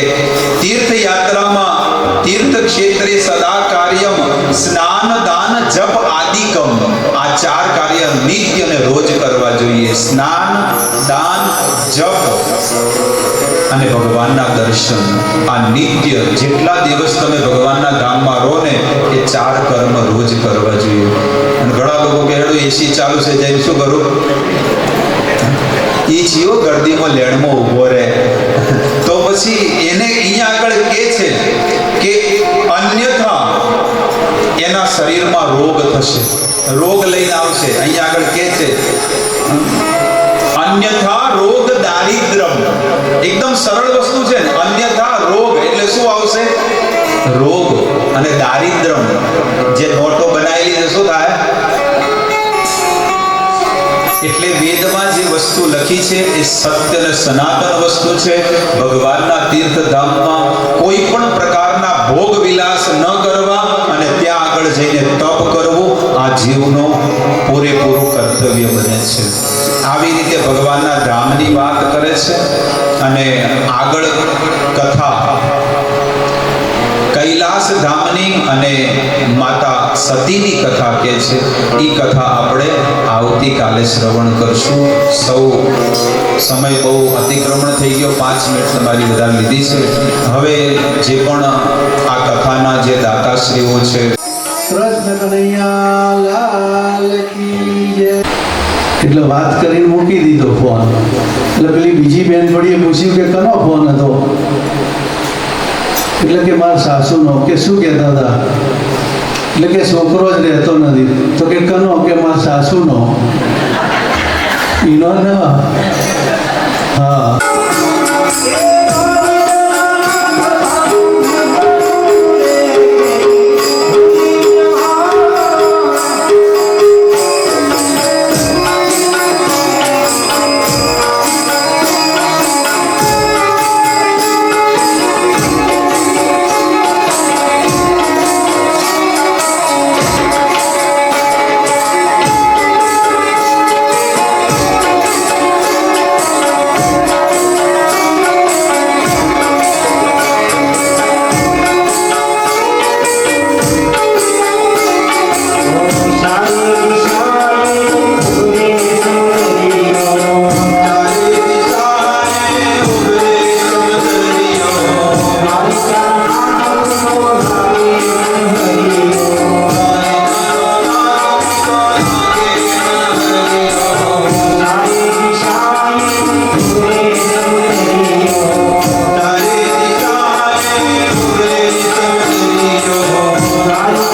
તીર્થયાત્રામાં તીર્થ ક્ષેત્રે સદા કાર્યમ સ્નાન દાન જપ આદિકમ. આ 4 કાર્ય નિત્ય અને રોજ કરવા જોઈએ. સ્નાન, દાન, જપ અને ભગવાનના દર્શન. આ નિત્ય જેટલા દિવસ તમે ભગવાનના ધામમાં રહો ને એ 4 કર્મ રોજ કરવા જોઈએ. અને ઘણા લોકો કહે એસી ચાલુ છે જઈને શું કરું? એ જીવો ગરદીમાં લેણમાં ઊભો રહે તો પછી એને અહીંયા આગળ કે છે કે અન્યથા એના શરીરમાં રોગ થશે, રોગ લઈને આવશે. અહીંયા આગળ કે છે અન્યથા રોગ દારિદ્રમ. એકદમ સરળ વસ્તુ છે ને. અન્યથા રોગ એટલે શું આવશે? રોગ. અને દારિદ્રમ, જે નોટો બનાવેલી છે શું થાય? એટલે વેદમાં જે વસ્તુ લખી છે એ સત્ય અને સનાતન વસ્તુ છે. ભગવાનના તીર્થધામમાં કોઈ પણ પ્રકારના ભોગ વિલાસ ન કરવા અને ત્યાં આગળ જઈને તપ કરવું આ જીવનો પૂરેપૂરું કર્તવ્ય બને છે. આવી રીતે ભગવાનના ધામની વાત કરે છે. અને આગળ કથા કૈલાસ કૈલાસ ધામની અને માતા સતીની કથા કે છે એ કથા આપણે આવતીકાલે શ્રવણ કરશું. સૌ સમય બહુ અતિક્રમણ થઈ ગયો, 5 મિનિટ તમારી વધારે લીધી છે. હવે જે પણ આ કથાના જે દાતાશ્રીઓ છે, કૃષ્ણ કનૈયા લાલ કી જય. એટલે વાત કરીને મૂકી દીધો ફોન. એટલે પેલી બીજી બેનપણીએ પૂછ્યું કે કનો ફોન હતો? એટલે કે મારા સાસુનો. કે શું કહેતા હતા? એટલે કે છોકરો જ રહેતો નથી. તો કે કનો? કે મારા સાસુનો. ઈનો ને હા. Right.